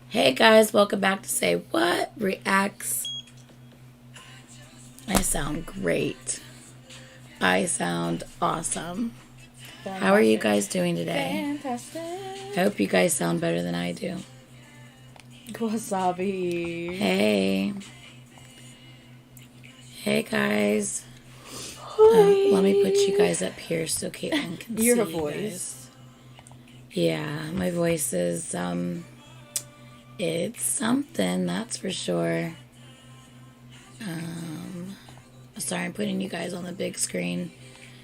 Hey guys, welcome back to Say What Reacts. I sound great. I sound awesome. Fantastic. How are you guys doing today? Fantastic. I hope you guys sound better than I do. Wasabi. Hey. Hey guys. Hi. Let me put you guys up here so Caitlin can see Your you voice. guys. Yeah, my voice is it's something, that's for sure. Sorry, I'm putting you guys on the big screen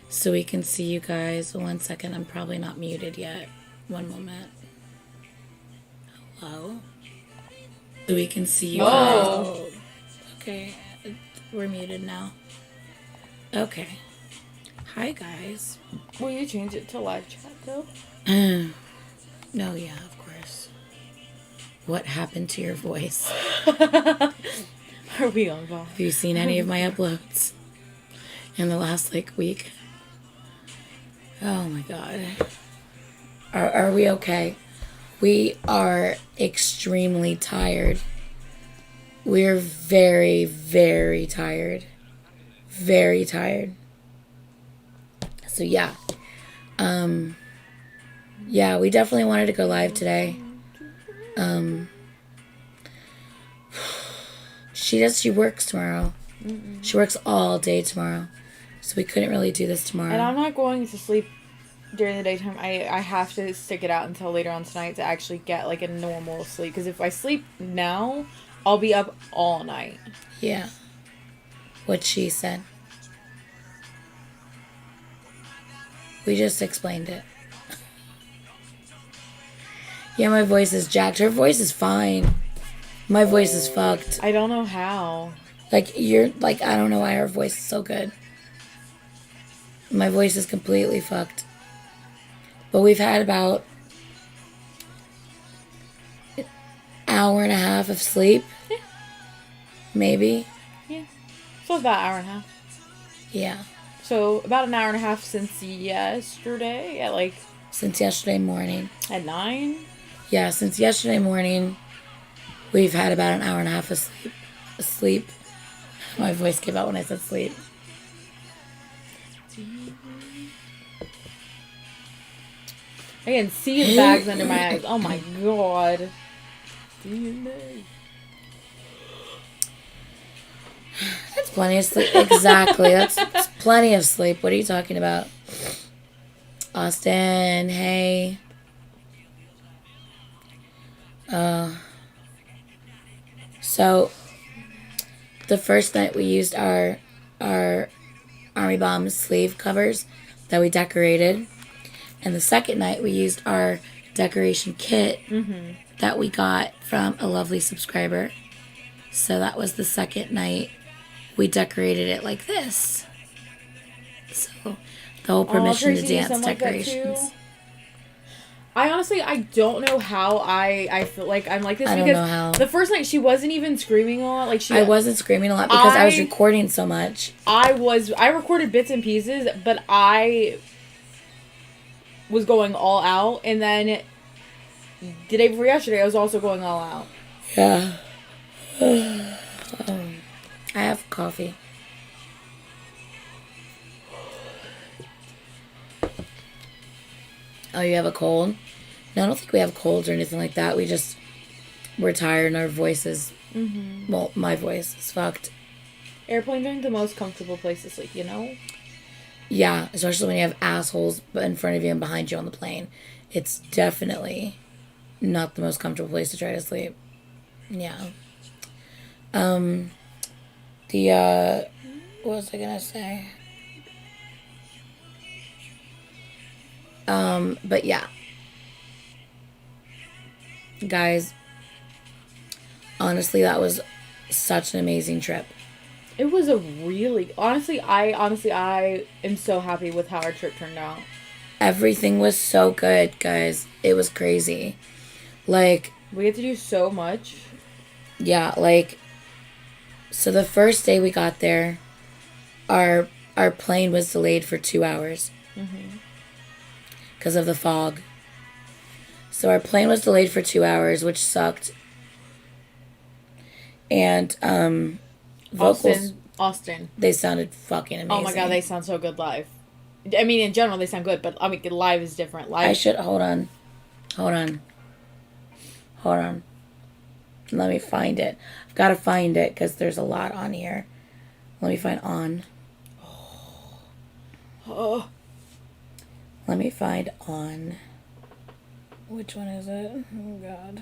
so we can see you guys. 1 second, I'm probably not muted yet. One moment. Hello? So we can see you guys. Oh, okay, we're muted now. Okay. Hi, guys. Will you change it to live chat though? No, yeah, of course. What happened to your voice? Are we on call? Have you seen any of my uploads in the last week? Oh my god. Are we okay? We are extremely tired. We're very, very tired. Very tired. So yeah. Yeah, we definitely wanted to go live today. She works tomorrow. She works all day tomorrow. So we couldn't really do this tomorrow. And I'm not going to sleep during the daytime. I have to stick it out until later on tonight to actually get a normal sleep. Because if I sleep now, I'll be up all night. Yeah. What she said. We just explained it. Yeah, my voice is jacked. Her voice is fine. My voice is fucked. I don't know how. I don't know why her voice is so good. My voice is completely fucked. But we've had about an hour and a half of sleep. Yeah. Maybe. Yeah. So about an hour and a half. Yeah. So about an hour and a half since yesterday at Since yesterday morning. at 9. Yeah, since yesterday morning, we've had about an hour and a half of sleep. My voice came out when I said sleep. I can see his bags under my eyes. Oh my god. That's plenty of sleep. Exactly. That's plenty of sleep. What are you talking about? Austin, hey. So the first night we used our Army Bomb sleeve covers that we decorated. And the second night we used our decoration kit that we got from a lovely subscriber. So that was the second night we decorated it like this. So the whole permission to dance decorations. I don't know how I feel like I'm like this I because don't know how. the first night she wasn't even screaming a lot. I wasn't screaming a lot because I was recording so much. I recorded bits and pieces, but I was going all out, and then the day before yesterday I was also going all out. Yeah. I have coffee. Oh, you have a cold? No, I don't think we have colds or anything like that. We're tired and our voices, well, my voice is fucked. Airplanes aren't the most comfortable place to sleep, Yeah, especially when you have assholes in front of you and behind you on the plane. It's definitely not the most comfortable place to try to sleep. Yeah. What was I gonna say? But yeah. Guys, honestly, that was such an amazing trip. It was a really... I am so happy with how our trip turned out. Everything was so good, guys. It was crazy. We had to do so much. Yeah, so the first day we got there, our plane was delayed for 2 hours. Because of the fog. So our plane was delayed for 2 hours, which sucked And vocals, Austin. they sounded fucking amazing. Oh my god, they sound so good live. I mean, in general, they sound good, but I mean, live is different. Live. I should hold on. Let me find it. I've got to find it because there's a lot on here. Let me find on. Oh. Let me find on. Which one is it? Oh god.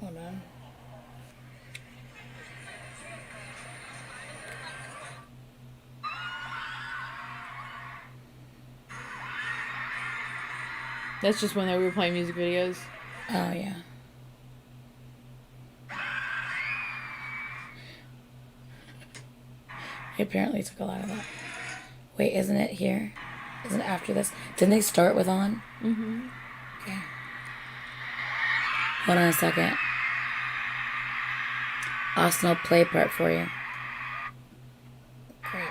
Hold on. That's just when they were playing music videos. Oh yeah. He apparently took a lot of that. Wait, isn't it here? Isn't it after this? Didn't they start with on? Mm-hmm. Okay. Hold on a second. Austin will play part for you. Great.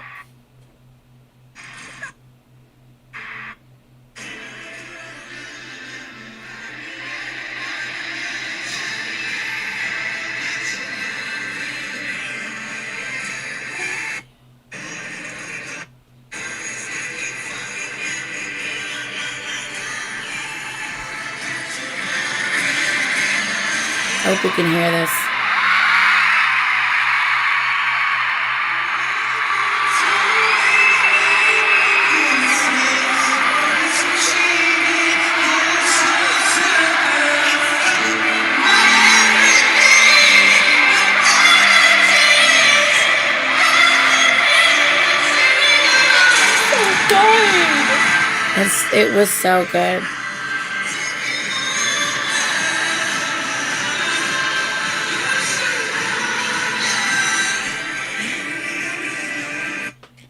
I hope you can hear this. It was so good.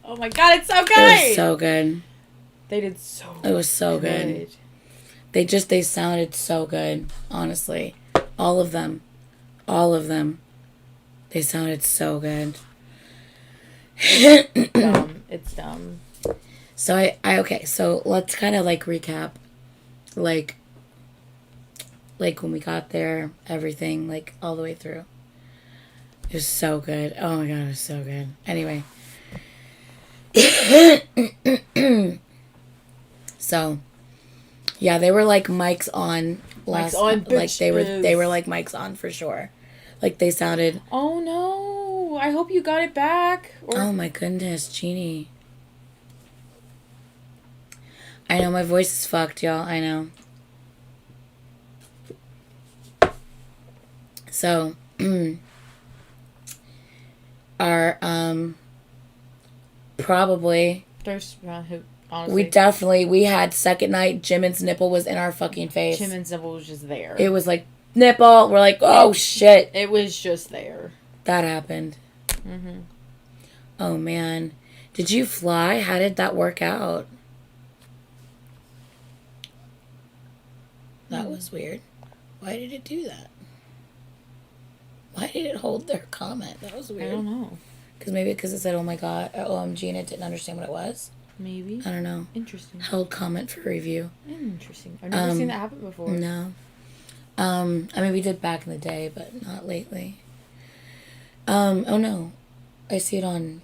Oh my god, it's so good! It was so good. They did so It was so good. They sounded so good, honestly. All of them. They sounded so good. It's dumb. So okay, so let's kind of like recap, like when we got there, everything, like all the way through. It was so good. Oh my god, it was so good. Anyway. So, yeah, they were like mics on last, mics on, like they were like mics on for sure. Like they sounded. Oh no! I hope you got it back. Oh my goodness, Jeannie. I know my voice is fucked, y'all. I know. So, our probably. There's honestly. We had second night. Jimin's nipple was in our fucking face. Jimin's nipple was just there. It was like nipple. We're like, oh shit. It was just there. That happened. Mm-hmm. Oh man, did you fly? How did that work out? That was weird. Why did it do that? Why did it hold their comment? That was weird. I don't know. Because it said, oh my god, OMG, and it didn't understand what it was. Maybe. I don't know. Interesting. Held comment for review. Interesting. I've never seen that happen before. No. I mean, we did back in the day, but not lately. Oh no. I see it on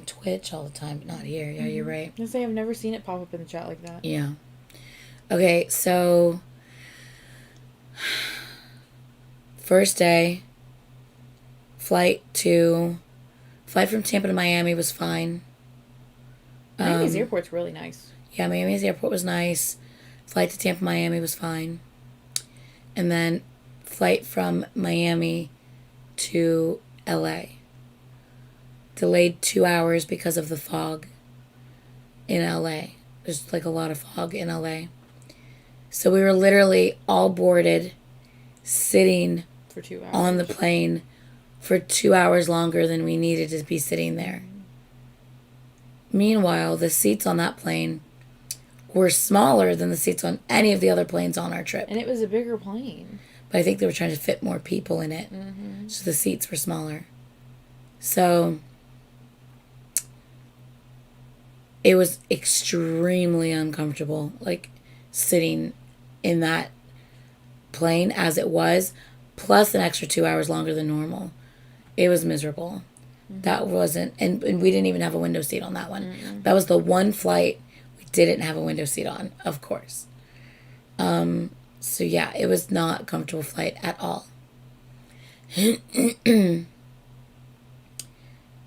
Twitch all the time, but not here. Yeah, you're right. I say I've never seen it pop up in the chat like that. Yeah. Okay, so first day, flight from Tampa to Miami was fine. Miami's airport's really nice. Yeah, Miami's airport was nice. Flight to Tampa, Miami was fine. And then flight from Miami to LA. Delayed 2 hours because of the fog in LA. There's like a lot of fog in LA. So we were literally all boarded, sitting for 2 hours on the plane for 2 hours longer than we needed to be sitting there. Meanwhile, the seats on that plane were smaller than the seats on any of the other planes on our trip. And it was a bigger plane. But I think they were trying to fit more people in it. Mm-hmm. So the seats were smaller. So it was extremely uncomfortable, like sitting in that plane as it was, plus an extra 2 hours longer than normal. It was miserable. That wasn't, and we didn't even have a window seat on that one. Mm-mm. That was the one flight we didn't have a window seat on, of course. So yeah, it was not a comfortable flight at all.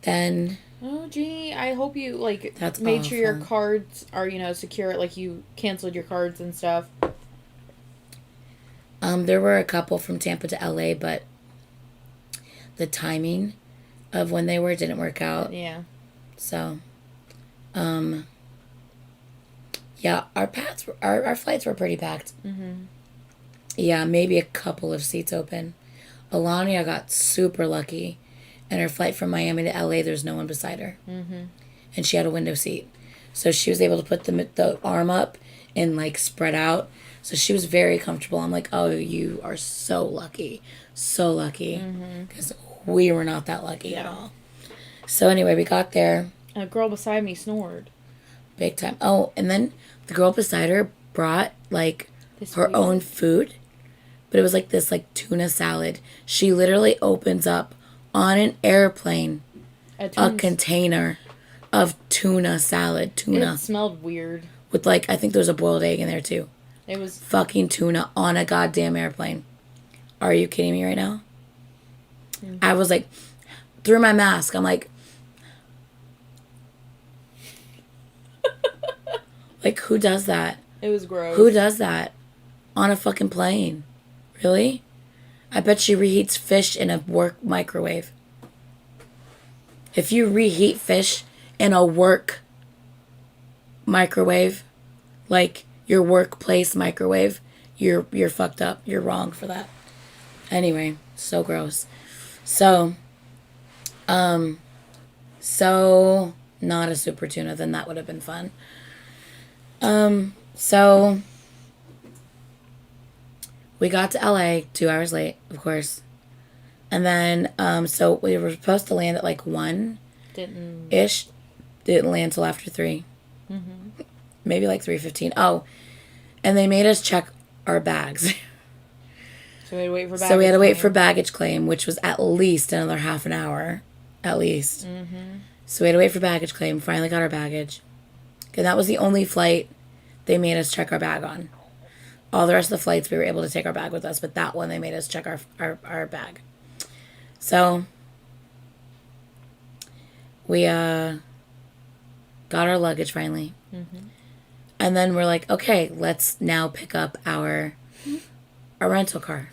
Then... Oh, gee, I hope you, like, that's made awful. sure your cards are, secure, like, you canceled your cards and stuff. There were a couple from Tampa to LA, but the timing of when they were didn't work out. Yeah. So, yeah, our flights were pretty packed. Mm-hmm. Yeah, maybe a couple of seats open. Alania got super lucky. And her flight from Miami to LA, there's no one beside her. Mm-hmm. And she had a window seat. So she was able to put the arm up and, like, spread out. So she was very comfortable. I'm like, oh, you are so lucky. So lucky. Because we were not that lucky at all. So anyway, we got there. A girl beside me snored. Big time. Oh, and then the girl beside her brought, like, her own food. But it was, like, this, like, tuna salad. She literally opens up on an airplane a container of tuna salad. Tuna. It smelled weird. With, like, I think there was a boiled egg in there, too. It was... fucking tuna on a goddamn airplane. Are you kidding me right now? Mm-hmm. I was, like, through my mask, I'm like... like, who does that? It was gross. Who does that on a fucking plane? Really? I bet she reheats fish in a work microwave. If you reheat fish in a work microwave, like your workplace microwave, you're fucked up. You're wrong for that. Anyway, so gross. So not a super tuna, then that would have been fun. So we got to LA 2 hours late, of course. And then, so we were supposed to land at like 1-ish. Didn't land till after 3. Mm-hmm. Maybe like 3:15. Oh, and they made us check our bags. So we had to wait for baggage. So we had to wait for baggage claim, which was at least another half an hour. At least. Mm-hmm. So we had to wait for baggage claim. Finally got our baggage. And that was the only flight they made us check our bag on. All the rest of the flights, we were able to take our bag with us, but that one, they made us check our bag. So, we got our luggage finally. Mm-hmm. And then we're like, okay, let's now pick up our rental car.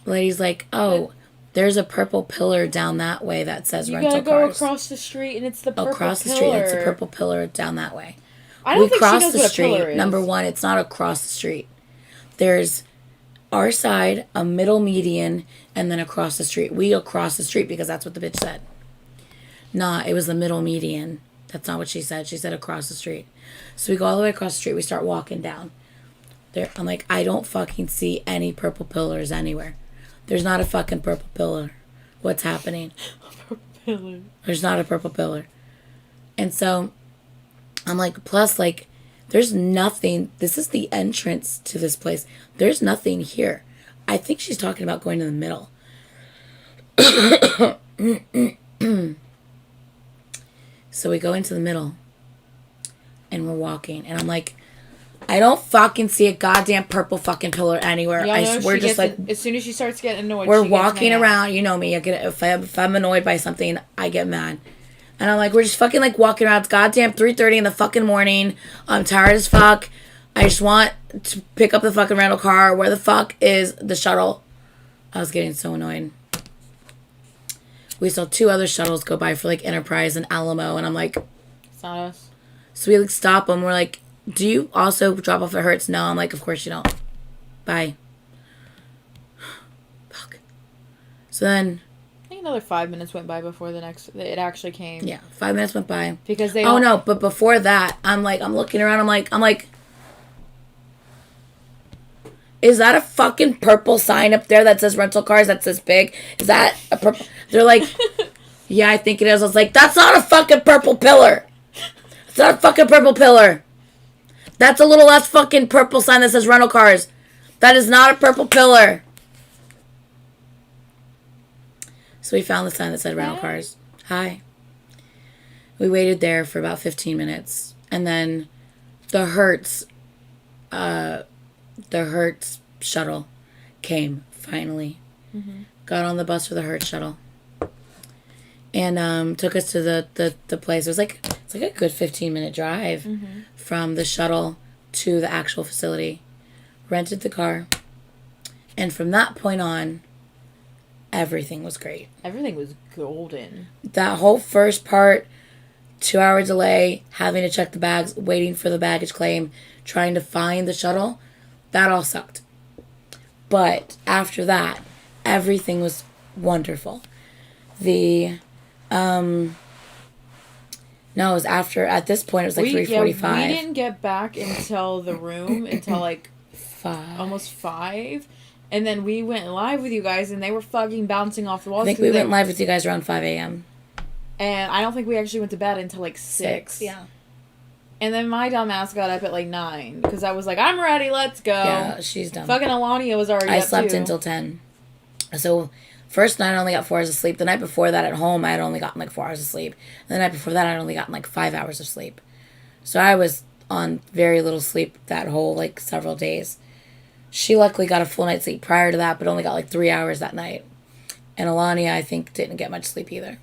The lady's like, oh, there's a purple pillar down that way that says rental cars. You gotta go across the street, and it's the purple pillar. Across the street, it's a purple pillar down that way. I don't think she knows what a pillar is. Number one, it's not across the street. There's our side, a middle median, and then across the street. We across the street because that's what the bitch said. Nah, it was the middle median. That's not what she said. She said across the street. So we go all the way across the street. We start walking down. There, I'm like, I don't fucking see any purple pillars anywhere. There's not a fucking purple pillar. What's happening? Purple pillar. There's not a purple pillar. And so I'm like, plus, like, there's nothing. This is the entrance to this place. There's nothing here. I think she's talking about going to the middle. So we go into the middle. And we're walking. And I'm like, I don't fucking see a goddamn purple fucking pillar anywhere. Yeah, we're just like... As soon as she starts getting annoyed, we're walking around. You know me. I get if I'm annoyed by something, I get mad. And I'm like, we're just fucking, like, walking around. It's goddamn 3:30 in the fucking morning. I'm tired as fuck. I just want to pick up the fucking rental car. Where the fuck is the shuttle? I was getting so annoyed. We saw 2 other shuttles go by for, like, Enterprise and Alamo. And I'm like... It's not us. So we, like, stop them. We're like, do you also drop off at Hertz? No. I'm like, of course you don't. Bye. Fuck. So then... I think another 5 minutes went by before it actually came. Yeah, 5 minutes went by. Because they... Oh, no, but before that, I'm looking around, I'm like... Is that a fucking purple sign up there that says rental cars that's this big? Is that a purple... They're like, yeah, I think it is. I was like, that's not a fucking purple pillar. It's not a fucking purple pillar. That's a little ass fucking purple sign that says rental cars. That is not a purple pillar. So we found the sign that said rental cars. Hi. We waited there for about 15 minutes. And then the Hertz shuttle came, finally. Mm-hmm. Got on the bus for the Hertz shuttle. And took us to the place. It's like a good 15-minute drive from the shuttle to the actual facility. Rented the car. And from that point on, everything was great. Everything was golden. That whole first part, 2-hour delay, having to check the bags, waiting for the baggage claim, trying to find the shuttle, that all sucked. But after that, everything was wonderful. No, it was after, at this point, it was like 3:45. Yeah, we didn't get back until the room, until like 5. Almost 5. And then we went live with you guys, and they were fucking bouncing off the walls. I think we went live with you guys around 5 a.m. And I don't think we actually went to bed until like 6. Yeah. And then my dumb ass got up at like 9, because I was like, I'm ready, let's go. Yeah, she's dumb. Fucking Alania was already up I slept too. until 10. So, first night I only got 4 hours of sleep. The night before that at home, I had only gotten like 4 hours of sleep. And the night before that, I'd only gotten like 5 hours of sleep. So I was on very little sleep that whole like several days. She luckily got a full night's sleep prior to that, but only got like 3 hours that night. And Alania, I think, didn't get much sleep either.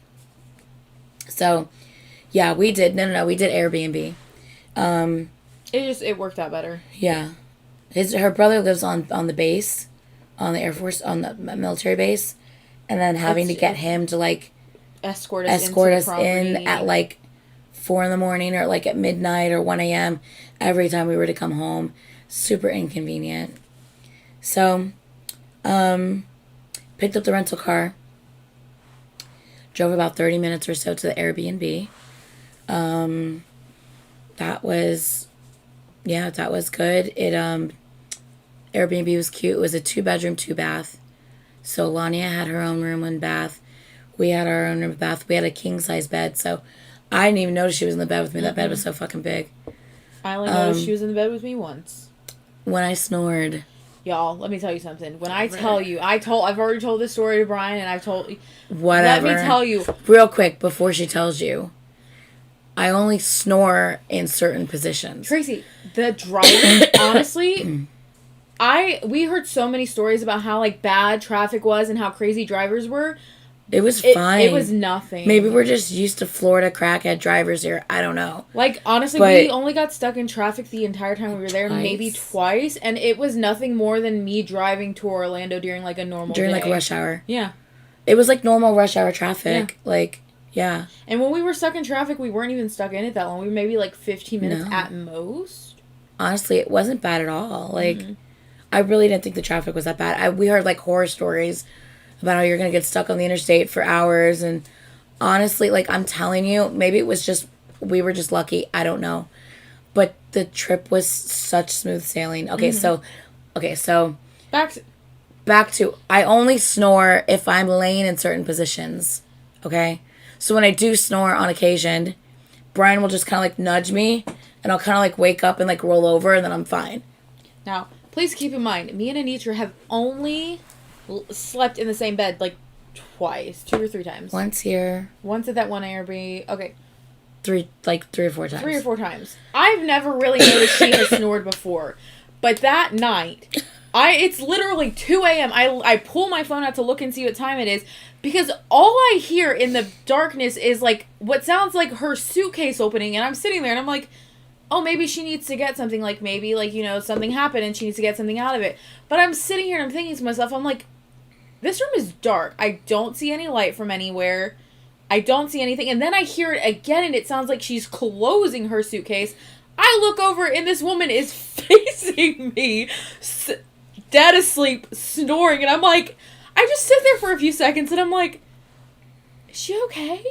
So, yeah, we did. No, we did Airbnb. It worked out better. Yeah. Her brother lives on the base, on the Air Force, on the military base. And then having to get him to, like, escort us in at, like, 4 in the morning or, like, at midnight or 1 a.m. every time we were to come home. Super inconvenient. So, picked up the rental car. Drove about 30 minutes or so to the Airbnb. That was good. Airbnb was cute. It was a 2-bedroom, 2-bath. So Lania had her own room and bath. We had our own room and bath. We had a king-size bed, so I didn't even notice she was in the bed with me. That bed was so fucking big. I only noticed she was in the bed with me once. When I snored. Y'all, let me tell you something. When I tell you, I've already told this story to Brian, and I've told... Whatever. Let me tell you. Real quick, before she tells you. I only snore in certain positions. Tracy, the driver, honestly, we heard so many stories about how, like, bad traffic was and how crazy drivers were. It was fine. It was nothing. Maybe we're just used to Florida crackhead drivers here. I don't know. Like, honestly, we only got stuck in traffic the entire time we were there, maybe twice, and it was nothing more than me driving to Orlando during, like, a normal day. Like, rush hour. Yeah. It was, like, normal rush hour traffic. Yeah. Like, yeah. And when we were stuck in traffic, we weren't even stuck in it that long. We were maybe, like, 15 minutes at most. Honestly, it wasn't bad at all. Like, I really didn't think the traffic was that bad. We heard, like, horror stories about how you're going to get stuck on the interstate for hours. And honestly, like, I'm telling you, maybe it was just, we were just lucky. I don't know. But the trip was such smooth sailing. Okay, so. Back to, I only snore if I'm laying in certain positions. Okay? So when I do snore on occasion, Brian will just kind of, like, nudge me. And I'll kind of, like, wake up and, like, roll over. And then I'm fine. Now, please keep in mind, me and Anitra have only slept in the same bed, like, twice. 2 or 3 times. Once here. Once at that one Airbnb. Okay. 3 or 4 times. 3 or 4 times. I've never really noticed she has snored before. But that night, it's literally 2 a.m. I pull my phone out to look and see what time it is. Because all I hear in the darkness is, like, what sounds like her suitcase opening. And I'm sitting there and I'm like, oh, maybe she needs to get something. Like, maybe, like, you know, something happened and she needs to get something out of it. But I'm sitting here and I'm thinking to myself, I'm like, this room is dark. I don't see any light from anywhere. I don't see anything. And then I hear it again, and it sounds like she's closing her suitcase. I look over, and this woman is facing me, dead asleep, snoring. And I'm like, I just sit there for a few seconds, and I'm like, is she okay?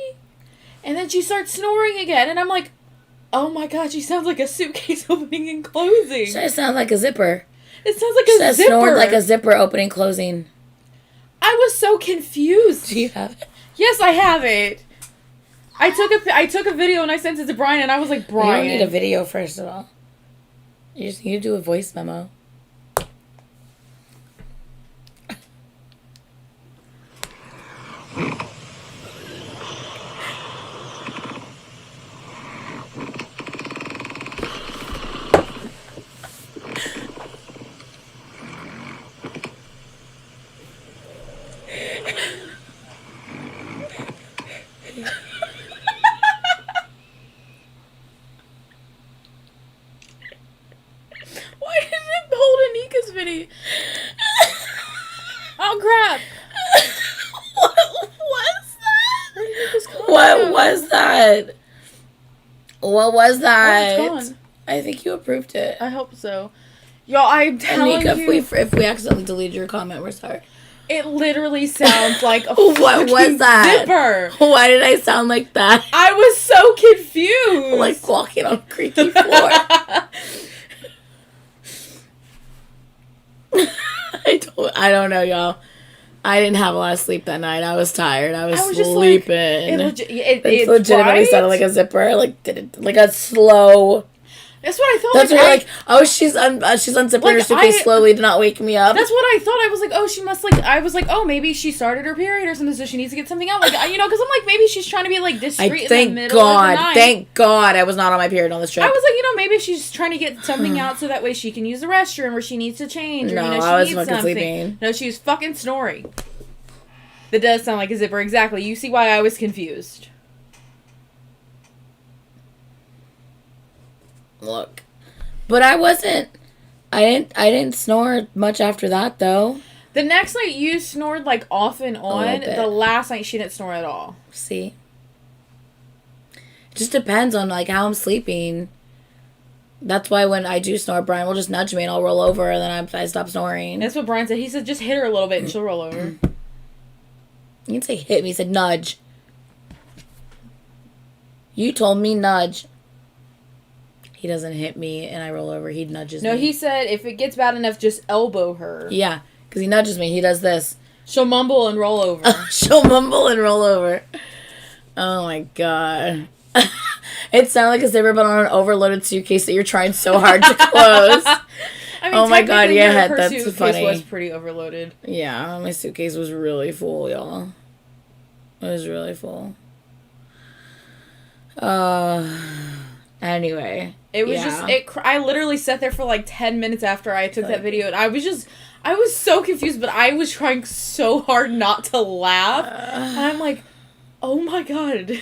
And then she starts snoring again, and I'm like, oh my god, she sounds like a suitcase opening and closing. It sounds like a zipper. It sounds like a zipper. Snored like a zipper opening, closing. I was so confused. Do you have it? Yes, I have it. I took a video and I sent it to Brian, and I was like, Brian. You don't need a video, first of all. You just need to do a voice memo. Why did it hold Anika's video? Oh crap! What was that? What was that? Oh, it's gone. I think you approved it. I hope so. Y'all, I'm telling Anika, you. if we accidentally deleted your comment, we're sorry. It literally sounds like a What was that? zipper. Why did I sound like that? I was so confused. Like walking on a creaky floor. I don't know, y'all. I didn't have a lot of sleep that night. I was tired. I was just sleeping. it legitimately right? sounded like a zipper. Like a slow. That's what I thought. That's where like, oh, she's unzipping her suitcase slowly to not wake me up. That's what I thought. I was like, oh, she must I was like, oh, maybe she started her period or something, so she needs to get something out. Like, because I'm like, maybe she's trying to be like discreet in the middle of the night. Thank God I was not on my period on this trip. I was like, maybe she's trying to get something out so that way she can use the restroom or she needs to change or No, she I was needs fucking something. sleeping. No, she was fucking snoring. That does sound like a zipper. Exactly. You see why I was confused. Look. But I wasn't. I didn't snore much after that though. The next night you snored like off and on. The last night she didn't snore at all. See? It just depends on like how I'm sleeping. That's why when I do snore, Brian will just nudge me and I'll roll over and then I stop snoring. That's what Brian said. He said just hit her a little bit and she'll roll over. You didn't say hit me, you said nudge. You told me nudge. He doesn't hit me and I roll over. He nudges me. No, he said if it gets bad enough, just elbow her. Yeah, because he nudges me. He does this. She'll mumble and roll over. She'll mumble and roll over. Oh my God. It sounded like a zipper but on an overloaded suitcase that you're trying so hard to close. I mean, oh my God, yeah, her that's suitcase funny. was pretty overloaded. Yeah, my suitcase was really full, y'all. It was really full. Anyway. It was I literally sat there for like 10 minutes after I took that video and I was so confused, but I was trying so hard not to laugh. And I'm like, oh my God.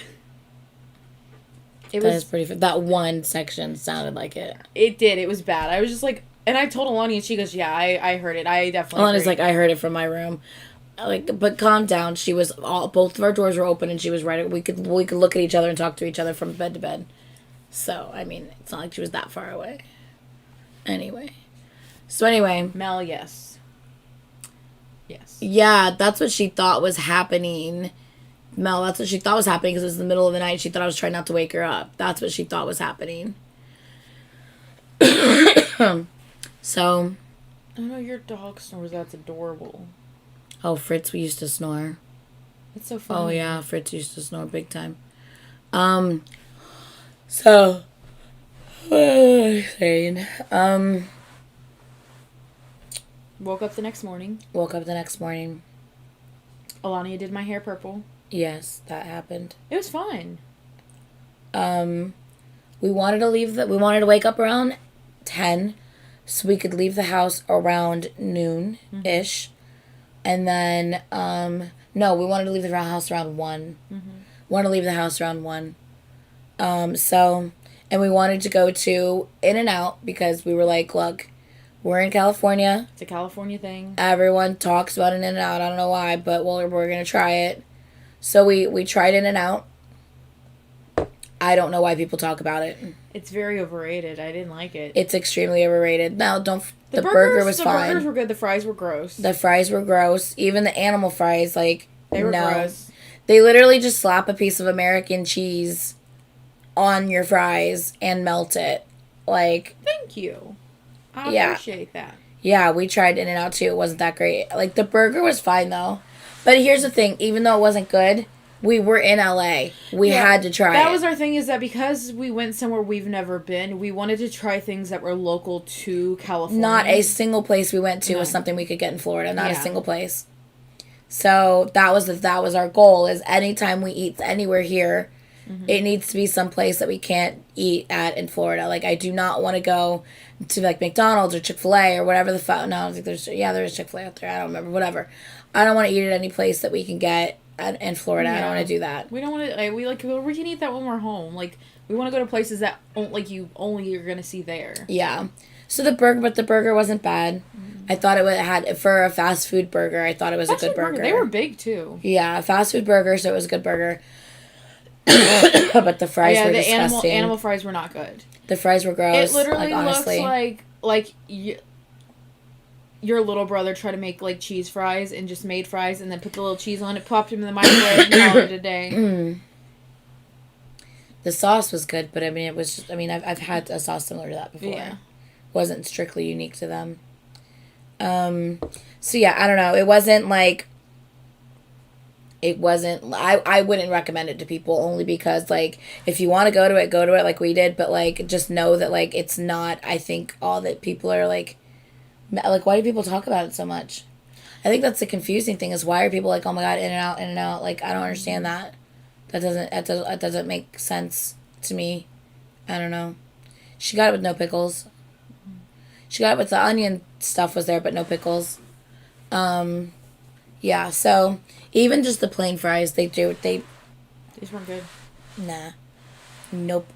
That's pretty that one section sounded like it. It did. It was bad. I was just like, and I told Alani and she goes, yeah, I heard it. I definitely Alani's like, I heard it from my room. Like, but calm down. She was both of our doors were open and she was right. We could look at each other and talk to each other from bed to bed. So, I mean, it's not like she was that far away. Anyway. Mel, yes. Yes. Yeah, that's what she thought was happening. Mel, that's what she thought was happening because it was the middle of the night. She thought I was trying not to wake her up. That's what she thought was happening. So. Oh no, your dog snores. That's adorable. Oh, Fritz, we used to snore. It's so funny. Oh, yeah, Fritz used to snore big time. So. What was I saying? Woke up the next morning. Alania did my hair purple. Yes, that happened. It was fine. We wanted to wake up around 10 so we could leave the house around noon-ish. And then, no, we wanted to leave the house around 1. Wanted to leave the house around 1. And we wanted to go to In-N-Out because we were like, look, we're in California. It's a California thing. Everyone talks about an In-N-Out. I don't know why, but we're going to try it. So we tried In-N-Out. I don't know why people talk about it. It's very overrated. I didn't like it. It's extremely overrated. Now, the burger was fine. The burgers were good. The fries were gross. The fries were gross. Even the animal fries, like, they were gross. They literally just slap a piece of American cheese on your fries and melt it. Like, thank you. I appreciate that. Yeah, we tried In-N-Out too. It wasn't that great. Like, the burger was fine though. But here's the thing, even though it wasn't good, We were in LA. We had to try That it. was our thing, is that because we went somewhere we've never been, we wanted to try things that were local to California. Not a single place we went to was something we could get in Florida. Not a single place. So that was our goal, is anytime we eat anywhere here, it needs to be some place that we can't eat at in Florida. Like, I do not want to go to like McDonald's or Chick-fil-A or whatever the fuck. No, I don't think there's Chick-fil-A out there. I don't remember. Whatever. I don't want to eat at any place that we can get in Florida. I don't want to do that. We don't want to. We can eat that when we're home. Like, we want to go to places that you're gonna see there. Yeah. So the burger wasn't bad. I thought it had, for a fast food burger, I thought it was a good burger. They were big too. Yeah, fast food burger, so it was a good burger. But the fries were disgusting. The animal fries were not good. The fries were gross. It literally looks like your little brother tried to make like cheese fries and just made fries and then put the little cheese on it, popped them in the microwave, and called it a day. The sauce was good, but I mean, it was just, I mean, I've had a sauce similar to that before. Yeah. Wasn't strictly unique to them. So yeah, I don't know. It wasn't, I wouldn't recommend it to people, only because, like, if you want to go to it like we did, but, like, just know that, like, it's not, I think, all that people are, like, why do people talk about it so much? I think that's the confusing thing, is why are people like, oh my god, in and out, like, I don't understand that. That doesn't make sense to me. I don't know. She got it with no pickles. She got it with the onion stuff was there, but no pickles. Yeah, so even just the plain fries, these weren't good. Nah. Nope.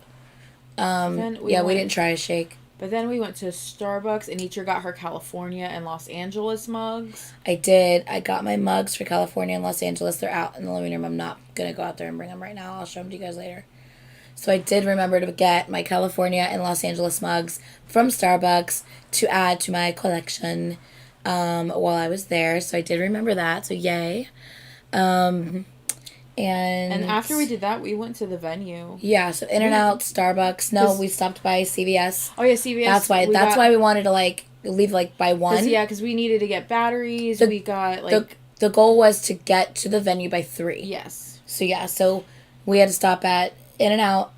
We didn't try a shake. But then we went to Starbucks, and Anitra got her California and Los Angeles mugs. I did. I got my mugs for California and Los Angeles. They're out in the living room. I'm not going to go out there and bring them right now. I'll show them to you guys later. So I did remember to get my California and Los Angeles mugs from Starbucks to add to my collection while I was there. So I did remember that. So yay. And after we did that, we went to the venue. Yeah, so In-N-Out, Starbucks. No, we stopped by CVS. Oh, yeah, CVS. That's why we wanted to, like, leave, like, by 1. Yeah, because we needed to get batteries. We got, like... The goal was to get to the venue by 3. Yes. So, yeah, so we had to stop at In-N-Out,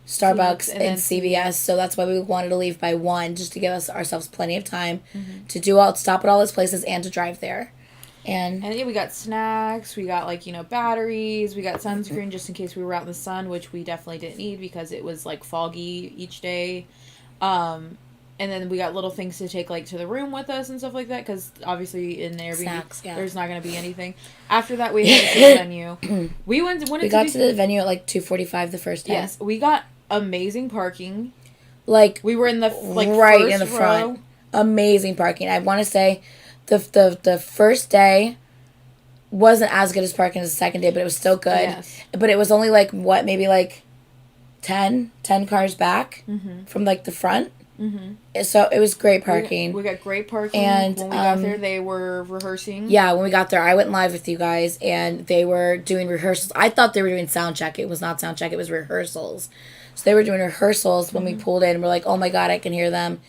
Starbucks, and CVS. So that's why we wanted to leave by 1, just to give ourselves plenty of time to stop at all those places and to drive there. And yeah, we got snacks, we got, like, batteries, we got sunscreen just in case we were out in the sun, which we definitely didn't need because it was, like, foggy each day. And then we got little things to take, like, to the room with us and stuff like that, because obviously in Airbnb, snacks, there's not going to be anything. After that, we had to the venue. We got to the venue at, like, 2:45 the first day. Yes, we got amazing parking. Like, we were in the, like, right first in the row. front. Amazing parking. I want to say... The first day wasn't as good as parking as the second day, but it was still good. Yes. But it was only, like, maybe, like, 10 cars back from, like, the front. Mm-hmm. So it was great parking. We got great parking. And when we got there, they were rehearsing. Yeah, when we got there, I went live with you guys, and they were doing rehearsals. I thought they were doing sound check. It was not sound check. It was rehearsals. So they were doing rehearsals when we pulled in, and we're like, oh, my God, I can hear them.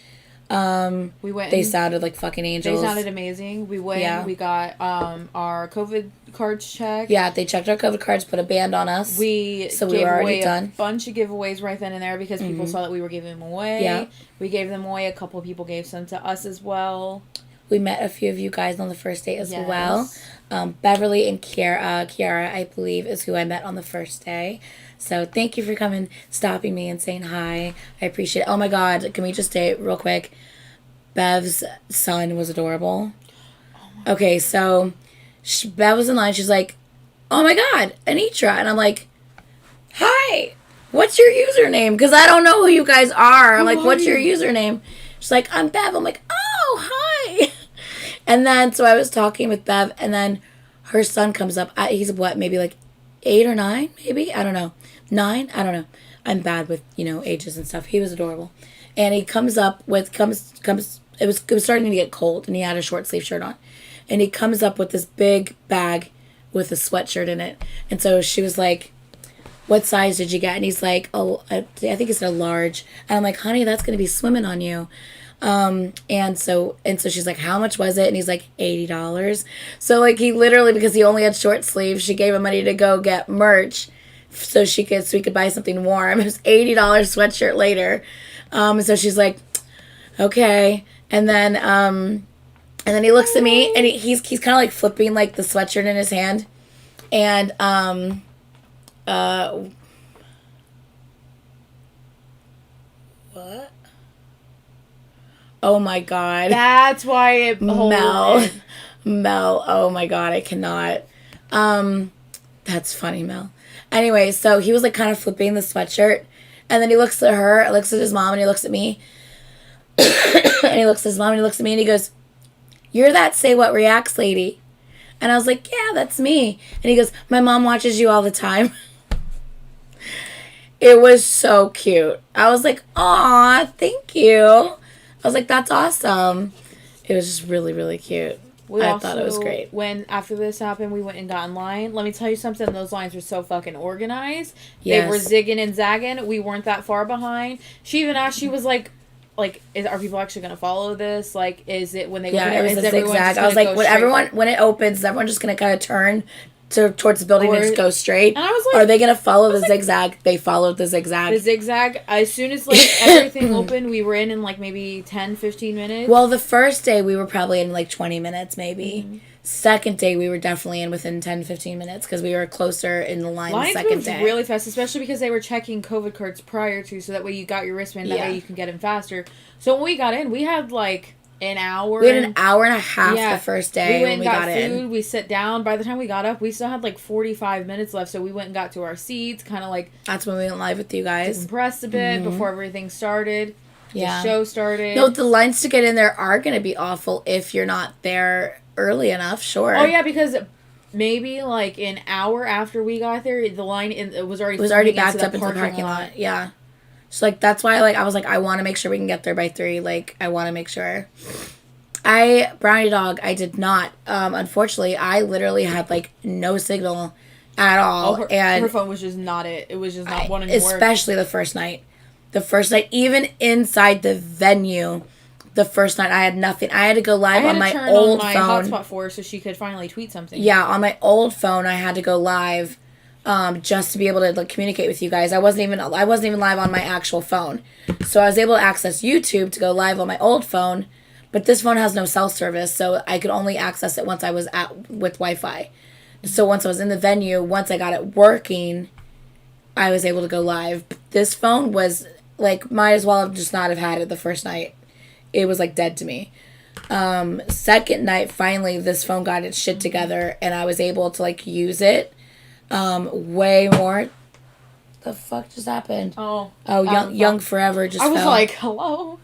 We went. They sounded like fucking angels. They sounded amazing. We went. Yeah. We got our COVID cards checked. Yeah, they checked our COVID cards, put a band on us. We were already done. A bunch of giveaways right then and there because people saw that we were giving them away. Yeah. We gave them away. A couple of people gave some to us as well. We met a few of you guys on the first date as well. Beverly and Kiara, I believe, is who I met on the first day. So thank you for coming, stopping me, and saying hi. I appreciate it. Oh my God, can we just say real quick? Bev's son was adorable. Okay, so Bev was in line. She's like, oh my God, Anitra. And I'm like, hi, what's your username? Because I don't know who you guys are. I'm like, what's your username? She's like, I'm Bev. I'm like, oh, hi. And then, so I was talking with Bev, and then her son comes up. He's what, maybe like 8 or 9, maybe? I don't know. 9? I don't know. I'm bad with, ages and stuff. He was adorable. And he comes up with, it was starting to get cold, and he had a short sleeve shirt on. And he comes up with this big bag with a sweatshirt in it. And so she was like, what size did you get? And he's like, oh, I think it's a large. And I'm like, honey, that's going to be swimming on you. And so she's like, how much was it? And he's like, $80. So like he literally, because he only had short sleeves, she gave him money to go get merch so we could buy something warm. It was $80 sweatshirt later. So she's like, okay. And then he looks at me and he's kind of like flipping like the sweatshirt in his hand. And what? Oh my god. That's why it Mel. Oh my god, I cannot. That's funny, Mel. Anyway, so he was like kind of flipping the sweatshirt, and then he looks at her, looks at his mom, and he looks at me. And he looks at his mom and he looks at me and he goes, "You're that Say What Reacts lady." And I was like, "Yeah, that's me." And he goes, "My mom watches you all the time." It was so cute. I was like, "Aw, thank you." I was like, "That's awesome." It was just really, really cute. I thought it was great. When after this happened, we went and got in line. Let me tell you something. Those lines were so fucking organized. Yes. They were zigging and zagging. We weren't that far behind. She even asked, she was like, are people actually going to follow this? Like, is it when they open it was a zigzag. I was like, when it opens, is everyone just going to kind of turn towards the building and just go straight? And I was like, are they going to follow the zigzag? They followed the zigzag. The zigzag, as soon as like everything opened, we were in like maybe 10, 15 minutes. Well, the first day we were probably in like 20 minutes maybe. Mm-hmm. Second day we were definitely in within 10, 15 minutes because we were closer in the line the second day. Really fast, especially because they were checking COVID cards prior to, so that way you got your wristband, that way you can get in faster. So when we got in, we had like an hour. We had an hour and a half the first day when we got food, in. We sat down. By the time we got up, we still had like 45 minutes left, so we went and got to our seats, kind of like... That's when we went live with you guys. Compressed a bit before everything started. Yeah. The show started. No, the lines to get in there are going to be awful if you're not there early enough, sure. Oh, yeah, because maybe like an hour after we got there, the line was already backed up into the parking lot. Yeah. So, like, that's why, like, I was like, I want to make sure we can get there by 3. Like, I want to make sure. Brownie Dog, I did not. Unfortunately, I literally had, like, no signal at all. And her phone was just not it. It was just not wanting to work. Especially the first night. The first night, even inside the venue, the first night, I had nothing. I had to go live on my old phone. I had to turn on my hotspot for her so she could finally tweet something. Yeah, on my old phone, I had to go live. Just to be able to like communicate with you guys. I wasn't even live on my actual phone. So I was able to access YouTube to go live on my old phone, but this phone has no cell service, so I could only access it once I was with Wi-Fi. So once I was in the venue, once I got it working, I was able to go live. This phone was like, might as well have just not have had it the first night. It was like dead to me. Second night, finally this phone got its shit together and I was able to like use it. Way more. The fuck just happened? Young Forever just I was fell. like, hello?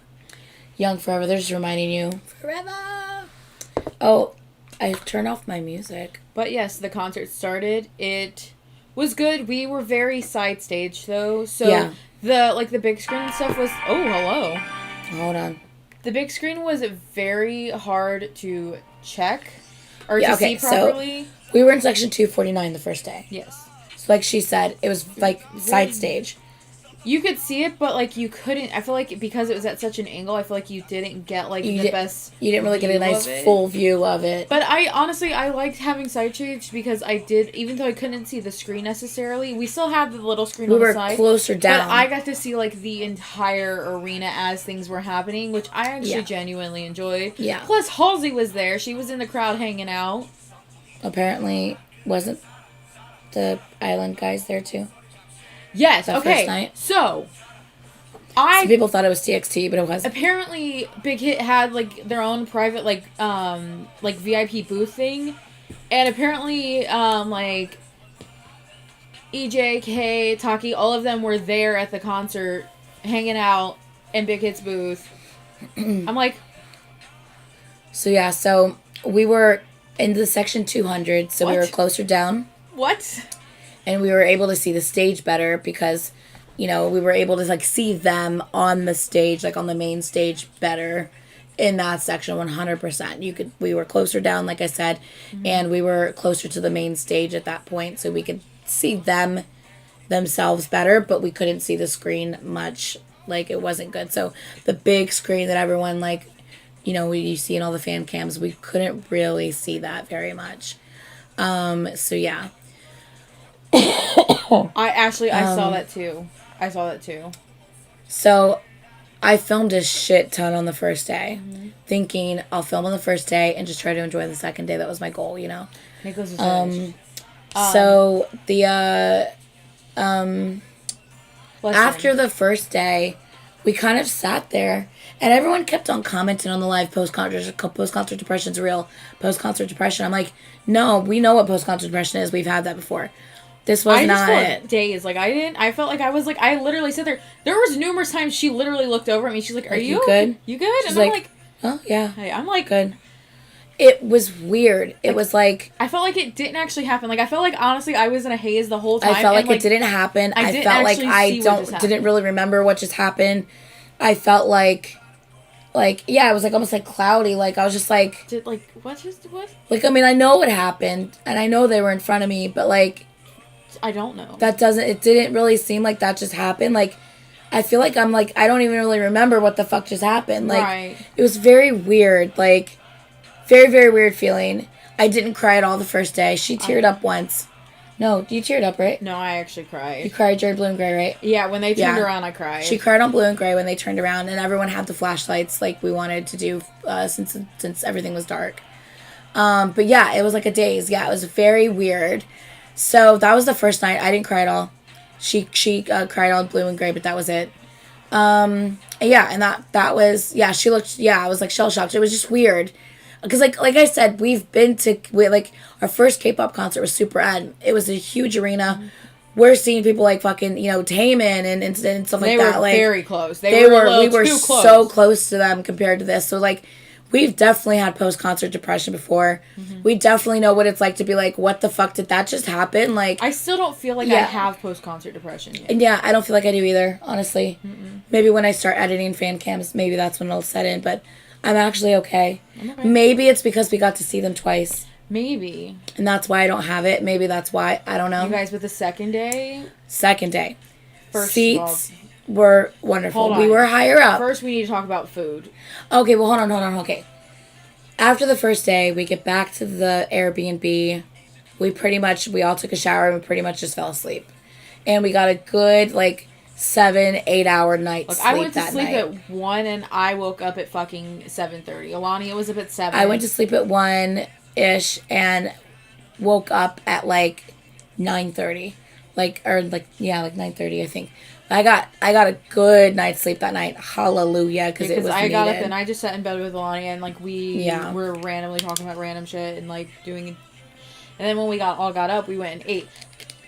Young Forever, they're just reminding you. Forever! Oh, I turned off my music. But yes, the concert started. It was good. We were very side stage though. So the big screen and stuff was... Oh, hello. Hold on. The big screen was very hard to check or to see properly. So we were in section 249 the first day. Yes. So like she said, it was like side stage. You could see it, but like you couldn't. I feel like because it was at such an angle, I feel like you didn't get like the best. You didn't really get a nice full view of it. But I honestly liked having side stage because I did, even though I couldn't see the screen necessarily. We still had the little screen on the side. We were closer down. But I got to see like the entire arena as things were happening, which I actually genuinely enjoyed. Yeah. Plus Halsey was there. She was in the crowd hanging out. Apparently, wasn't the Island guys there too? Yes, okay. First night. So, some people thought it was TXT, but it wasn't. Apparently, Big Hit had, like, their own private, like VIP booth thing. And apparently, like, EJ, K, Taki, all of them were there at the concert, hanging out in Big Hit's booth. I'm like... So we were in the section 200, so we were closer down. What? And we were able to see the stage better because, you know, we were able to, like, see them on the stage, like, on the main stage better in that section 100%. We were closer down, like I said, and we were closer to the main stage at that point, so we could see themselves better, but we couldn't see the screen much Like, it wasn't good. So the big screen that everyone, like, you see in all the fan cams, we couldn't really see that very much. So yeah. I saw that too. I saw that too. So I filmed a shit ton on the first day, thinking I'll film on the first day and just try to enjoy the second day. That was my goal, Nicholas So the after the first day, we kind of sat there, and everyone kept on commenting on the live post-concert depression's real. Post-concert depression. I'm like, no, we know what post-concert depression is. We've had that before. This was not it. Days. Like, I felt like I literally sat there. There was numerous times she literally looked over at me. She's like, are you good? You good? She's and I'm like, oh, yeah. Hey, I'm like, good. It was weird. It was like... I felt like it didn't actually happen. Like, I felt like, honestly, I was in a haze the whole time. I felt like it didn't happen. I felt like I didn't really remember what just happened. I felt like, yeah, it was like almost like cloudy. Like, I was just like... what? Like, I mean, I know what happened, and I know they were in front of me, but like... I don't know. It didn't really seem like that just happened. Like, I feel like I'm like, I don't even really remember what the fuck just happened. Like, right. It was very weird. Like, very, very weird feeling. I didn't cry at all the first day. She teared up once. No, you teared up, right? No, I actually cried. You cried during Blue and Gray, right? Yeah, when they turned around, I cried. She cried on Blue and Gray when they turned around, and everyone had the flashlights like we wanted to do since everything was dark. But yeah, it was like a daze. Yeah, it was very weird. So that was the first night. I didn't cry at all. She cried on Blue and Gray, but that was it. Yeah, and that was, yeah, she looked, yeah, I was like shell shocked. It was just weird. Because like I said, our first K-pop concert was Super Ed. It was a huge arena. Mm-hmm. We're seeing people like fucking, Taemin and stuff like that. They were very close. We were so close to them compared to this. So like, we've definitely had post-concert depression before. Mm-hmm. We definitely know what it's like to be like, what the fuck did that just happen? Like, I still don't feel like I have post-concert depression yet. Yeah, I don't feel like I do either, honestly. Mm-mm. Maybe when I start editing fan cams, maybe that's when it'll set in, but I'm actually okay. Maybe it's because we got to see them twice. Maybe. And that's why I don't have it. Maybe that's why. I don't know. You guys, with the second day? First seats were wonderful. We were higher up. First, we need to talk about food. Okay, well, hold on. Okay. After the first day, we get back to the Airbnb. We all took a shower and we pretty much just fell asleep. And we got a good, 7-8 hour night sleep that night. I went to sleep at 1 and I woke up at fucking 7:30. Alania was up at 7. I went to sleep at 1-ish and woke up at 9:30. 9:30, I think. I got a good night's sleep that night. Hallelujah, because it was needed. I got up and I just sat in bed with Alania and we were randomly talking about random shit and doing. And then when we all got up, we went and ate.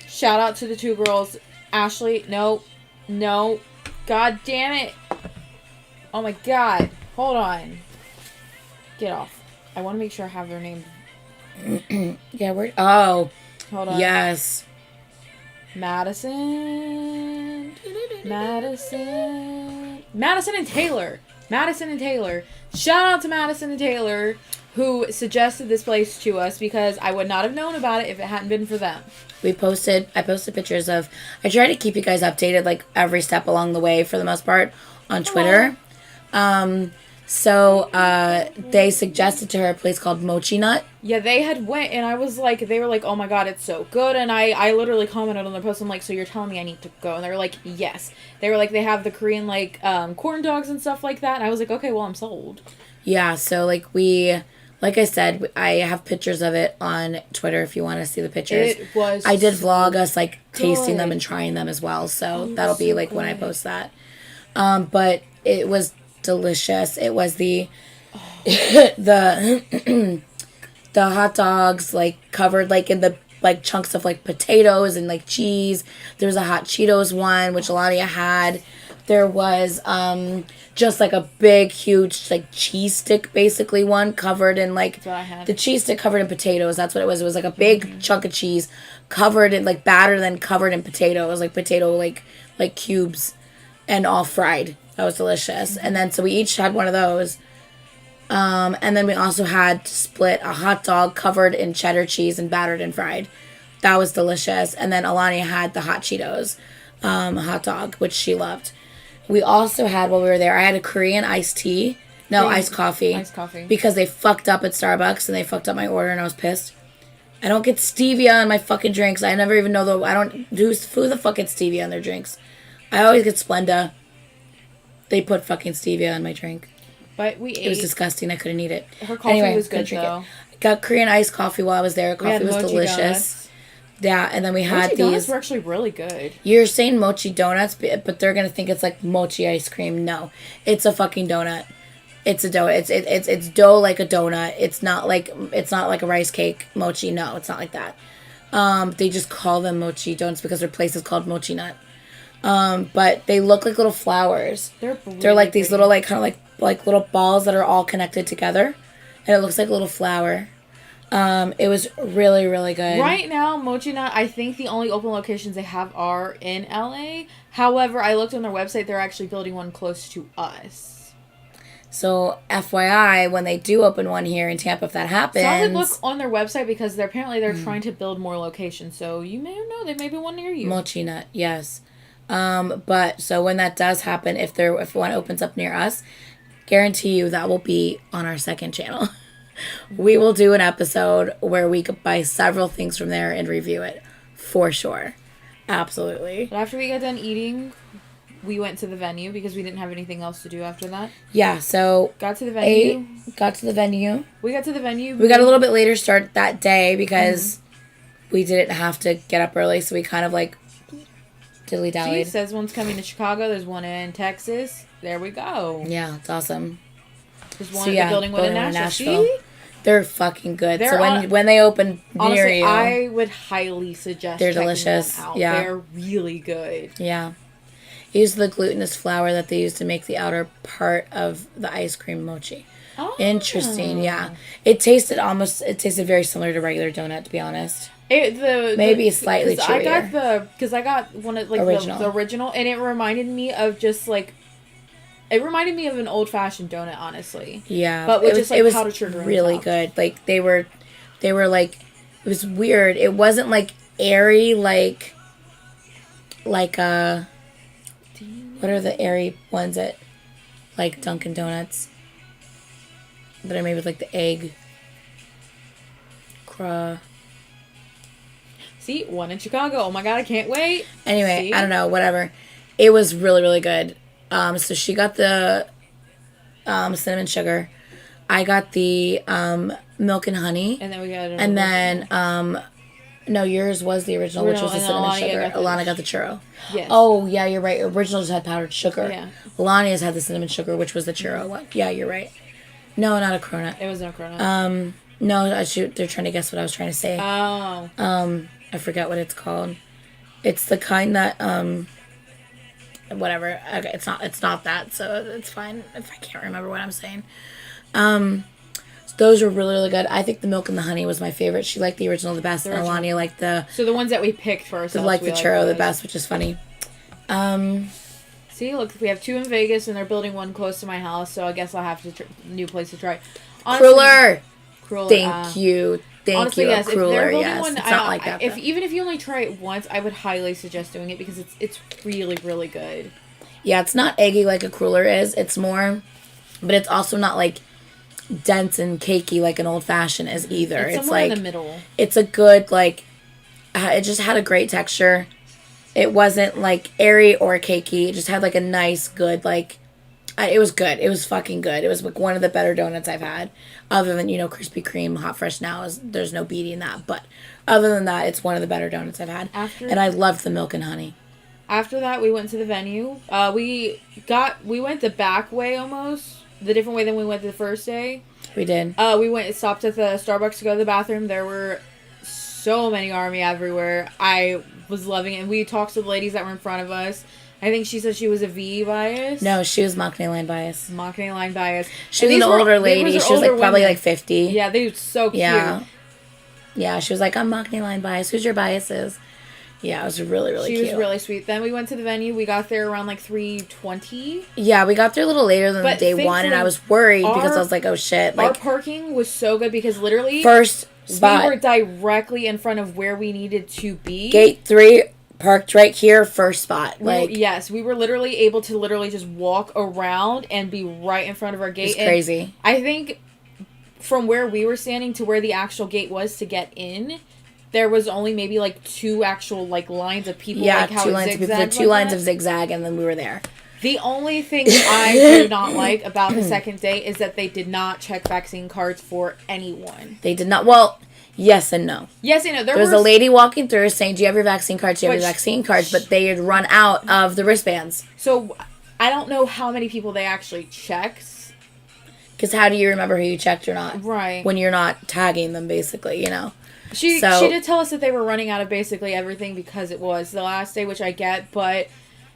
Shout out to the two girls, Ashley. No, god damn it! Oh my god, hold on. Get off. I want to make sure I have their name. Yeah, hold on. Yes. Madison and Taylor. Shout out to Madison and Taylor, who suggested this place to us because I would not have known about it if it hadn't been for them. I posted pictures of, I try to keep you guys updated every step along the way for the most part on Twitter. So they suggested to her a place called Mochi Nut. Yeah, they had went, and I was they were like, oh my god, it's so good. And I literally commented on their post. I'm like, so you're telling me I need to go? And they were like, yes. They were like, they have the Korean corn dogs and stuff like that. And I was like, okay, well, I'm sold. Yeah, so like I said, I have pictures of it on Twitter if you want to see the pictures. It was I did vlog us tasting them and trying them as well. So that'll be when I post that. But it was delicious. It was the the hot dogs covered in the chunks of potatoes and cheese. There was a hot Cheetos one which Alania had. There was just a big huge cheese stick basically one covered in the cheese stick covered in potatoes. That's what it was. It was a big chunk of cheese covered in batter then covered in potatoes, potato cubes and all fried. That was delicious. And then so we each had one of those. And then we also had split a hot dog covered in cheddar cheese and battered and fried. That was delicious. And then Alania had the hot Cheetos hot dog, which she loved. We also had, while we were there, I had a Korean iced tea. No, iced coffee. Iced coffee. Because they fucked up at Starbucks and they fucked up my order and I was pissed. I don't get stevia in my fucking drinks. I never even know who the fuck gets stevia in their drinks. I always get Splenda. They put fucking stevia in my drink. But we ate. It was disgusting. I couldn't eat it. Her coffee was good, though. Got Korean iced coffee while I was there. Coffee was delicious. Donuts. Yeah, and then we had these. Donuts were actually really good. You're saying mochi donuts, but they're gonna think it's like mochi ice cream. No, it's a fucking donut. It's a donut. It's dough like a donut. It's not like a rice cake mochi. No, it's not like that. They just call them mochi donuts because their place is called Mochi Nut. But they look like little flowers. They're like these little kind of like little balls that are all connected together, and it looks like a little flower. It was really, really good. Right now, Mochi Nut, I think the only open locations they have are in LA. However, I looked on their website, they're actually building one close to us. So, FYI, when they do open one here in Tampa, if that happens... So I would look on their website because they're trying to build more locations. So you may know, there may be one near you. Mochi Nut, yes. But, so when that does happen, if one opens up near us, guarantee you that will be on our second channel. We will do an episode where we could buy several things from there and review it. For sure. Absolutely. But after we got done eating... We went to the venue because we didn't have anything else to do after that. Yeah, so... Got to the venue. Got to the venue. We got to the venue. We got a little bit later start that day because we didn't have to get up early, so we kind of dilly-dallied. She says one's coming to Chicago. There's one in Texas. There we go. Yeah, it's awesome. There's one building one in Nashville. See? They're fucking good. When they open near you... I would highly suggest they're delicious. Them out. Yeah. They're really good. Yeah. Use the glutinous flour that they use to make the outer part of the ice cream mochi. Oh. Interesting, yeah. It tasted very similar to regular donut, to be honest. Maybe slightly chewier. I got one of the original, and it reminded me of an old fashioned donut, honestly. Yeah, but with powdered sugar. Really good. Like they were like, it was weird. It wasn't like airy like what are the airy ones that, like Dunkin' Donuts, that are made with, like, the egg? See, one in Chicago. Oh, my God, I can't wait. Anyway, I don't know, whatever. It was really, really good. So she got the cinnamon sugar. I got the milk and honey. And then we got And then... no, yours was the original, which was the cinnamon sugar. Alana got the churro. Yes. Oh, yeah, you're right. Original just had powdered sugar. Yeah. Alania's had the cinnamon sugar, which was the churro one. Yeah, you're right. No, not a cronut. It was no cronut. No, they're trying to guess what I was trying to say. Oh. I forget what it's called. It's the kind that, whatever. Okay, it's not that, so it's fine if I can't remember what I'm saying. Those were really, really good. I think the milk and the honey was my favorite. She liked the original the best. And Alania liked the... So the ones that we picked for ourselves. Like the churro the best, which is funny. See, look, we have two in Vegas, and they're building one close to my house, so I guess I'll have to new place to try. Honestly, Cruller. Thank you. Honestly, yes. Cruller, if they're building yes. one, it's not like that. Even if you only try it once, I would highly suggest doing it because it's really, really good. Yeah, it's not eggy like a Cruller is. It's more... But it's also not, like... dense and cakey like an old fashioned is either. It's somewhere like in the middle. It's a good it just had a great texture. It wasn't like airy or cakey. It just had like a nice good it was good. It was fucking good. It was like one of the better donuts I've had. Other than, Krispy Kreme Hot Fresh Now there's no beating that. But other than that, it's one of the better donuts I've had. And I loved the milk and honey. After that, we went to the venue. We went the back way almost. The different way than we went the first day. We did. We stopped at the Starbucks to go to the bathroom. There were so many Army everywhere. I was loving it. And we talked to the ladies that were in front of us. I think she said she was a V bias. No, she was Mockney Line bias. Mockney Line bias. She was an older lady. She was probably 50. Yeah, they were so cute. Yeah, she was like, I'm Mockney Line bias. Who's your biases? Yeah, it was really, really cute. She was really sweet. Then we went to the venue. We got there around 3:20. Yeah, we got there a little later than day one, and I was worried because I was like, oh shit. Our parking was so good because literally... First spot. We were directly in front of where we needed to be. Gate 3, parked right here, first spot. Like, yes, we were literally able to literally just walk around and be right in front of our gate. It's crazy. I think from where we were standing to where the actual gate was to get in, there was only maybe like 2 actual like lines of people. Yeah, like how 2 lines of people. The 2 lines of zigzag, and then we were there. The only thing I do not like about the second day is that they did not check vaccine cards for anyone. They did not. Well, yes and no. Yes and no. There was a lady walking through saying, "Do you have your vaccine cards? Do you have your vaccine cards?" But they had run out of the wristbands. So I don't know how many people they actually checked. Because how do you remember who you checked or not? Right. When you're not tagging them, basically, you know. She did tell us that they were running out of basically everything because it was the last day, which I get, but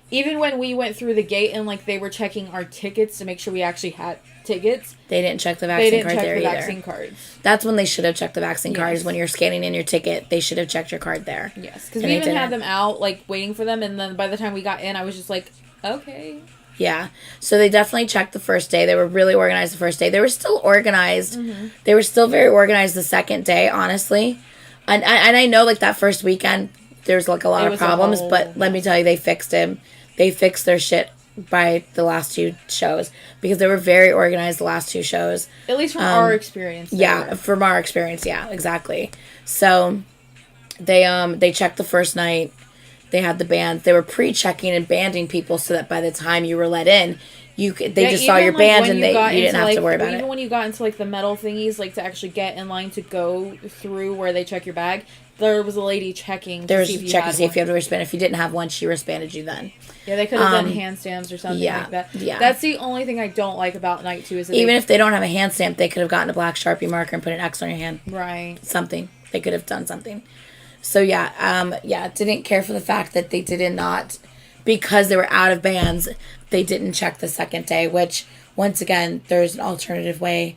even when we went through the gate and like they were checking our tickets to make sure we actually had tickets, they didn't check the vaccine card there either. Vaccine cards. That's when they should have checked the vaccine cards. When you're scanning in your ticket, they should have checked your card there. Yes, because we even had them out like waiting for them, and then by the time we got in, I was just like, okay. Yeah, so they definitely checked the first day. They were really organized the first day. They were still organized. Mm-hmm. They were still very organized the second day, honestly. And I know like that first weekend, there's like a lot of problems, but let me tell you, they fixed him. They fixed their shit by the last 2 shows because they were very organized the last 2 shows. At least from our experience. Yeah, from our experience, yeah, exactly. So they checked the first night. They had the band. They were pre-checking and banding people so that by the time you were let in, they just saw your band and you didn't have to worry about it. Even when you got into like the metal thingies, like to actually get in line to go through where they check your bag, there was a lady checking. There was checking to see if you had a wristband. If you didn't have one, she wristbanded you then. Yeah, they could have done hand stamps or something like that. Yeah, that's the only thing I don't like about night 2 is that even if they don't have a hand stamp, they could have gotten a black Sharpie marker and put an X on your hand. Right. Something they could have done something. So didn't care for the fact that they did not, because they were out of bands, they didn't check the second day, which, once again, there's an alternative way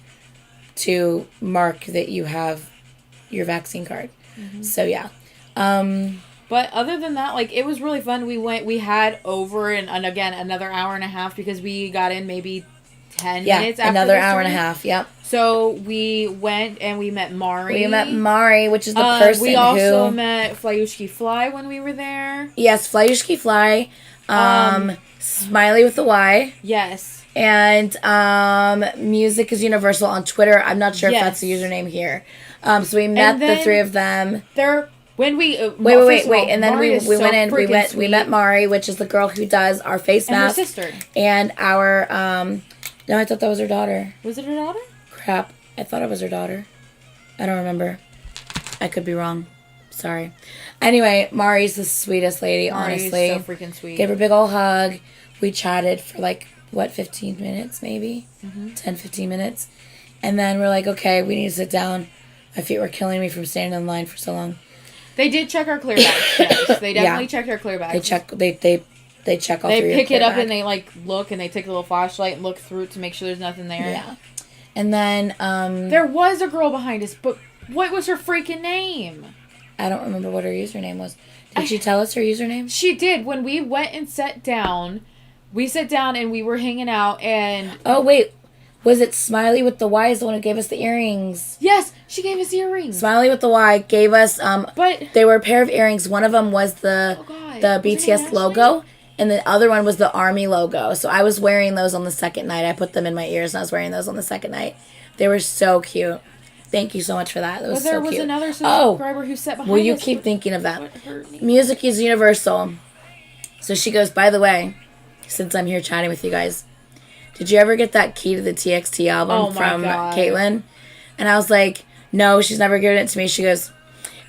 to mark that you have your vaccine card. Mm-hmm. So, yeah. But other than that, like, it was really fun. We had over, and again, another hour and a half because we got in maybe 10 minutes after another hour and a half, yep. So we went and we met Mari. We met Mari, which is the person who... We also met Flyushki Fly when we were there. Yes, Flyushki Fly. Smiley with the Y. Yes. And Music is Universal on Twitter. I'm not sure if that's the username here. So we met the 3 of them. When we wait, and then we went in. We met Mari, which is the girl who does our face mask. And her sister. And our no, I thought that was her daughter. Was it her daughter? Crap, I thought it was her daughter. I don't remember. I could be wrong. Sorry. Anyway, Mari's the sweetest lady, honestly. So freaking sweet. Gave her a big old hug. We chatted for 15 minutes maybe? Mm-hmm. 10, 15 minutes. And then we're like, okay, we need to sit down. My feet were killing me from standing in line for so long. They did check our clear bags. Yes, they definitely checked our clear bags. They check all They through pick your it up bag. and they look and they take a little flashlight and look through it to make sure there's nothing there. Yeah. And then there was a girl behind us, but what was her freaking name? I don't remember what her username was. Did she tell us her username? She did. When we went and sat down, and we were hanging out and... Oh, wait. Was it Smiley with the Y is the one who gave us the earrings? Yes, she gave us the earrings. Smiley with the Y gave us, but they were a pair of earrings. One of them was the BTS logo, and the other one was the ARMY logo. So I was wearing those on the second night. I put them in my ears, and I was wearing those on the second night. They were so cute. Thank you so much for that. That was so cute. But there was another subscriber who sat behind us. Well, you keep thinking of that. Music is Universal. So she goes, by the way, since I'm here chatting with you guys, did you ever get that key to the TXT album from Caitlin? And I was like, no, she's never given it to me. She goes,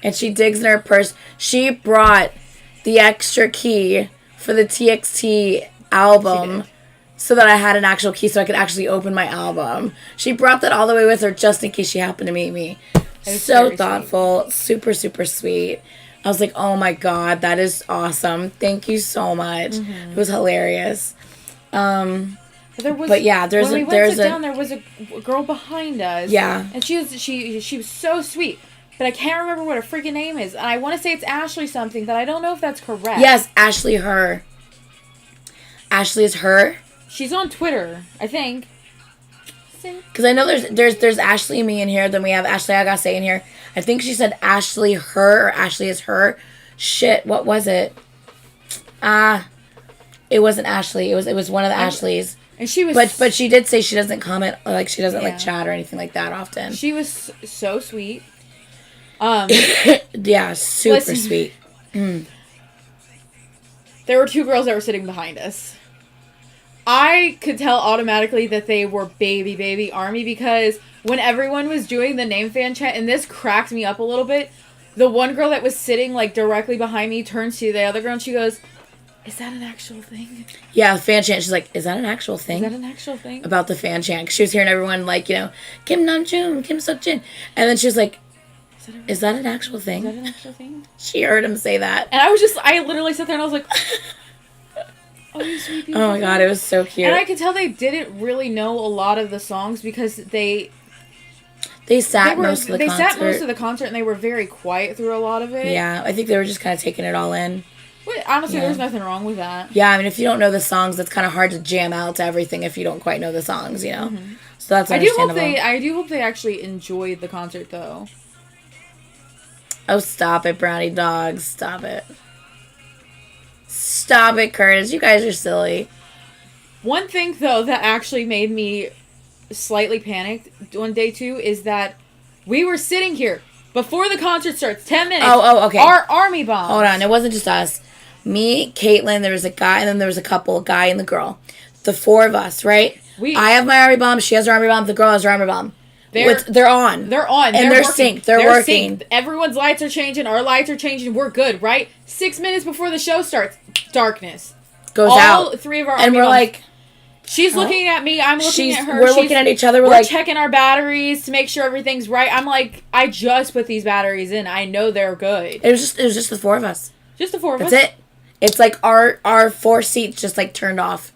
and she digs in her purse. She brought the extra key for the TXT album so that I had an actual key so I could actually open my album. She brought that all the way with her just in case she happened to meet me. So thoughtful, super, super sweet. I was like, oh my God, that is awesome. Thank you so much. Mm-hmm. It was hilarious. There was a girl behind us. Yeah. And she was so sweet. But I can't remember what her freaking name is. And I want to say it's Ashley something, but I don't know if that's correct. Yes, Ashley her. Ashley is her. She's on Twitter, I think. Because I know there's Ashley and me in here. Then we have Ashley Agassi in here. I think she said Ashley her or Ashley is her. Shit, what was it? It wasn't Ashley. It was one of the Ashleys. And she was... But she did say she doesn't comment, like, she doesn't, like, chat or anything like that often. She was so sweet. Yeah, super sweet. There were two girls that were sitting behind us. I could tell automatically that they were baby ARMY because when everyone was doing the name fan chant, and this cracked me up a little bit, the one girl that was sitting, like, directly behind me turns to the other girl and she goes, "Is that an actual thing?" Yeah, fan chant. She's like, "Is that an actual thing?" Is that an actual thing? About the fan chant. She was hearing everyone, like, you know, Kim Namjoon, Kim Seokjin. And then she was like, "Is that an actual thing?" Is that an actual thing? She heard him say that. And I literally sat there and I was like, "Oh, you sweet people." Oh my god, it was so cute. And I could tell they didn't really know a lot of the songs because they sat most of the concert. They sat most of the concert and they were very quiet through a lot of it. Yeah, I think they were just kind of taking it all in. Well, honestly, there's nothing wrong with that. Yeah, I mean, if you don't know the songs, it's kind of hard to jam out to everything if you don't quite know the songs, you know? Mm-hmm. So that's understandable. I do hope they actually enjoyed the concert, though. Oh, stop it, Brownie Dogs. Stop it. Stop it, Curtis. You guys are silly. One thing, though, that actually made me slightly panicked on day 2 is that we were sitting here before the concert starts, 10 minutes. Oh, okay. Our army bomb. Hold on. It wasn't just us. Me, Caitlin, there was a guy, and then there was a couple, a guy and the girl. The 4 of us, right? I have my army bomb. She has her army bomb. The girl has her army bomb. They're on. They're on. And they're synced. They're working. Synced. Everyone's lights are changing. Our lights are changing. We're good, right? 6 minutes before the show starts, darkness. Goes out. All 3 of our and we're bombs. Like... She's looking at me. I'm looking at her. We're looking at each other. We're like... checking our batteries to make sure everything's right. I'm like, I just put these batteries in. I know they're good. It was just the 4 of us. Just the 4 of us? That's it. It's like our 4 seats just like turned off.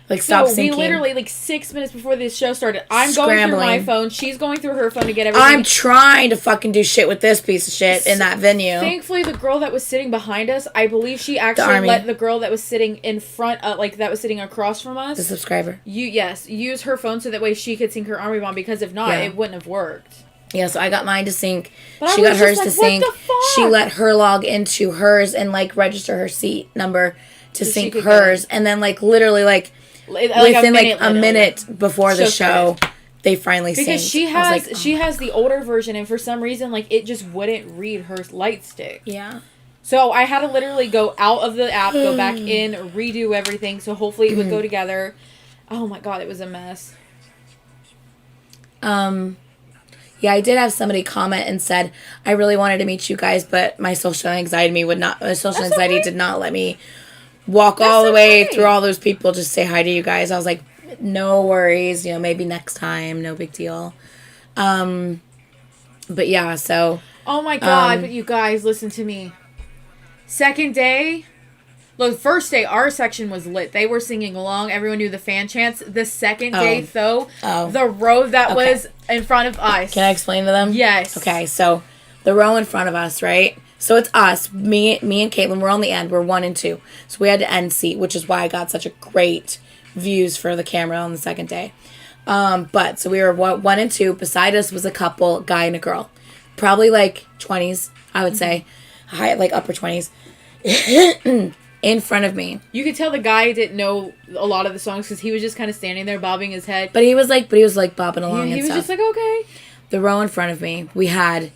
Like stopped syncing. We literally, like 6 minutes before this show started, I'm going through my phone. She's going through her phone to get everything. I'm trying to fucking do shit with this piece of shit in that venue. Thankfully, the girl that was sitting behind us, I believe she actually let the girl that was sitting in front, that was sitting across from us. The subscriber. Use her phone so that way she could sync her army bomb, because if not, it wouldn't have worked. Yeah, so I got mine to sync. She got hers to sync. What the fuck? She let her log into hers and like register her seat number to sync hers, and then like literally like within a minute before the show, they finally synced. Because she has the older version, and for some reason like it just wouldn't read her light stick. Yeah. So I had to literally go out of the app, go back in, redo everything, so hopefully it would go together. Oh my god, it was a mess. Yeah, I did have somebody comment and said, I really wanted to meet you guys, but my social anxiety did not let me walk all the way through all those people just say hi to you guys. I was like, no worries, maybe next time, no big deal. But yeah, so. Oh my god, but you guys, listen to me. Second day, look, first day, our section was lit. They were singing along. Everyone knew the fan chants. The second day, though, the row that was in front of us. Can I explain to them? Yes. Okay, so the row in front of us, right? So it's us, me and Caitlin. We're on the end. We're 1 and 2. So we had to end seat, which is why I got such a great views for the camera on the second day. But so we were 1 and 2. Beside us was a couple, guy and a girl. Probably like 20s, I would say. High, like upper 20s. In front of me. You could tell the guy didn't know a lot of the songs because he was just kind of standing there bobbing his head. But he was like bobbing along and stuff. He was just like, okay. The row in front of me, we had,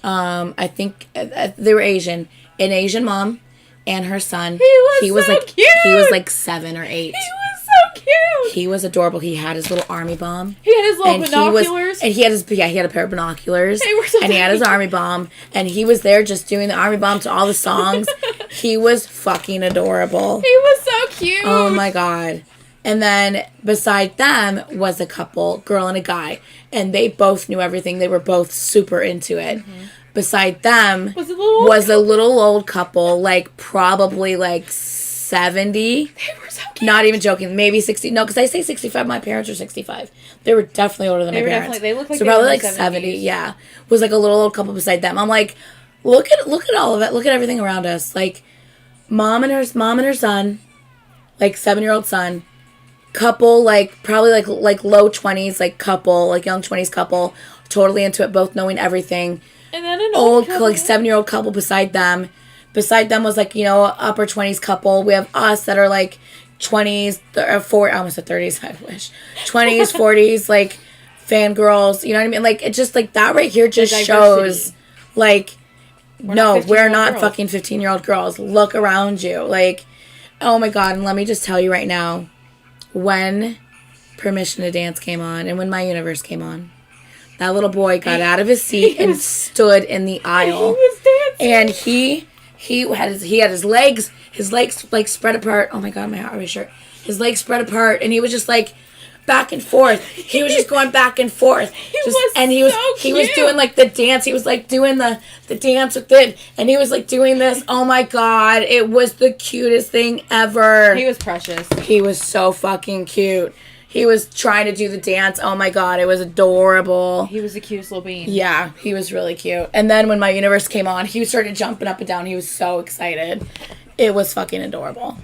I think they were Asian. An Asian mom and her son. He was so cute. He was like 7 or 8. He was so cute. He was adorable. He had his little army bomb. He had his little binoculars. He had a pair of binoculars. They were so and he had his army bomb. And he was there just doing the army bomb to all the songs. He was fucking adorable. He was so cute. Oh my god. And then beside them was a couple, girl and a guy. And they both knew everything. They were both super into it. Mm-hmm. Beside them was a little old couple, like probably like 70. They were so cute. Not even joking. Maybe 60. No, because I say 65. My parents are 65. They were definitely older than my parents. They looked like so they probably were like 70. Yeah. Was like a little old couple beside them. I'm like, look at all of it. Look at everything around us. Like mom and her son, like 7-year-old son, couple, like probably like low 20s, like couple, like young 20s couple, totally into it, both knowing everything. And then an old couple. like 7-year-old couple beside them, Beside them was like, you know, upper 20s couple. We have us that are like 20s or 40, I almost said 30s, I wish. 20s, 40s, like fangirls, you know what I mean? Like, it just like that right here just shows like, we're not fucking 15-year-old girls. Look around you. Like, oh my God. And let me just tell you right now, when Permission to Dance came on and when My Universe came on, that little boy got out of his seat and stood in the aisle. He was dancing. And he had his legs like spread apart. Oh my God, my orange shirt. His legs spread apart, and he was just like back and forth. He was just going back and forth. He was doing like the dance. He was like doing the dance with it, and he was like doing this. Oh my God, it was the cutest thing ever. He was precious. He was so fucking cute. He was trying to do the dance. Oh my God, it was adorable. He was the cutest little bean. Yeah, he was really cute. And then when My Universe came on, he started jumping up and down. He was so excited. It was fucking adorable.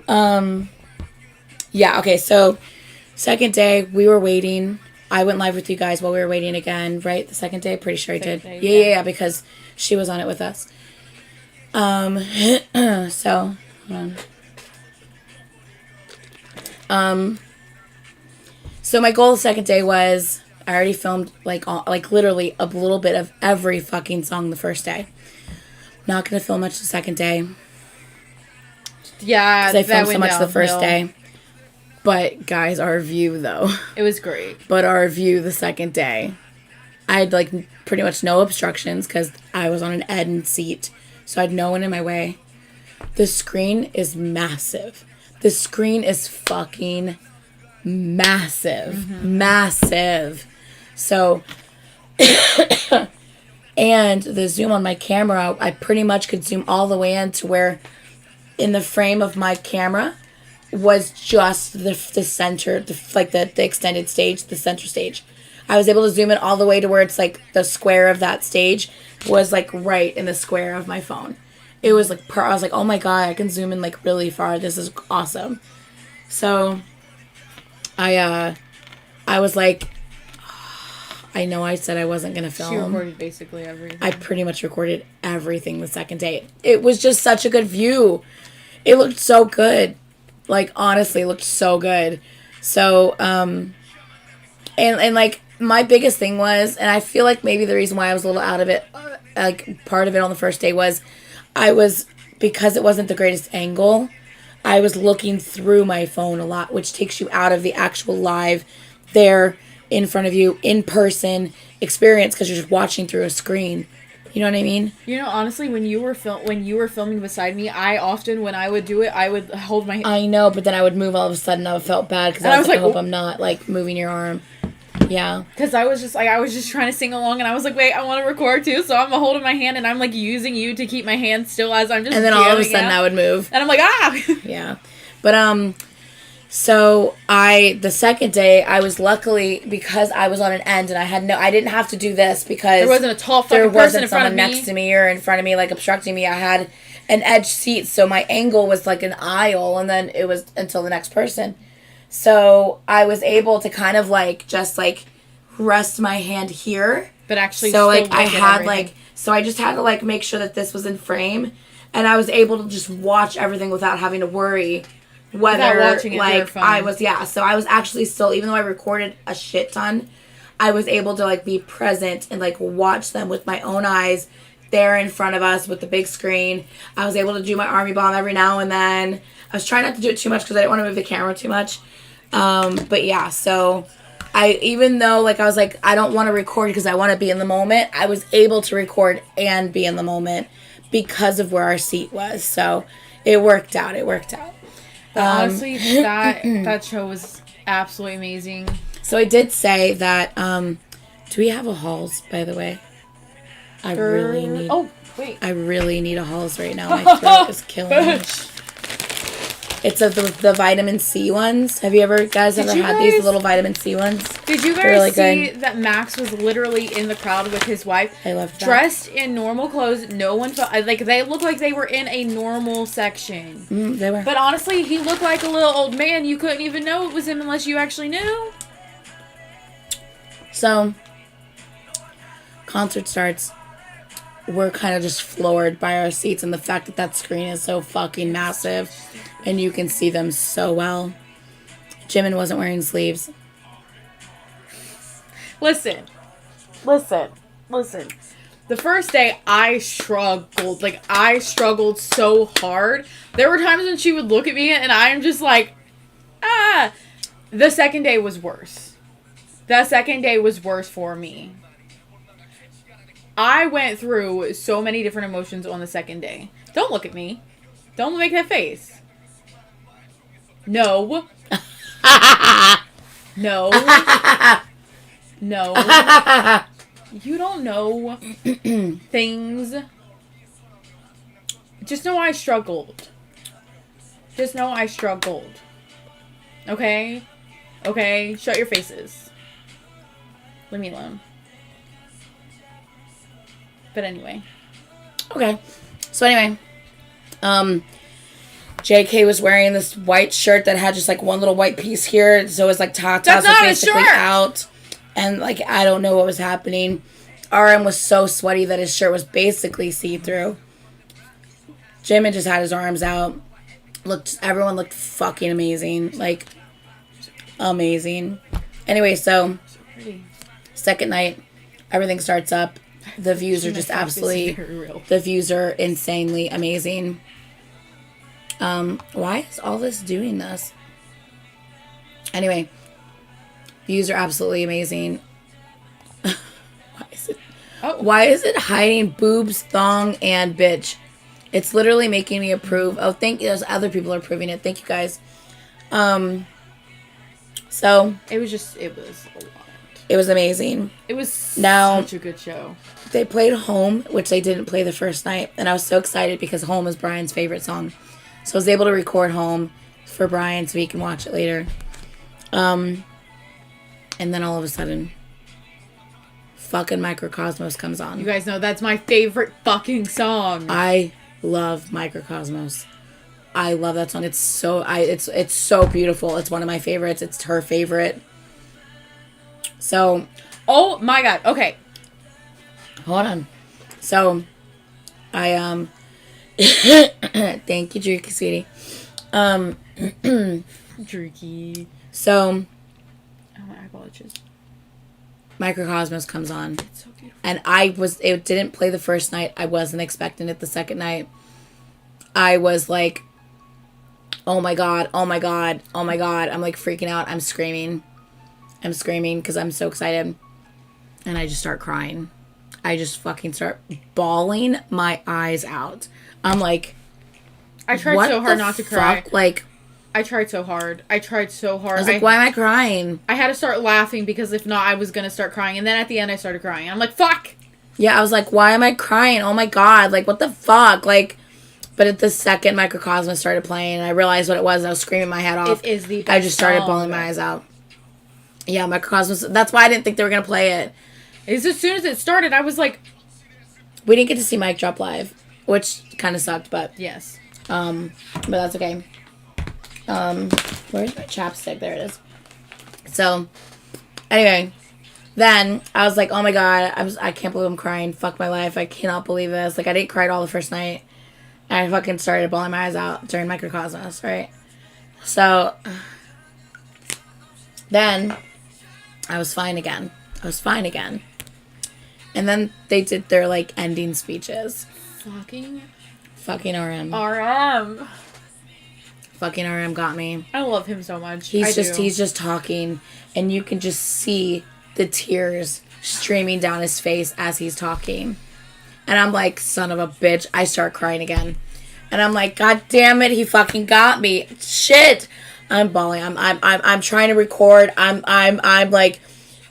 Yeah, okay, so second day, we were waiting. I went live with you guys while we were waiting again, right? The second day? Pretty sure I did. Yeah, because she was on it with us. So, hold on. So my goal the second day was, I already filmed like literally a little bit of every fucking song the first day. Not gonna film much the second day. Yeah, because I filmed so much the first day. But guys, our view though. It was great. But our view the second day, I had like pretty much no obstructions because I was on an end seat, so I had no one in my way. The screen is massive. The screen is fucking massive. So and the zoom on my camera, I pretty much could zoom all the way in to where in the frame of my camera was just the center, the extended stage, the center stage. I was able to zoom in all the way to where it's like the square of that stage was like right in the square of my phone. It was like I was like, oh my God, I can zoom in like really far. This is awesome. So I was like, I know I said I wasn't going to film. She recorded basically everything. I pretty much recorded everything the second day. It was just such a good view. It looked so good. Like, honestly, it looked so good. So, and like, my biggest thing was, and I feel like maybe the reason why I was a little out of it, like, part of it on the first day was, because it wasn't the greatest angle, I was looking through my phone a lot, which takes you out of the actual live there in front of you, in person experience, because you're just watching through a screen. You know what I mean? You know, honestly, when you were filming beside me, I often, when I would do it, I would hold my... I know, but then I would move all of a sudden. I felt bad because I was like, I hope I'm not, like, moving your arm. Yeah. Because I was just trying to sing along, and I was like, wait, I want to record too, so I'm holding my hand, and I'm, like, using you to keep my hand still as I'm just... And then all of a sudden I would move. And I'm like, ah! Yeah. But, so the second day, I was luckily, because I was on an end, and I didn't have to do this because... There wasn't a tall fucking person in front of me. There wasn't someone next to me or in front of me, like, obstructing me. I had an edge seat, so my angle was like an aisle, and then it was until the next person. So I was able to kind of, like, just, like, rest my hand here. But actually, so, like, I had, everything. Like... So I just had to, like, make sure that this was in frame, and I was able to just watch everything without having to worry whether, like, I was... Yeah, so I was actually still... Even though I recorded a shit ton, I was able to, like, be present and, like, watch them with my own eyes there in front of us with the big screen. I was able to do my army bomb every now and then. I was trying not to do it too much because I didn't want to move the camera too much. But yeah, so even though, like, I was like, I don't want to record because I want to be in the moment, I was able to record and be in the moment because of where our seat was. So it worked out. But honestly, that show was absolutely amazing. So I did say that, do we have a Halls, by the way? I really need a Halls right now. My throat is killing me. It's the vitamin C ones. Have you guys ever had these little vitamin C ones? Did you guys really see that Max was literally in the crowd with his wife? I love that. Dressed in normal clothes. No one felt like they looked like they were in a normal section. They were. But honestly, he looked like a little old man. You couldn't even know it was him unless you actually knew. So, concert starts. we're kind of just floored by our seats and the fact that that screen is so fucking massive and you can see them so well. Jimin wasn't wearing sleeves. Listen. The first day, I struggled. Like, I struggled so hard. There were times when she would look at me and I'm just like, ah. The second day was worse. The second day was worse for me. I went through so many different emotions on the second day. Don't look at me. Don't make that face. No. No. No. You don't know things. Just know I struggled. Okay? Okay? Shut your faces. Leave me alone. But anyway. Okay. So anyway, JK was wearing this white shirt that had just like one little white piece here, so it was like tatas was basically out, and like I don't know what was happening. RM was so sweaty that his shirt was basically see-through. Jimin just had his arms out. Everyone looked fucking amazing, like amazing. Anyway, so second night, everything starts up. The views are just absolutely, the views are insanely amazing. Why is all this doing this? Anyway, views are absolutely amazing. Why is it hiding boobs, thong, and bitch? It's literally making me approve. Oh, thank you. Other people are approving it. Thank you guys. So it was a lot. It was amazing. It was such a good show. They played Home, which they didn't play the first night, and I was so excited because Home is Brian's favorite song. So I was able to record Home for Brian so he can watch it later. And then all of a sudden, fucking Microcosmos comes on. You guys know that's my favorite fucking song. I love Microcosmos. I love that song. It's so beautiful. It's one of my favorites. It's her favorite. So, oh my god. Okay. Hold on. So, I thank you, Dreaky, sweetie. Dreaky. So, oh, my eyeball itches. Microcosmos comes on. It's so beautiful. And it didn't play the first night. I wasn't expecting it the second night. I was like, oh my god, oh my god, oh my god. I'm like freaking out. I'm screaming because I'm so excited. And I just start crying. I just fucking start bawling my eyes out. I'm like, I tried so hard not to cry. Like, I tried so hard. I was like, why am I crying? I had to start laughing because if not, I was going to start crying. And then at the end, I started crying. I'm like, fuck! Yeah, I was like, why am I crying? Oh my god, like, what the fuck? Like, but at the second Microcosmos started playing, I realized what it was, and I was screaming my head off. It is the best I just started song. bawling my eyes out. Yeah, Microcosmos. That's why I didn't think they were going to play it. As soon as it started, I was like... We didn't get to see Mic Drop live, which kind of sucked, but... Yes. But that's okay. Where's my chapstick? There it is. So, anyway, then I was like, oh my god, I can't believe I'm crying. Fuck my life. I cannot believe this. Like, I didn't cry at all the first night. And I fucking started bawling my eyes out during Microcosmos, right? So, then I was fine again. And then they did their, like, ending speeches. Fucking RM. Fucking RM got me. I love him so much. He's just talking, and you can just see the tears streaming down his face as he's talking. And I'm like, son of a bitch. I start crying again. And I'm like, god damn it, he fucking got me. Shit. I'm bawling. I'm trying to record. I'm like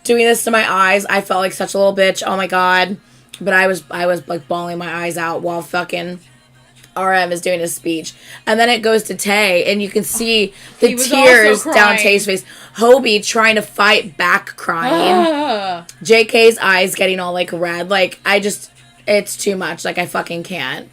doing this to my eyes. I felt like such a little bitch. Oh my god. But I was like bawling my eyes out while fucking RM is doing his speech. And then it goes to Tay, and you can see the tears down Tay's face. Hobie trying to fight back crying. JK's eyes getting all like red. Like, it's too much. Like, I fucking can't.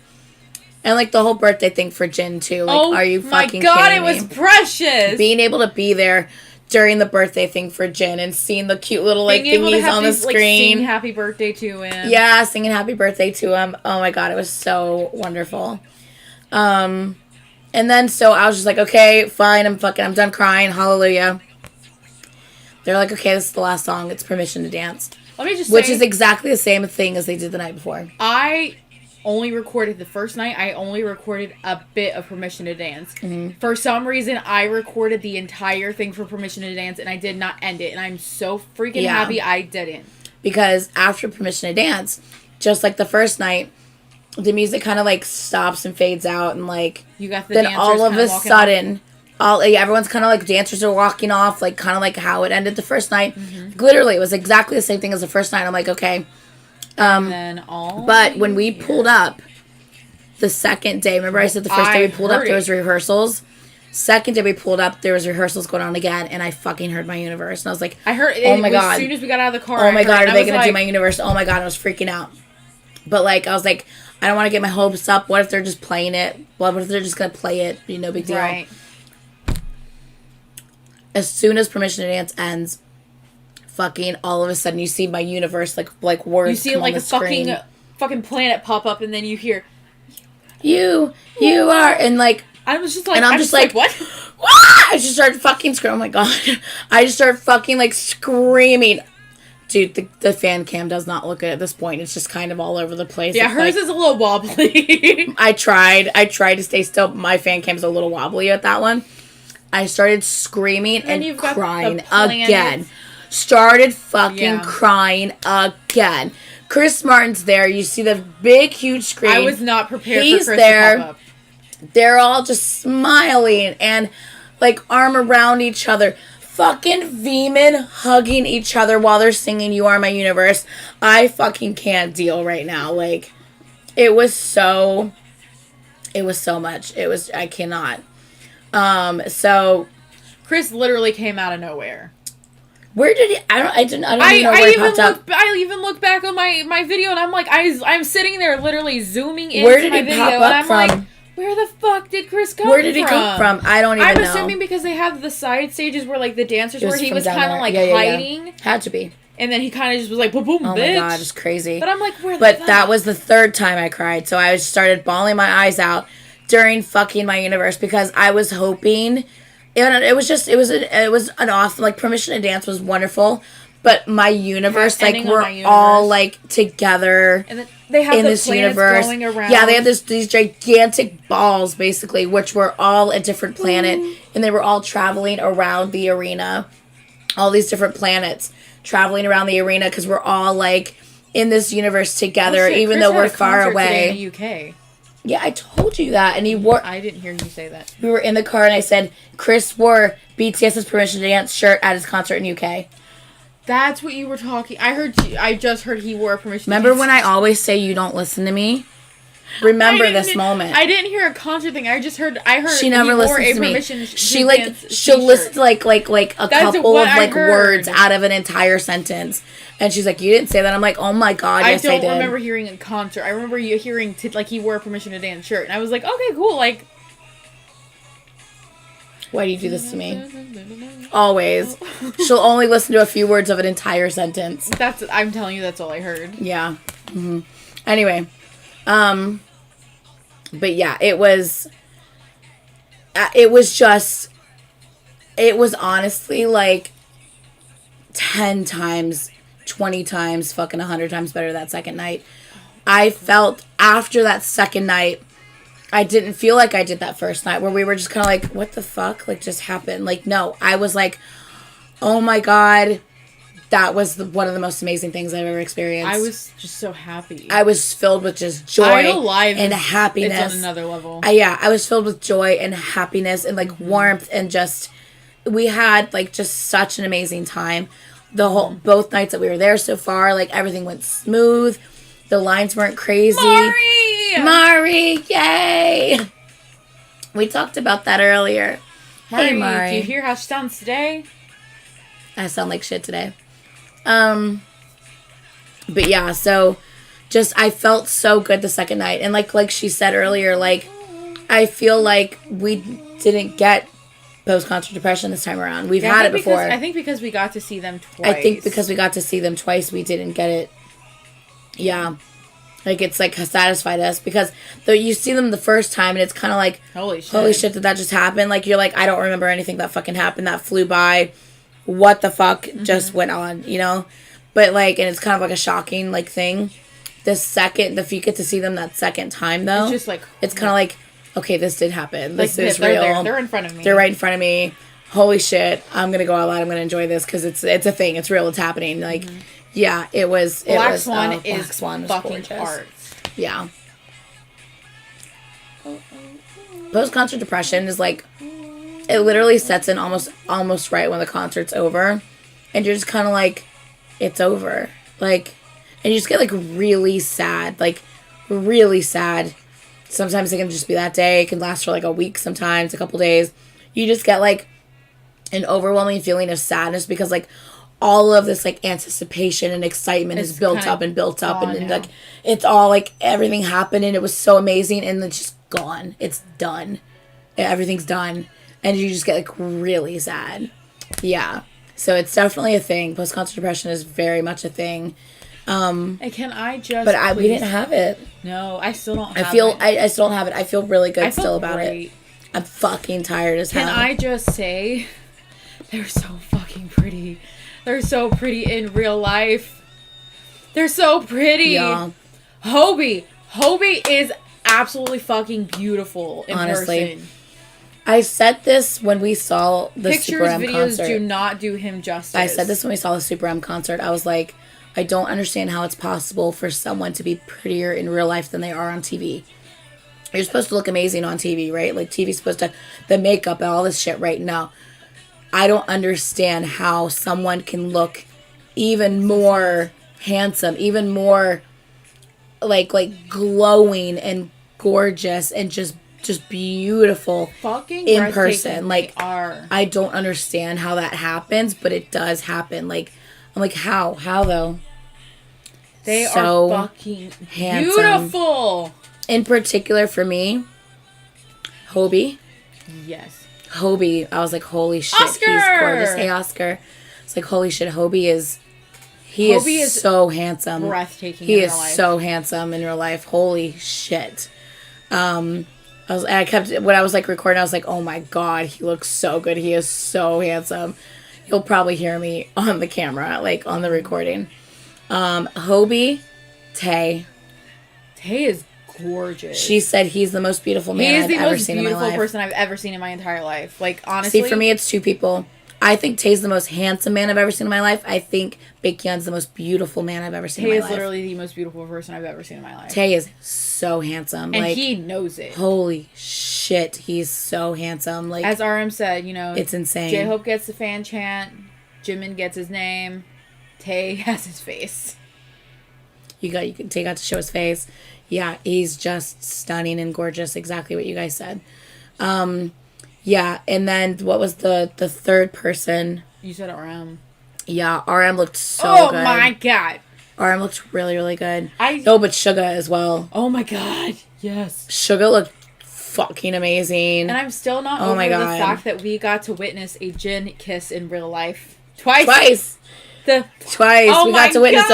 And like the whole birthday thing for Jin too. Like, are you fucking kidding me? Oh my god, it was precious. Being able to be there during the birthday thing for Jin and seeing the cute little like Being able to thingies have on the these, like, screen. sing happy birthday to him. Yeah, singing happy birthday to him. Oh my god, it was so wonderful. And then so I was just like, okay, fine, I'm done crying. Hallelujah. They're like, okay, this is the last song. It's Permission to Dance. Let me just Which say, is exactly the same thing as they did the night before. I only recorded the first night. I only recorded a bit of Permission to Dance. Mm-hmm. For some reason, I recorded the entire thing for Permission to Dance, and I did not end it. And I'm so freaking happy I didn't. Because after Permission to Dance, just like the first night, the music kind of like stops and fades out, and like you got the then dancers all of a sudden, everyone's kind of like dancers are walking off, like kind of like how it ended the first night. Mm-hmm. Literally, it was exactly the same thing as the first night. I'm like, okay. But when we pulled up the second day, remember I said the first day we pulled up there was rehearsals. Second day we pulled up, there was rehearsals going on again, and I fucking heard My Universe, and I was like, I heard. Oh my god! As soon as we got out of the car, oh my god, are they gonna like, do My Universe? Oh my god, I was freaking out. But like, I was like, I don't want to get my hopes up. What if they're just playing it? What if they're just gonna play it? Be no big deal. Right. As soon as Permission to Dance ends, fucking all of a sudden you see My Universe like words. You see come like on a the fucking planet pop up, and then you hear, you are, and like I was just like, and I'm just like what? I just started fucking screaming. Oh my god! I just started fucking like screaming. Dude, the fan cam does not look good at this point. It's just kind of all over the place. Yeah, it's hers like, is a little wobbly. I tried to stay still. My fan cam's a little wobbly at that one. I started screaming and crying again. Started fucking crying again. Chris Martin's there. You see the big, huge screen. I was not prepared He's for Chris there. to pop up. They're all just smiling and like arm around each other. Fucking Jimin hugging each other while they're singing You Are My Universe. I fucking can't deal right now. Like, it was so much. I cannot. So Chris literally came out of nowhere. Where did he? I don't know where he popped up. I even look back on my video, and I'm like, I'm sitting there literally zooming into Where did my he video, pop and up I'm from? like, where the fuck did Chris come from? Where did he come from? I don't even know. I'm assuming because they have the side stages where like the dancers were. He was kind of like hiding. Yeah. Had to be. And then he kind of just was like, boom, boom, oh bitch. my god, it's crazy. But I'm like, where the But fuck? that was the third time I cried, so I started bawling my eyes out during fucking My Universe because I was hoping. It was an awesome, like, Permission to Dance was wonderful, but My Universe, like, we're all like together. And then they have in the this planets universe going around. Yeah, they had these gigantic balls basically, which were all a different planet, and they were all traveling around the arena. All these different planets traveling around the arena because we're all like in this universe together, even Chris though we're had a far concert away. today in the UK. Yeah, I told you that, and he wore. I didn't hear you say that. We were in the car, and I said Chris wore BTS's Permission to Dance shirt at his concert in UK. That's what you were talking. I just heard he wore a Permission. Remember when I always say you don't listen to me? Remember this moment. I didn't hear a concert thing. I heard. She never listens to me. She'll listen to like a couple of like words out of an entire sentence, and she's like, "You didn't say that." I'm like, "Oh my god, yes, I did." I don't remember hearing a concert. I remember you hearing like he wore a Permission to Dance shirt, and I was like, "Okay, cool." Like, why do you do this to me? Always. She'll only listen to a few words of an entire sentence. I'm telling you, that's all I heard. Yeah. Mm-hmm. Anyway. But yeah, it was honestly like 10 times, 20 times, fucking 100 times better that second night. I felt after that second night, I didn't feel like I did that first night where we were just kind of like, what the fuck? Like, just happened. Like, no, I was like, oh my god. That was one of the most amazing things I've ever experienced. I was just so happy. I was filled with just joy and happiness. It's on another level. I was filled with joy and happiness and like warmth and just we had like just such an amazing time. Both nights that we were there so far, like everything went smooth. The lines weren't crazy. Mari, yay! We talked about that earlier. Hey, Mari. Do you hear how she sounds today? I sound like shit today. But yeah, so just I felt so good the second night, and like she said earlier, like I feel like we didn't get post-concert depression this time around. We've had it before. I think because we got to see them twice. I think because we got to see them twice, we didn't get it. Yeah. Like, it's, like, satisfied us. Because though you see them the first time, and it's kind of like, holy shit, did that just happen? Like, you're like, I don't remember anything that fucking happened. That flew by. What the fuck just went on, you know? But, like, and it's kind of like a shocking, like, thing. If you get to see them that second time, though. It's just like, it's kind of like, okay, this did happen. This is real. They're in front of me. They're right in front of me. Holy shit. I'm going to go out loud. I'm going to enjoy this because it's a thing. It's real. It's happening. Like, yeah, it was. Black Swan is fucking gorgeous. Art. Yeah. Post-concert depression is like, it literally sets in almost right when the concert's over. And you're just kind of like, it's over. Like, and you just get like really sad. Like, really sad. Sometimes it can just be that day. It can last for like a week sometimes, a couple days. You just get like an overwhelming feeling of sadness because like all of this like anticipation and excitement is built up and like it's all like everything happened and it was so amazing and it's just gone. It's done. Everything's done. And you just get like really sad. Yeah. So it's definitely a thing. Post-concert depression is very much a thing. And can I just But we didn't have it. No, I still don't have it. I still don't have it. I feel really good still about it. I'm fucking tired as hell. Can I just say they're so fucking pretty. They're so pretty in real life. They're so pretty. Yeah. Hobie is absolutely fucking beautiful in person. I said this when we saw the Super M concert. Pictures, videos do not do him justice. I said this when we saw the Super M concert. I was like, I don't understand how it's possible for someone to be prettier in real life than they are on TV. You're supposed to look amazing on TV, right? Like, TV's supposed to, the makeup and all this shit right now. I don't understand how someone can look even more handsome, even more, like glowing and gorgeous and just beautiful fucking in person. Like, I don't understand how that happens, but it does happen. Like, I'm like, how though? They are fucking handsome. Beautiful. In particular for me, Hobie. Yes. Hobie, I was like, holy shit, Oscar! He's gorgeous. Hey, Oscar. It's like, holy shit, Hobie is so handsome. Breathtaking. He is so handsome in real life. Holy shit. When I was like recording, I was like, oh my god, he looks so good. He is so handsome. You'll probably hear me on the camera, like on the recording. Hobie, Tay. Tay is gorgeous. She said he's the most beautiful man I've ever seen in my life. He is the most beautiful person I've ever seen in my entire life. Like, honestly. See, for me, it's two people. I think Tay's the most handsome man I've ever seen in my life. I think Baekhyun's the most beautiful man I've ever seen in my life. Tay is literally the most beautiful person I've ever seen in my life. Tay is so handsome. And he knows it. Holy shit, he's so handsome. Like, as RM said, it's insane. J-Hope gets the fan chant. Jimin gets his name. Tay has his face. Tay got to show his face. Yeah, he's just stunning and gorgeous. Exactly what you guys said. Yeah, and then what was the third person? You said RM. Yeah, RM looked so good. Oh my god. RM looked really, really good. But Suga as well. Oh my god. Yes. Suga looked fucking amazing. And I'm still not over the fact that we got to witness a Jin kiss in real life. Twice. Oh we got to witness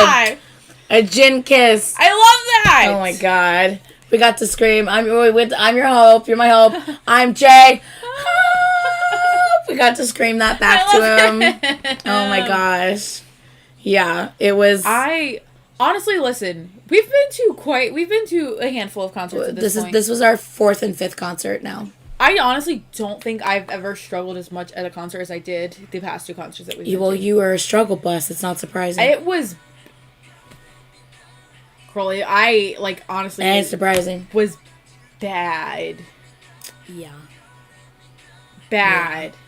a Jin kiss. I love that. Oh my god. We got to scream, I'm your hope, you're my hope. I'm Jay. We got to scream that back to him. Oh my gosh. Yeah, it was. Honestly, listen, we've been to a handful of concerts at this point. This was our fourth and fifth concert now. I honestly don't think I've ever struggled as much at a concert as I did the past two concerts that we've been to. Well, you were a struggle bus. It's not surprising. It was. Crowley, honestly. And it's surprising. Was bad. Yeah. Bad. Yeah.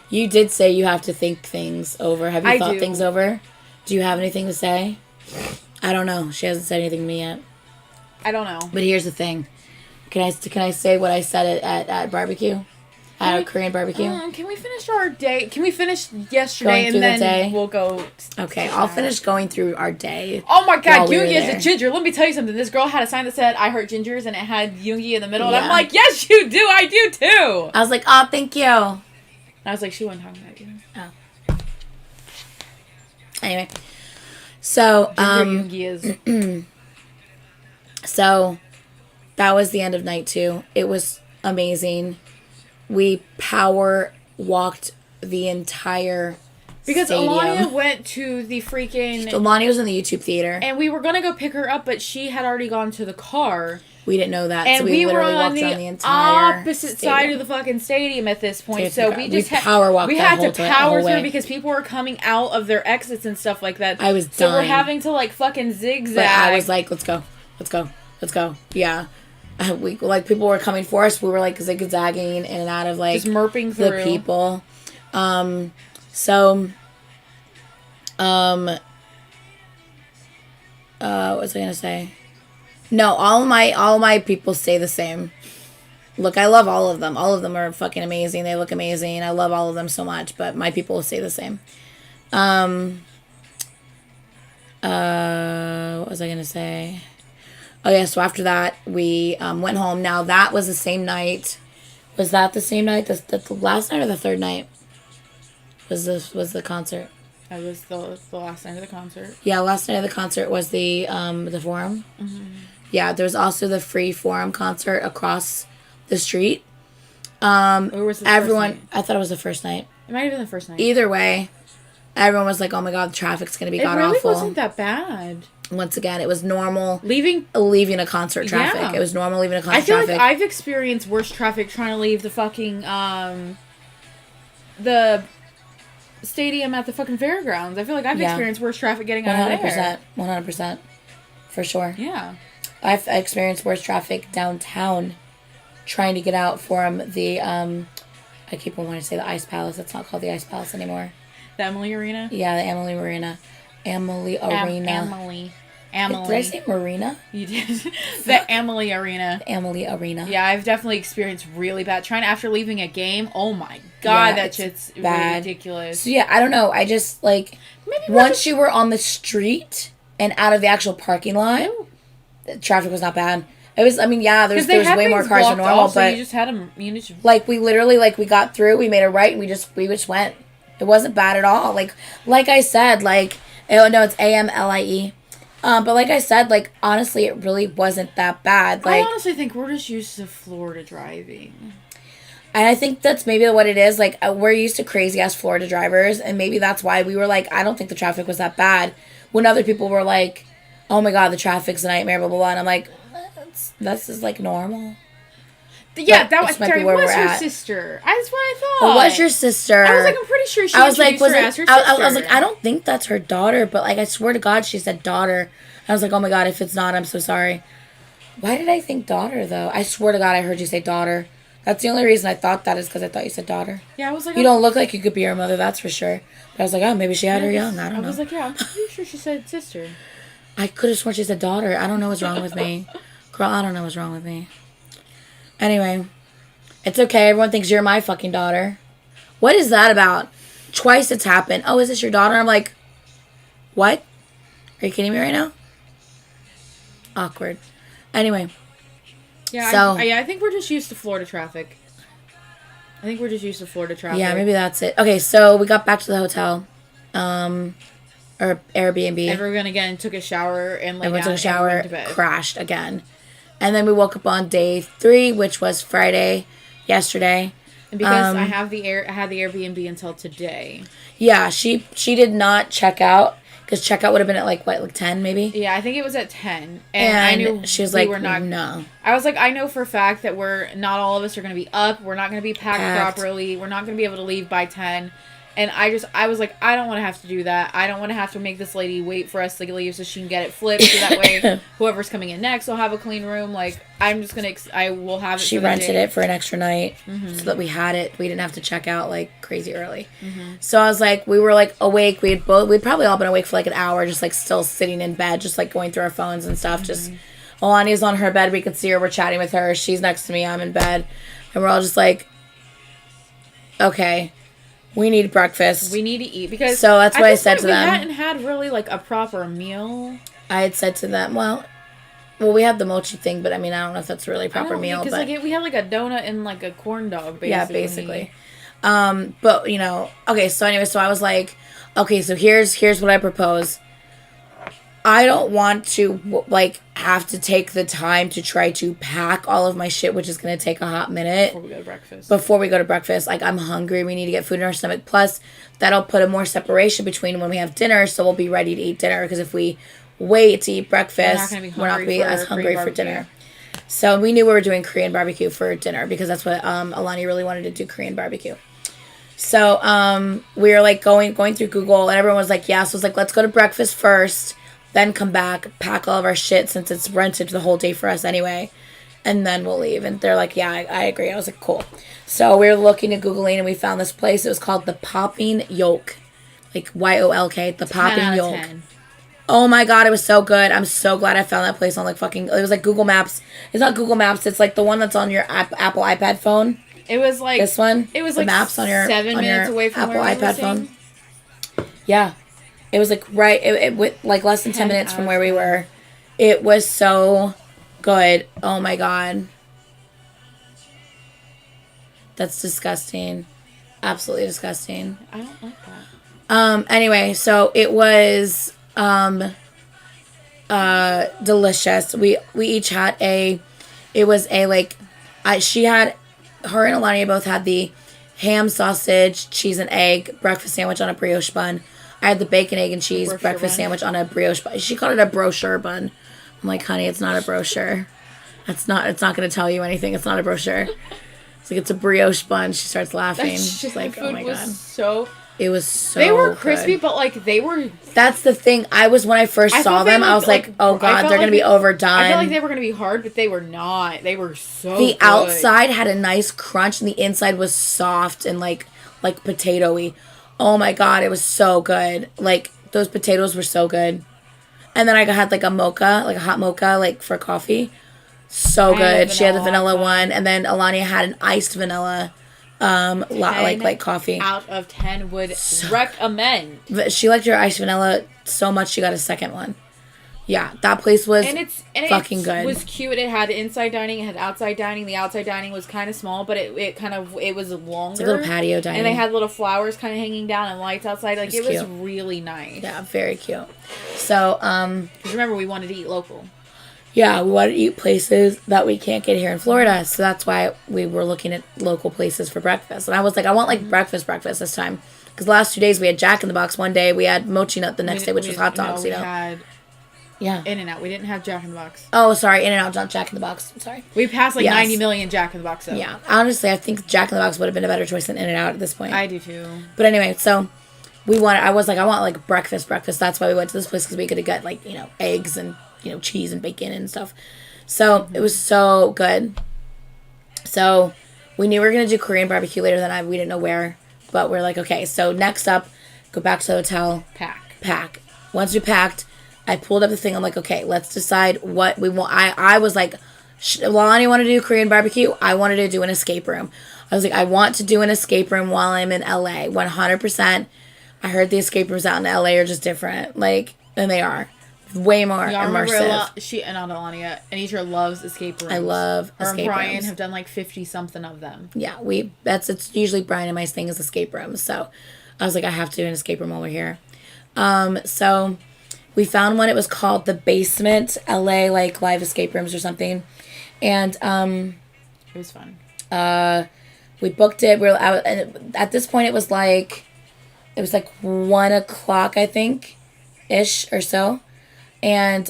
You did say you have to think things over. Have you thought things over? Do you have anything to say? I don't know. She hasn't said anything to me yet. I don't know. But here's the thing. Can I say what I said at barbecue? At a Korean barbecue? Can we finish our day? Can we finish yesterday and then we'll go... Okay, I'll finish going through our day. Oh my god, Yoongi is a ginger. Let me tell you something. This girl had a sign that said, I heart gingers, and it had Yoongi in the middle. Yeah. And I'm like, yes, you do. I do too. I was like, oh, thank you. I was like, she wasn't talking about you. Oh. Anyway. So, so that was the end of night 2. It was amazing. We power walked the entire because stadium. Alania went to the freaking... Alania was in the YouTube theater. And we were going to go pick her up, but she had already gone to the car. We didn't know that, and so we literally walked around the entire opposite stadium. side of the fucking stadium at this point. So we just power walked. We had to power through because people were coming out of their exits and stuff like that. I was dying. So we're having to like fucking zigzag. But I was like, let's go. Yeah, we like people were coming for us. We were like zigzagging in and out of like just merping through the people. What was I gonna say? No, all my people stay the same. Look, I love all of them. All of them are fucking amazing. They look amazing. I love all of them so much, but my people will stay the same. What was I gonna say? Oh yeah, so after that we went home. Now that was the same night. Was that the same night? The last night or the third night? Was the concert? That was the last night of the concert. Yeah, last night of the concert was the forum. Mm-hmm. Yeah, there was also the free forum concert across the street. Or was it everyone, I thought it was the first night. It might have been the first night. Either way, everyone was like, "Oh my god, the traffic's gonna be god awful." It really wasn't that bad. Once again, it was normal leaving a concert traffic. Yeah. It was normal leaving a concert traffic. I feel like I've experienced worse traffic trying to leave the fucking the stadium at the fucking fairgrounds. I feel like I've experienced worse traffic getting out of there. 100%. For sure. Yeah. I've experienced worse traffic downtown trying to get out from the, I keep on wanting to say the Ice Palace. It's not called the Ice Palace anymore. The Emily Arena? Yeah, the Emily Arena. Emily Arena. Emily. Did I say Marina? You did. The Emily Arena. The Emily Arena. Yeah, I've definitely experienced really bad. Trying after leaving a game, oh my god, that shit's bad. Ridiculous. So yeah, I don't know. I just, like, once you were on the street and out of the actual parking lot, the traffic was not bad. It was, I mean, yeah, there's way more cars than normal, but... you just had them... Like, we literally, like, we got through, we made a right, and we just went. It wasn't bad at all. Like I said, like... Oh, no, it's AMLIE. But like I said, like, honestly, it really wasn't that bad. Like, I honestly think we're just used to Florida driving. And I think that's maybe what it is. Like, we're used to crazy-ass Florida drivers, and maybe that's why we were like, I don't think the traffic was that bad. When other people were like, oh my god, the traffic's a nightmare, blah, blah, blah. And I'm like, that's just, like, normal. Yeah, that was Terry. Was your sister? That's what I thought. It was your sister. I was like, I'm pretty sure she introduced her as her sister. I was like, I don't think that's her daughter, but like, I swear to God, she said daughter. I was like, oh my god, if it's not, I'm so sorry. Why did I think daughter though? I swear to God, I heard you say daughter. That's the only reason I thought that is because I thought you said daughter. Yeah, I was like, you don't look like you could be her mother, that's for sure. But I was like, oh, maybe she had her young. I don't know. I was like, yeah, I'm pretty sure she said sister. I could have sworn she said daughter. I don't know what's wrong with me. Girl, I don't know what's wrong with me. Anyway. It's okay. Everyone thinks you're my fucking daughter. What is that about? Twice it's happened. Oh, is this your daughter? I'm like, what? Are you kidding me right now? Awkward. Anyway. Yeah, so, I think we're just used to Florida traffic. Yeah, maybe that's it. Okay, so we got back to the hotel. Or Airbnb. Everyone again took a shower and laid Everyone took a shower, crashed again. And then we woke up on day 3, which was Friday. Yesterday, and because I had the Airbnb until today. Yeah, she did not check out because checkout would have been at like 10 maybe. Yeah, I think it was at 10, and I knew she was like, no. I was like, I know for a fact that we're not all of us are going to be up. We're not going to be packed properly. We're not going to be able to leave by 10. And I was like, I don't want to have to do that. I don't want to have to make this lady wait for us to leave so she can get it flipped. So that way, whoever's coming in next will have a clean room. Like, I'm just going to, I will have it. She rented it for an extra night so that we had it. We didn't have to check out like crazy early. Mm-hmm. So I was like, we were like awake. We'd probably all been awake for like an hour, just like still sitting in bed, just like going through our phones and stuff. Just, Alani's on her bed. We could see her. We're chatting with her. She's next to me. I'm in bed. And we're all just like, okay. We need breakfast. We need to eat because so that's what I said to them. We hadn't had really like a proper meal. I had said to them, well, we had the mochi thing, but I mean, I don't know if that's really a proper meal. Because like we had like a donut and like a corn dog. Basically. Yeah, basically. But, you know, okay, so anyway, so I was like, okay, so here's what I propose. I don't want to, like, have to take the time to try to pack all of my shit, which is going to take a hot minute. Before we go to breakfast. Like, I'm hungry. We need to get food in our stomach. Plus, that'll put a more separation between when we have dinner, so we'll be ready to eat dinner. Because if we wait to eat breakfast, we're not going to be as hungry for dinner. So we knew we were doing Korean barbecue for dinner because that's what Alani really wanted to do, Korean barbecue. So we were, like, going through Google, and everyone was like, yeah. So I was like, let's go to breakfast first. Then come back, pack all of our shit since it's rented the whole day for us anyway. And then we'll leave. And they're like, yeah, I agree. I was like, cool. So we were looking at Googling and we found this place. It was called The Popping Yolk. Like YOLK, The Popping Yolk. 10. Oh my God, it was so good. I'm so glad I found that place on like fucking, it was like Google Maps. It's not Google Maps. It's like the one that's on your Apple iPad phone. It was like, this one. It was the like maps on your 7 minutes away from Apple where we iPad phone. Yeah. It was like right, it like less than 10 minutes from where we were. It was so good. Oh my God. That's disgusting. Absolutely disgusting. I don't like that. Anyway, so it was delicious. We each had it was a like her and Alania both had the ham, sausage, cheese and egg breakfast sandwich on a brioche bun. I had the bacon, egg, and cheese breakfast sandwich on a brioche bun. She called it a brochure bun. I'm like, honey, it's not a brochure. It's not going to tell you anything. It's not a brochure. It's like, it's a brioche bun. She starts laughing. She's like, oh my God. It was so They were crispy, good. but like they were... That's the thing. When I first saw them, I was like, oh God, they're going to be overdone. I felt like they were going to be hard, but they were not. They were so The good. outside had a nice crunch, and the inside was soft and like potato-y. Oh my God, it was so good. Like, those potatoes were so good. And then I had like a mocha, like a hot mocha, like for coffee. So good. She had the vanilla one. And then Alania had an iced vanilla, like coffee. Out of 10 would recommend. She liked her iced vanilla so much she got a second one. Yeah, that place was fucking good. It was cute. It had inside dining, it had outside dining. The outside dining was kind of small, but it was longer. It's like a little patio dining. And they had little flowers kind of hanging down and lights outside. Like, it was really nice. Yeah, very cute. So, 'cause remember, we wanted to eat local. Yeah, we wanted to eat places that we can't get here in Florida. So that's why we were looking at local places for breakfast. And I was like, I want like breakfast this time. Because the last 2 days we had Jack in the Box one day. We had Mochi Nut the next day, which was hot dogs, you know. Had In-N-Out. We didn't have Jack in the Box. Oh, sorry. In-N-Out, not Jack in the Box. I'm sorry. We passed like 90 million Jack in the Box, though. Yeah. Honestly, I think Jack in the Box would have been a better choice than In-N-Out at this point. I do too. But anyway, so I was like, I want like breakfast. That's why we went to this place, because we could get like, you know, eggs and, you know, cheese and bacon and stuff. So it was so good. So we knew we were going to do Korean barbecue later that night. We didn't know where. But we're like, okay, so next up, go back to the hotel. Pack. Once we packed, I pulled up the thing. I'm like, okay, let's decide what we want. I was like, Lonnie wanted to do Korean barbecue. I wanted to do an escape room. I was like, I want to do an escape room while I'm in LA. 100%. I heard the escape rooms out in LA are just different. Like, and they are. Way more immersive. She and Anitra loves escape rooms. I love escape rooms. Her and Brian have done like 50 something of them. Yeah, it's usually Brian and my thing is escape rooms. So I was like, I have to do an escape room while we're here. So we found one. It was called the Basement LA, like live escape rooms or something, and it was fun. We booked it. And at this point it was like 1 o'clock, I think, ish or so. And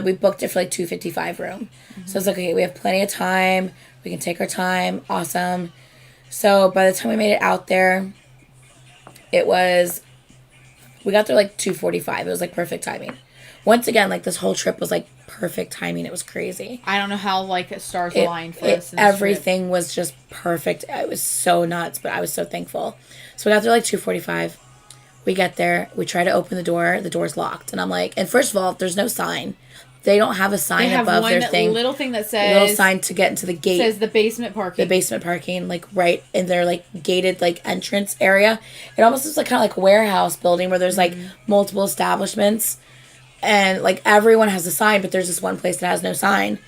we booked it for like 255 room. Mm-hmm. So I was like, okay, we have plenty of time. We can take our time. Awesome. So by the time we made it out there, we got there like 2:45. It was like perfect timing. Once again, like this whole trip was like perfect timing. It was crazy. I don't know how like stars aligned for us. Everything was just perfect. It was so nuts, but I was so thankful. So we got there like 2:45. We get there. We try to open the door. The door's locked. And I'm like, and first of all, there's no sign. They don't have a sign above their thing. Little thing that says... Little sign to get into the gate. Says the basement parking. The basement parking, like right in their like gated like entrance area. It almost looks like kind of like a warehouse building where there's like multiple establishments. And like everyone has a sign, but there's this one place that has no sign.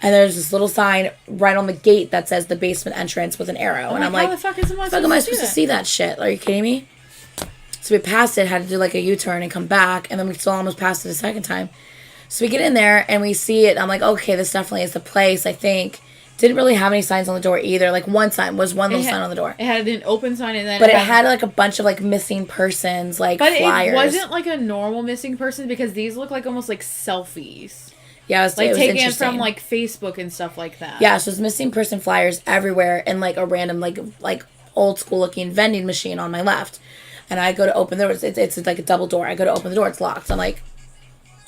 And there's this little sign right on the gate that says the basement entrance with an arrow. And I'm like, how the fuck am I supposed to see that shit? Are you kidding me? So we passed it, had to do like a U-turn and come back, and then we still almost passed it a second time. So we get in there and we see it. I'm like, okay, this definitely is the place, I think. Didn't really have any signs on the door either. Like one sign was one little sign on the door. It had an open sign and then but it had like a bunch of like missing persons, like flyers. But it wasn't like a normal missing person because these look like almost like selfies. Yeah, it was taken from like Facebook and stuff like that. Yeah, so there's missing person flyers everywhere and like a random like old school looking vending machine on my left. And I go to open the door. It's like a double door. I go to open the door. It's locked. So I'm like,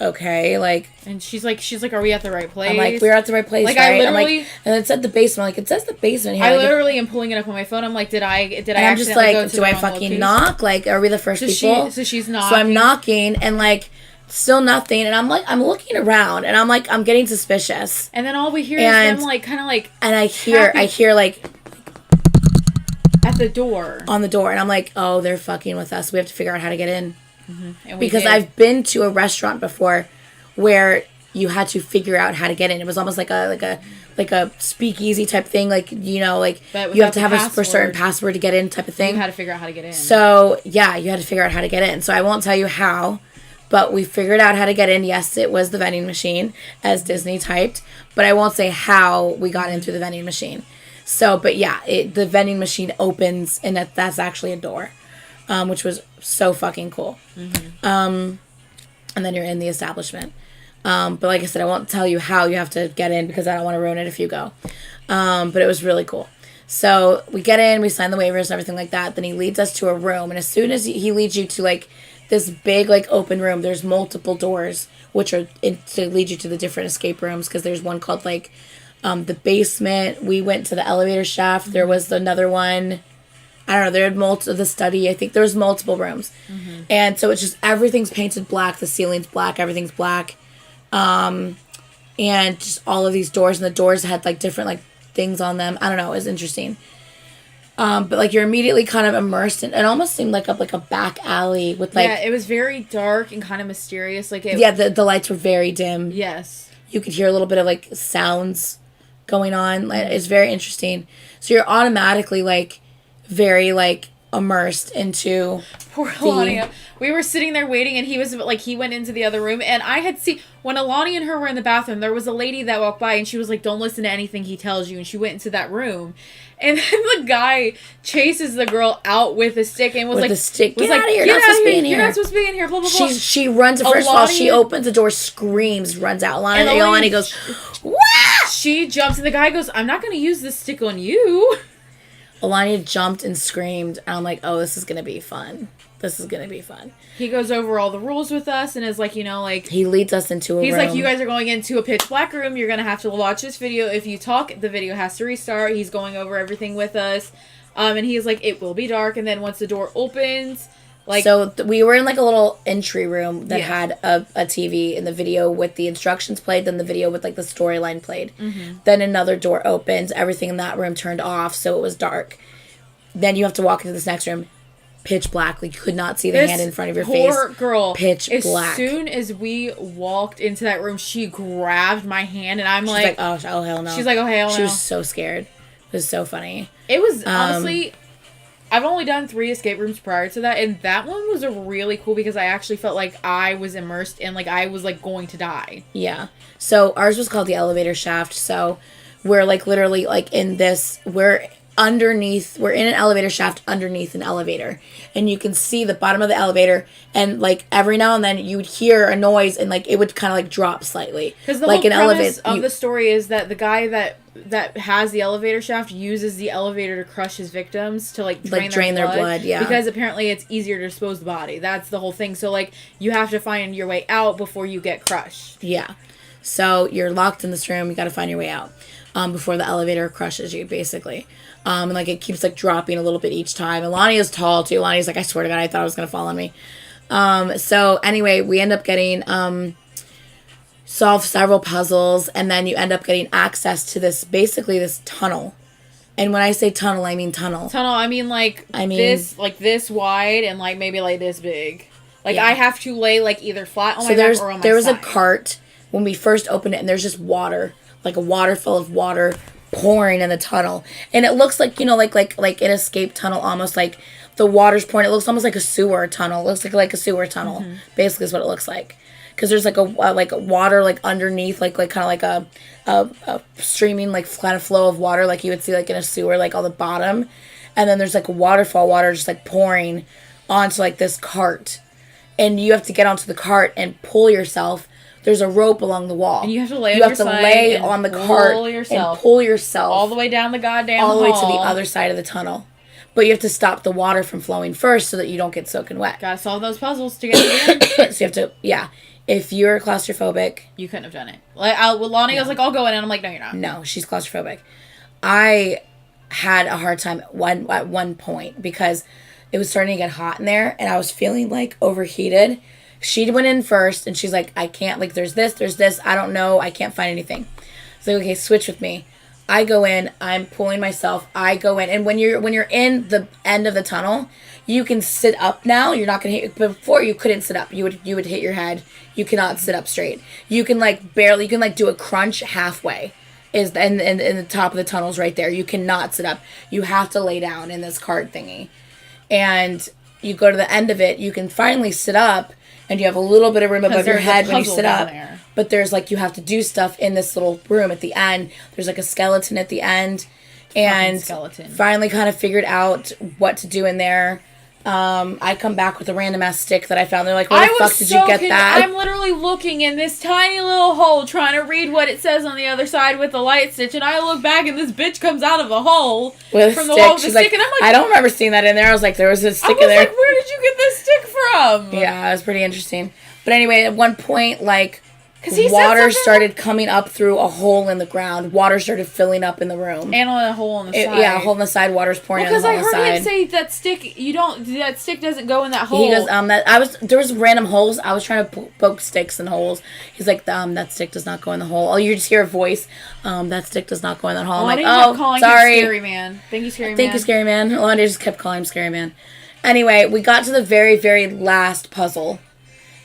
okay, like. And she's like, are we at the right place? I'm like, we're at the right place, like, right? I literally. Like, and it said the basement. I'm like, it says the basement here. I like, literally am pulling it up on my phone. I'm like, did I and I'm just like, do I fucking location? Knock? Like, are we the first people? So she's knocking. So I'm knocking and like. Still nothing, and I'm like, I'm looking around, and I'm like, I'm getting suspicious. And then all we hear is them like, kind of like. And I hear like. At the door. On the door, and I'm like, oh, they're fucking with us. We have to figure out how to get in. Mm-hmm. Because I've been to a restaurant before, where you had to figure out how to get in. It was almost like a speakeasy type thing, like you know, like you have to have a certain password to get in, type of thing. You had to figure out how to get in. So yeah, you had to figure out how to get in. So I won't tell you how. But we figured out how to get in. Yes, it was the vending machine, as Disney typed. But I won't say how we got in through the vending machine. So, but yeah, the vending machine opens, and that's actually a door, which was so fucking cool. Mm-hmm. And then you're in the establishment. But like I said, I won't tell you how you have to get in because I don't want to ruin it if you go. But it was really cool. So we get in, we sign the waivers and everything like that. Then he leads us to a room. And as soon as he leads you to like this big like open room, there's multiple doors which are to lead you to the different escape rooms, because there's one called like the basement. We went to the elevator shaft. There was another one, I don't know, there had the study, I think there was multiple rooms. Mm-hmm. And so it's just everything's painted black, the ceiling's black, everything's black, and just all of these doors, and the doors had like different like things on them. I don't know, it was interesting. But like you're immediately kind of immersed in, it almost seemed like a back alley with like, yeah, it was very dark and kind of mysterious. Like the lights were very dim. Yes, you could hear a little bit of like sounds going on. Like, it's very interesting. So you're automatically like very like immersed into. Poor Alania. We were sitting there waiting, and he was like, he went into the other room, and I had seen when Alani and her were in the bathroom, there was a lady that walked by, and she was like, don't listen to anything he tells you, and she went into that room. And then the guy chases the girl out with a stick and was like, get out of here, you're not supposed to be in here. You're not supposed to be in here, blah, blah, blah. She runs, first of all, she opens the door, screams, runs out. Alani goes, wah! She jumps, and the guy goes, I'm not going to use this stick on you. Alani jumped and screamed, and I'm like, oh, this is going to be fun. This is going to be fun. He goes over all the rules with us and is like, you know, like... He leads us into a room. He's like, you guys are going into a pitch black room. You're going to have to watch this video. If you talk, the video has to restart. He's going over everything with us. And he's like, it will be dark. And then once the door opens... like So we were in like a little entry room that had a TV, and the video with the instructions played, then the video with like the storyline played. Mm-hmm. Then another door opens. Everything in that room turned off, so it was dark. Then you have to walk into this next room. Pitch black. Like, you could not see the hand in front of your face. Poor girl. Pitch black. As soon as we walked into that room, she grabbed my hand, and I'm like, oh hell no. She's like, oh hell no. She was so scared. It was so funny. It was, honestly, I've only done 3 escape rooms prior to that, and that one was really cool because I actually felt like I was immersed and like I was like going to die. Yeah. So ours was called the elevator shaft. So we're like literally like in this, we're in an elevator shaft underneath an elevator, and you can see the bottom of the elevator, and like every now and then you would hear a noise, and like it would kind of like drop slightly. Because the whole premise of the story is that the guy that has the elevator shaft uses the elevator to crush his victims to like drain their blood. Yeah, because apparently it's easier to dispose the body. That's the whole thing. So like you have to find your way out before you get crushed. Yeah, so you're locked in this room. You got to find your way out before the elevator crushes you, basically. And like it keeps like dropping a little bit each time. And Lonnie is tall too. Lonnie's like, I swear to God, I thought it was gonna fall on me. So anyway, we end up getting solve several puzzles, and then you end up getting access to this tunnel. And when I say tunnel, I mean tunnel. I mean this wide and like maybe like this big. Like I have to lay like either flat on my back or on my side. There was a cart when we first opened it, and there's just water, like a waterfall of water pouring in the tunnel, and it looks like, you know, like an escape tunnel, almost like the water's pouring. It looks almost like a sewer tunnel. It looks like a sewer tunnel, basically is what it looks like, because there's like a water like underneath, like kind of like a streaming like kind of flow of water, like you would see like in a sewer, like on the bottom, and then there's like a waterfall water just like pouring onto like this cart, and you have to get onto the cart and pull yourself. There's a rope along the wall. And you have to lay on the cart and pull yourself all the way down the goddamn all the way to hall. the other side of the tunnel. But you have to stop the water from flowing first so that you don't get soaking wet. Gotta solve those puzzles to get to the end. So you have to, yeah. If you're claustrophobic, you couldn't have done it. Like Lonnie was like, "I'll go in," and I'm like, "No, you're not." No, she's claustrophobic. I had a hard time at one point because it was starting to get hot in there, and I was feeling like overheated. She went in first, and she's like, "I can't, like, there's this, I don't know, I can't find anything." So like, okay, switch with me. I go in, I'm pulling myself, I go in, and when you're in the end of the tunnel, you can sit up now. You're not gonna hit, before you couldn't sit up. You would hit your head. You cannot sit up straight. You can do a crunch halfway. Is in the top of the tunnels right there. You cannot sit up. You have to lay down in this cart thingy. And you go to the end of it, you can finally sit up, and you have a little bit of room above your head when you sit up. There. But there's like, you have to do stuff in this little room at the end. There's like a skeleton at the end. And finally kind of figured out what to do in there. I come back with a random ass stick that I found. They're like, where the fuck did you get that? I'm literally looking in this tiny little hole trying to read what it says on the other side with the light stitch, and I look back and this bitch comes out of the hole from the wall with the stick, and I'm like, I don't remember seeing that in there. I was like, there was a stick in there. I was like, where did you get this stick from? Yeah, it was pretty interesting. But anyway, at one point, like, Because water started coming up through a hole in the ground. Water started filling up in the room. And on a hole on the side. Yeah, a hole in the side. Water's pouring on the side. Because I heard him say that that stick doesn't go in that hole. He goes, there was random holes. I was trying to poke sticks in holes. He's like, that stick does not go in the hole. Oh, you just hear a voice. That stick does not go in that hole. I'm like, oh, sorry. Scary Man. Thank you, Scary Man. Thank you, Scary Man. Lonnie just kept calling him Scary Man. Anyway, we got to the very, very last puzzle.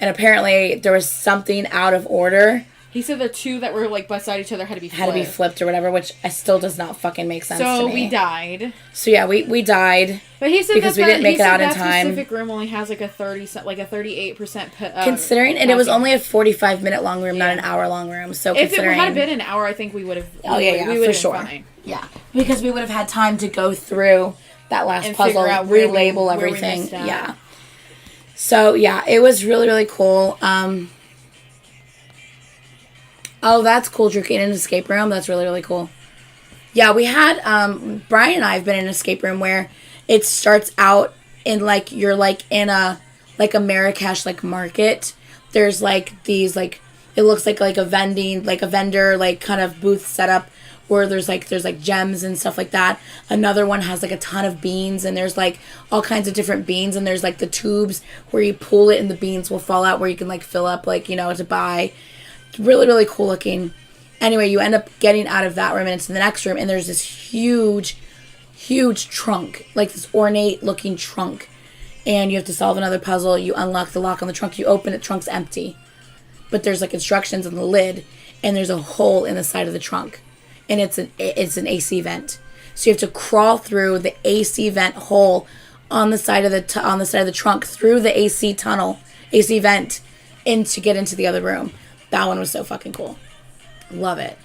And apparently there was something out of order. He said the two that were like beside each other had to be flipped or whatever, which still does not fucking make sense to me. So we died. So yeah, we died. But he said because we didn't make it out in time. That specific room only has like a 38%. Considering, and it was only a 45-minute long room, not an hour-long room. So if it had been an hour, I think we would have. For sure. Fine. Yeah, because we would have had time to go through that last puzzle, relabel everything. Yeah. So yeah, it was really, really cool. Oh, that's cool. Drew in an escape room. That's really, really cool. Yeah, we had, Brian and I have been in an escape room where it starts out in, like, you're, like, in a Marrakesh, like, market. There's, like, these, like, it looks like a vendor, like, kind of booth setup where there's gems and stuff like that. Another one has, like, a ton of beans, and there's, like, all kinds of different beans, and there's, like, the tubes where you pull it and the beans will fall out where you can, like, fill up, like, you know, to buy. Really, really cool looking. Anyway, you end up getting out of that room and into the next room, and there's this huge trunk, like this ornate looking trunk, and you have to solve another puzzle. You unlock the lock on the trunk, you open it, trunk's empty, but there's like instructions on the lid, and there's a hole in the side of the trunk, and it's an AC vent, so you have to crawl through the AC vent hole on the side of the trunk through the AC vent to get into the other room. That one was so fucking cool. Love it.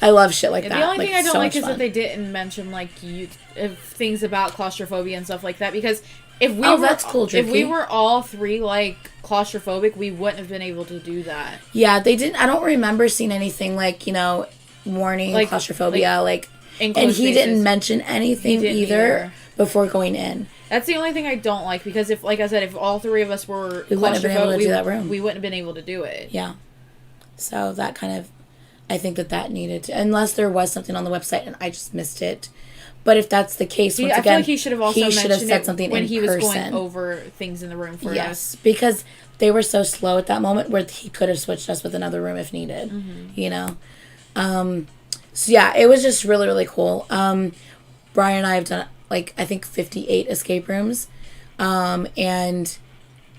I love shit like that. The only thing I don't like is that they didn't mention like things about claustrophobia and stuff like that, because if we were all three like claustrophobic, we wouldn't have been able to do that. Yeah, they didn't. I don't remember seeing anything like, you know, warning like, claustrophobia, like and he didn't mention anything either before going in. That That's the only thing I don't like, because if, like I said, if all three of us were we wouldn't have been able to do that room. We wouldn't have been able to do it. Yeah. So that kind of, I think that needed to, unless there was something on the website and I just missed it. But if that's the case, once again, I feel like he should have also mentioned said something when he was going over things in the room for us. Yes, because they were so slow at that moment where he could have switched us with another room if needed. Mm-hmm. You know, so yeah, it was just really, really cool. Brian and I have done like I think 58 escape rooms, and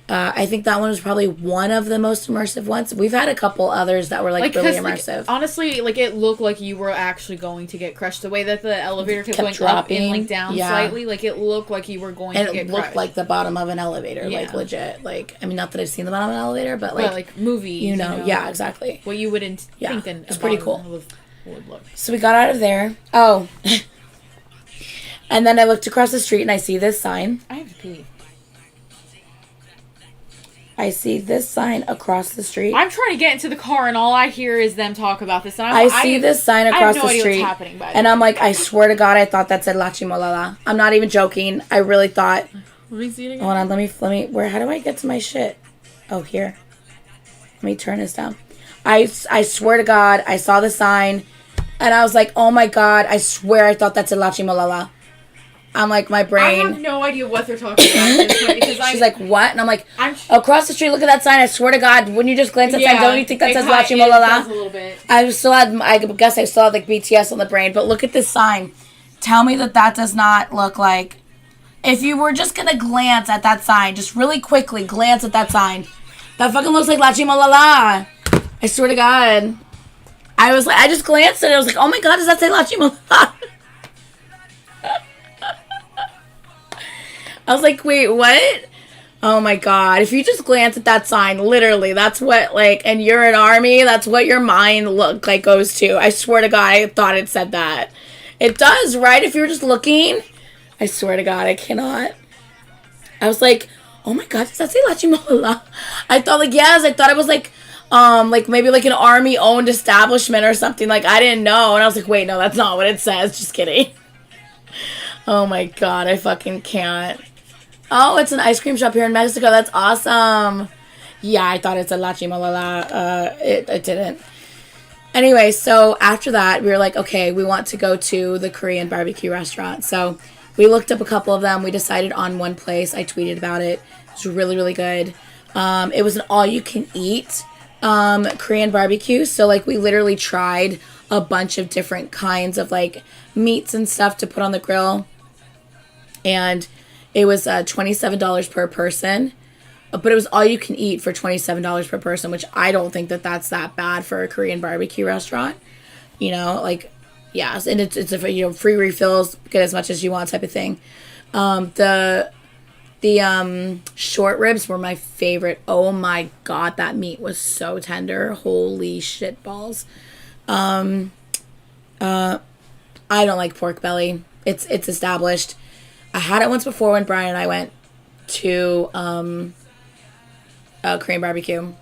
I think that one was probably one of the most immersive ones. We've had a couple others that were like really immersive. Like, honestly, like it looked like you were actually going to get crushed. The way that the elevator kept going dropping, up and like down slightly, like it looked like you were going to get crushed. And it looked like the bottom of an elevator, like legit. Like, I mean, not that I've seen the bottom of an elevator, but like movies, you know, yeah, exactly. What you wouldn't think it's pretty cool. Would look. So we got out of there. Oh, and then I looked across the street and I see this sign. I have to pee. I see this sign across the street. I'm trying to get into the car, and all I hear is them talk about this. And I see this sign across the street, what's happening, and I'm like, I swear to God, I thought that said Lachi Molala. I'm not even joking. I really thought. Let me see it again. Hold on, let me. Where? How do I get to my shit? Oh, here. Let me turn this down. I swear to God, I saw the sign, and I was like, oh my God, I swear I thought that said Lachi Molala. I'm like, my brain. I have no idea what they're talking about at this point because she's like, what? And I'm like, across the street, look at that sign. I swear to God, wouldn't you just glance at that sign? Don't you think that says Lachi Molala? A little bit. I guess I still had like BTS on the brain, but look at this sign. Tell me that does not look like, if you were just going to glance at that sign, just really quickly glance at that sign, that fucking looks like Lachi Molala. I swear to God. I just glanced at it. I was like, oh my God, does that say Lachi Molala? I was like, wait, what? Oh my God. If you just glance at that sign, literally, that's what, like, and you're an army, that's what your mind goes to. I swear to God, I thought it said that. It does, right? If you're just looking, I swear to God, I cannot. I was like, oh my God, does that say Lachi Molala? I thought, like, yes, I thought it was like maybe like an army-owned establishment or something. Like, I didn't know. And I was like, wait, no, that's not what it says. Just kidding. Oh my God, I fucking can't. Oh, it's an ice cream shop here in Mexico. That's awesome. Yeah, I thought it said Lachi Molala. It didn't. Anyway, so after that, we were like, okay, we want to go to the Korean BBQ restaurant. So we looked up a couple of them. We decided on one place. I tweeted about it. It was really, really good. It was an all-you-can-eat Korean barbecue. So, like, we literally tried a bunch of different kinds of, like, meats and stuff to put on the grill. And it was $27 per person, but it was all you can eat for $27 per person, which I don't think that's that bad for a Korean barbecue restaurant. You know, like, yeah, and it's a free refills, get as much as you want type of thing. The short ribs were my favorite. Oh my God, that meat was so tender. Holy shit balls. I don't like pork belly. It's established. I had it once before when Brian and I went to Korean barbecue,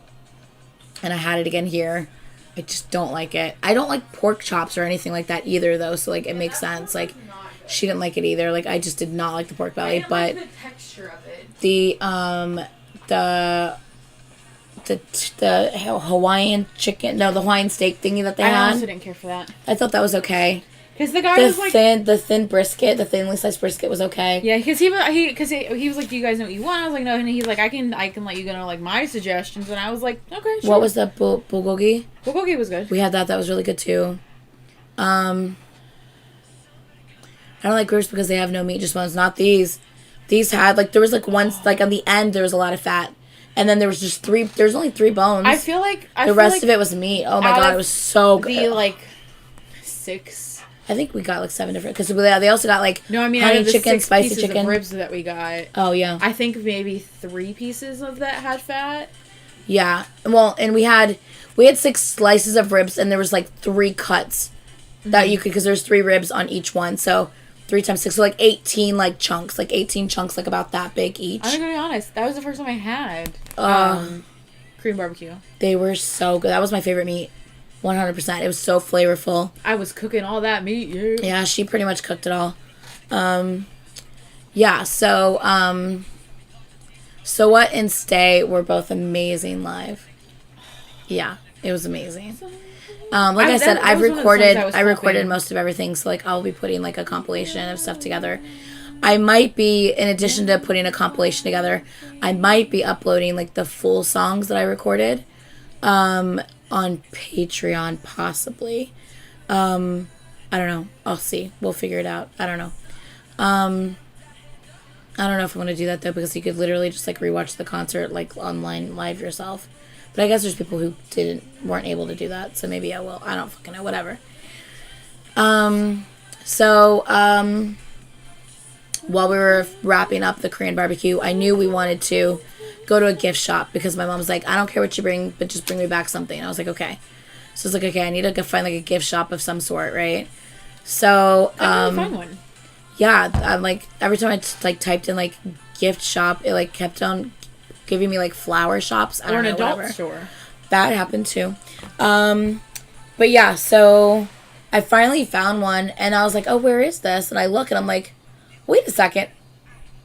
and I had it again here. I just don't like it. I don't like pork chops or anything like that either, though. So like, it makes sense. Like, she didn't like it either. Like, I just did not like the pork belly. But like the texture of it. The Hawaiian chicken, no, the Hawaiian steak thingy that they had. I also didn't care for that. I thought that was okay. Because the guy was like... The thin brisket, the thinly sliced brisket was okay. Yeah, because he was like, do you guys know what you want? I was like, no. And he's like, I can let you know, like, my suggestions. And I was like, okay, sure. What was the bulgogi? Bulgogi was good. We had that. That was really good, too. I don't like ribs because they have no meat, just ones. Not these. These had, like, there was, like, once, like, on the end, there was a lot of fat. And then there was just there's only 3 bones. I feel like... the rest of it was meat. Oh, my God, it was so good. The, like, 6... I think we got like 7 different, because they also got like honey chicken, spicy chicken, of ribs that we got. Oh yeah, I think maybe 3 pieces of that had fat. Yeah, well, and we had 6 slices of ribs, and there was like 3 cuts that you could, because there's 3 ribs on each one, so 3 times 6, so like 18 chunks, like about that big each. I'm gonna be honest, that was the first time I had Korean barbecue. They were so good. That was my favorite meat. 100%. It was so flavorful. I was cooking all that meat, yeah. Yeah, she pretty much cooked it all. Yeah, so what and Stay were both amazing live. Yeah, it was amazing. Like I said, I recorded most of everything, so like I'll be putting like a compilation of stuff together. I might be, in addition to putting a compilation together, I might be uploading like the full songs that I recorded. On Patreon, possibly. I don't know. I'll see. We'll figure it out. I don't know. I don't know if I want to do that though, because you could literally just like rewatch the concert like online live yourself. But I guess there's people who weren't able to do that, so maybe I will. I don't fucking know. Whatever. While we were wrapping up the Korean barbecue, I knew we wanted to go to a gift shop because my mom was like, I don't care what you bring, but just bring me back something. And I was like, okay. So it's like, okay, I need to go find like a gift shop of some sort, right? So, find one. Yeah, I'm like, every time I like typed in like gift shop, it like kept on giving me like flower shops. I don't know, or an adult whatever. store. That happened too. But yeah, so I finally found one and I was like, oh, where is this? And I look and I'm like, wait a second.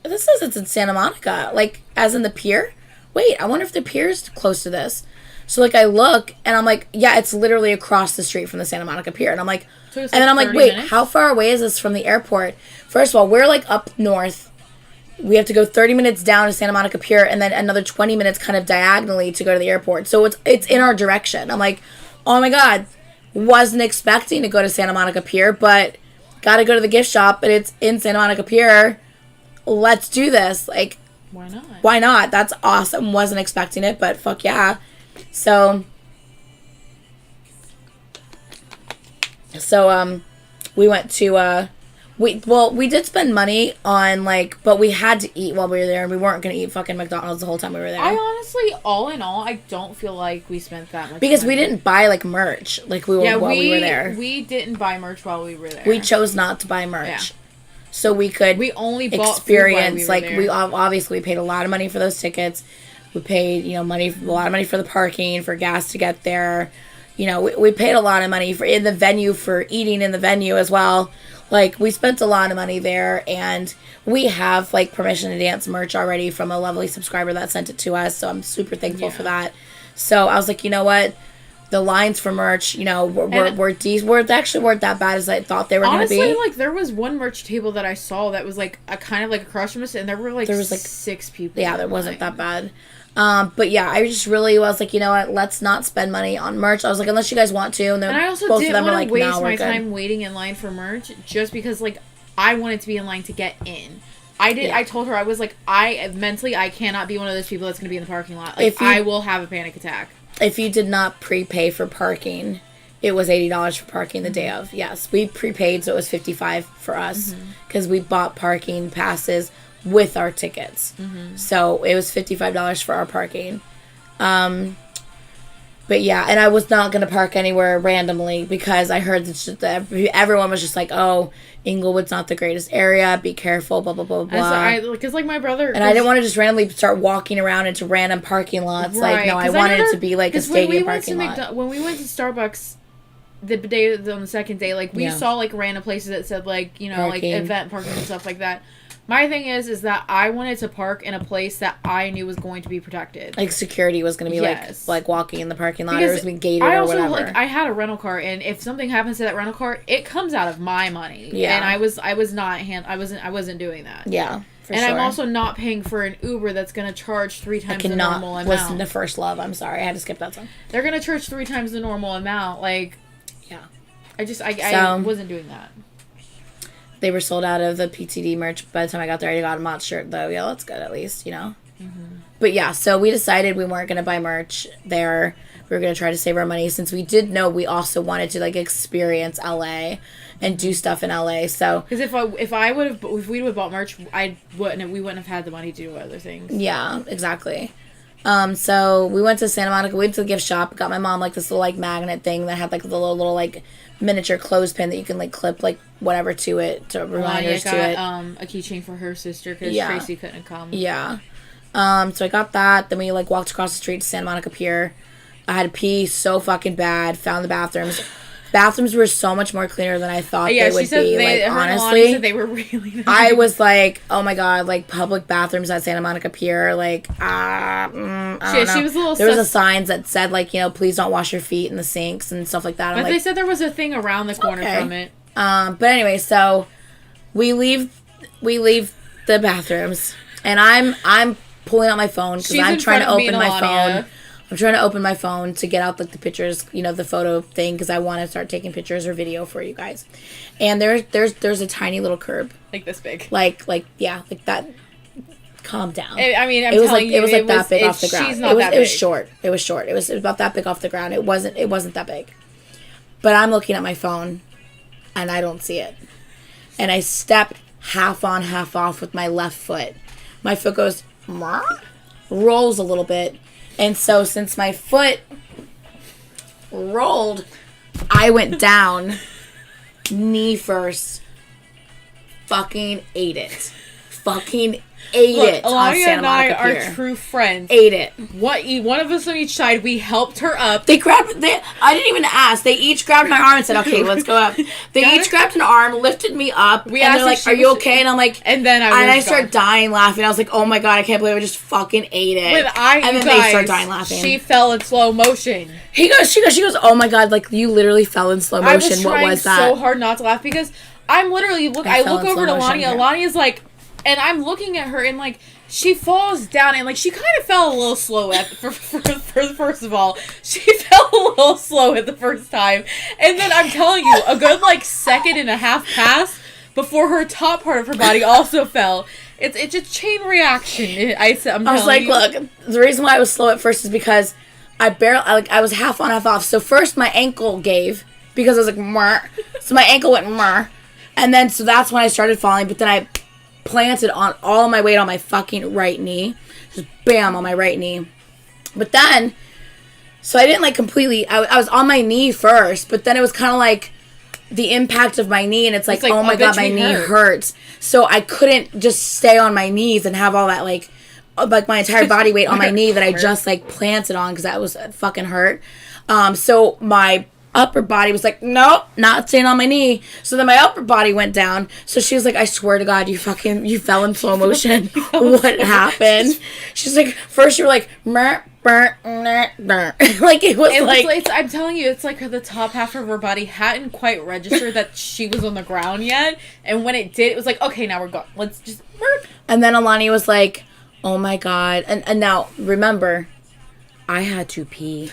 This says it's in Santa Monica, like as in the pier. Wait, I wonder if the pier's close to this. So like I look and I'm like, yeah, it's literally across the street from the Santa Monica pier. And I'm like, So and then I'm like, 30 wait, minutes? how far away is this from the airport? First of all, we're like up north. We have to go 30 minutes down to Santa Monica Pier and then another 20 minutes kind of diagonally to go to the airport. So it's in our direction. I'm like, oh my God, wasn't expecting to go to Santa Monica Pier, but got to go to the gift shop and it's in Santa Monica Pier. Let's do this. Like, why not? Why not? That's awesome. Wasn't expecting it, but fuck yeah. So we went to, we did spend money on, like, but we had to eat while we were there, and we weren't going to eat fucking McDonald's the whole time we were there. I honestly, all in all, I don't feel like we spent that much because money. we didn't buy, like, merch, like, while we were there. We didn't buy merch while we were there. We chose not to buy merch. Yeah. So we could we only bought experience, food while we were there. we obviously paid a lot of money for those tickets. We paid, a lot of money for the parking, for gas to get there. We paid a lot of money in the venue, for eating in the venue as well. Like, we spent a lot of money there, and we have, like, Permission to Dance merch already from a lovely subscriber that sent it to us, so I'm super thankful for that. So I was like, you know what? The lines for merch, we're actually weren't that bad as I thought they were going to be. Honestly, like, there was one merch table that I saw that was, like, a kind of like across from us, and there was, like, 6 people. Yeah, there wasn't that bad. But yeah, I just really was like, you know what? Let's not spend money on merch. I was like, unless you guys want to. And I also both didn't of them want to were like, waste no, my time waiting in line for merch just because, like, I wanted to be in line to get in. I told her, I was like, I cannot be one of those people that's going to be in the parking lot. Like, I will have a panic attack. If you did not prepay for parking, it was $80 for parking the day of. Yes, we prepaid, so it was $55 for us because we bought parking passes with our tickets. So it was $55 for our parking. But yeah, and I was not going to park anywhere randomly because I heard that everyone was just like, oh, Inglewood's not the greatest area, be careful, blah, blah, blah, blah. Because, like, my brother... And I didn't want to just randomly start walking around into random parking lots. Right, like, no, I wanted it to be, like, a stadium parking lot. When we went to Starbucks on the second day, like, we saw, like, random places that said, like, parking. Like, event parking and stuff like that. My thing is that I wanted to park in a place that I knew was going to be protected. Like, security was going to be, like walking in the parking lot, or it was being gated or whatever. I had a rental car, and if something happens to that rental car, it comes out of my money. Yeah. And I wasn't doing that. Yeah, and sure. I'm also not paying for an Uber that's going to charge 3 times the normal amount. Listen to First Love. I'm sorry. I had to skip that song. They're going to charge 3 times the normal amount. Like, yeah. I wasn't doing that. They were sold out of the PTD merch by the time I got there. I got a Mott shirt, though. Yeah, that's good, at least, But yeah, so we decided we weren't going to buy merch there. We were going to try to save our money since we did know we also wanted to, like, experience LA and do stuff in LA. So because if we would have bought merch, we wouldn't have had the money to do other things. Yeah, exactly. So we went to Santa Monica. We went to the gift shop. Got my mom, like, this little, like, magnet thing that had, like, the little like, miniature clothespin that you can, like, clip, like, whatever to it, to reminders to it. A keychain for her sister because Tracy couldn't come. Yeah. So I got that. Then we, like, walked across the street to Santa Monica Pier. I had to pee so fucking bad. Found the bathrooms. Bathrooms were so much more cleaner than I thought they would be. Like, honestly, said they were really nice. I was like, oh my god, like, public bathrooms at Santa Monica Pier, like, I don't know. She was a little. There was a signs that said, like, please don't wash your feet in the sinks and stuff like that. But they said there was a thing around the corner from it. But anyway, so we leave the bathrooms, and I'm pulling out my phone because I'm trying to open my phone. I'm trying to open my phone to get out, like, the pictures, the photo thing, because I want to start taking pictures or video for you guys. And there's a tiny little curb. Like this big. Like that calm down. I mean, it was like that big off the ground. She's not that big. It was short. It was short. It was about that big off the ground. It wasn't that big. But I'm looking at my phone, and I don't see it. And I step half on, half off with my left foot. My foot goes, rolls a little bit. And so since my foot rolled, I went down, knee first, fucking ate it. Fucking ate it on Alania Santa and I Monica are Pier. true friends. Ate it. One of us on each side. We helped her up. I didn't even ask. They each grabbed my arm and said, "Okay, let's go up." They each grabbed an arm, lifted me up, and they're like, "Are you okay?" And I'm like, and then I start dying laughing. I was like, "Oh my god, I can't believe I just fucking ate it." And then they start dying laughing. She fell in slow motion. She goes, "Oh my god, like you literally fell in slow motion. What was that?" I was trying so hard not to laugh because I'm literally I look over to Lania. Lania's like, and I'm looking at her and like. She falls down and like she kind of fell a little slow first of all. She fell a little slow at the first time. And then I'm telling you, a good like second and a half pass before her top part of her body also fell. It's a chain reaction. I was like, look, the reason why I was slow at first is because I was half on, half off. So first my ankle gave because I was like, Murr. So my ankle went Murr. And then so that's when I started falling, but then I planted on all my weight on my fucking right knee. Just bam on my right knee. But then, so I didn't like completely, I was on my knee first, but then it was kind of like the impact of my knee and it's like oh my god, my knee hurts. So I couldn't just stay on my knees and have all that like my entire body weight on my knee that I just like planted on because that was fucking hurt. So my upper body was like, nope, not staying on my knee. So then my upper body went down. So she was like, I swear to God, you fell in slow motion. What happened? She's like, first you were like, like it was like I'm telling you, it's like the top half of her body hadn't quite registered that she was on the ground yet. And when it did, it was like, okay, now we're gone. Let's just burp. And then Alani was like, oh my God. And now remember, I had to pee.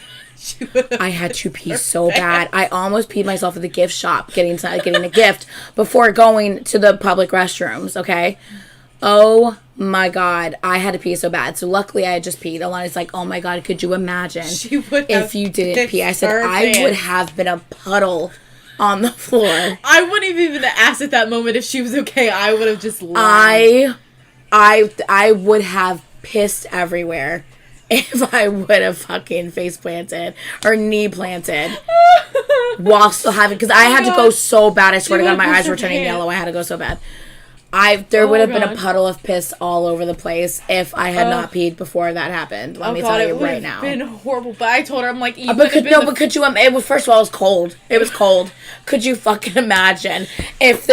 I had to pee so bad. I almost peed myself at the gift shop getting a gift before going to the public restrooms, okay? Oh my God. I had to pee so bad. So luckily I had just peed. Alana's like, oh my God, could you imagine if you didn't pee? I said, I would have been a puddle on the floor. I wouldn't have even asked at that moment if she was okay. I would have just lied. I would have pissed everywhere. If I would have fucking face planted or knee planted while still having, because I had to go so bad. I swear to God, my eyes were turning yellow. I had to go so bad. There would have been a puddle of piss all over the place if I had not peed before that happened. Let me tell you right now. It would have been horrible. But I told her, I'm like, could you? First of all, it was cold. It was cold. Could you fucking imagine if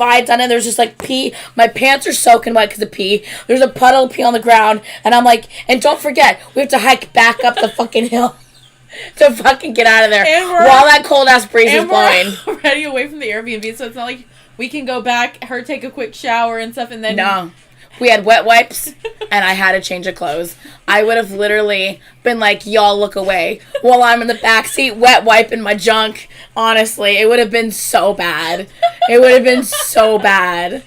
I had done it? There was just like pee. My pants are soaking wet because of pee. There's a puddle of pee on the ground, and I'm like, and don't forget, we have to hike back up the fucking hill. To fucking get out of there while that cold ass breeze is blowing. We're already away from the Airbnb, so it's not like we can go back, her take a quick shower and stuff, and then... No. We had wet wipes, and I had a change of clothes. I would have literally been like, y'all look away, while I'm in the backseat wet wiping my junk. Honestly, it would have been so bad. It would have been so bad.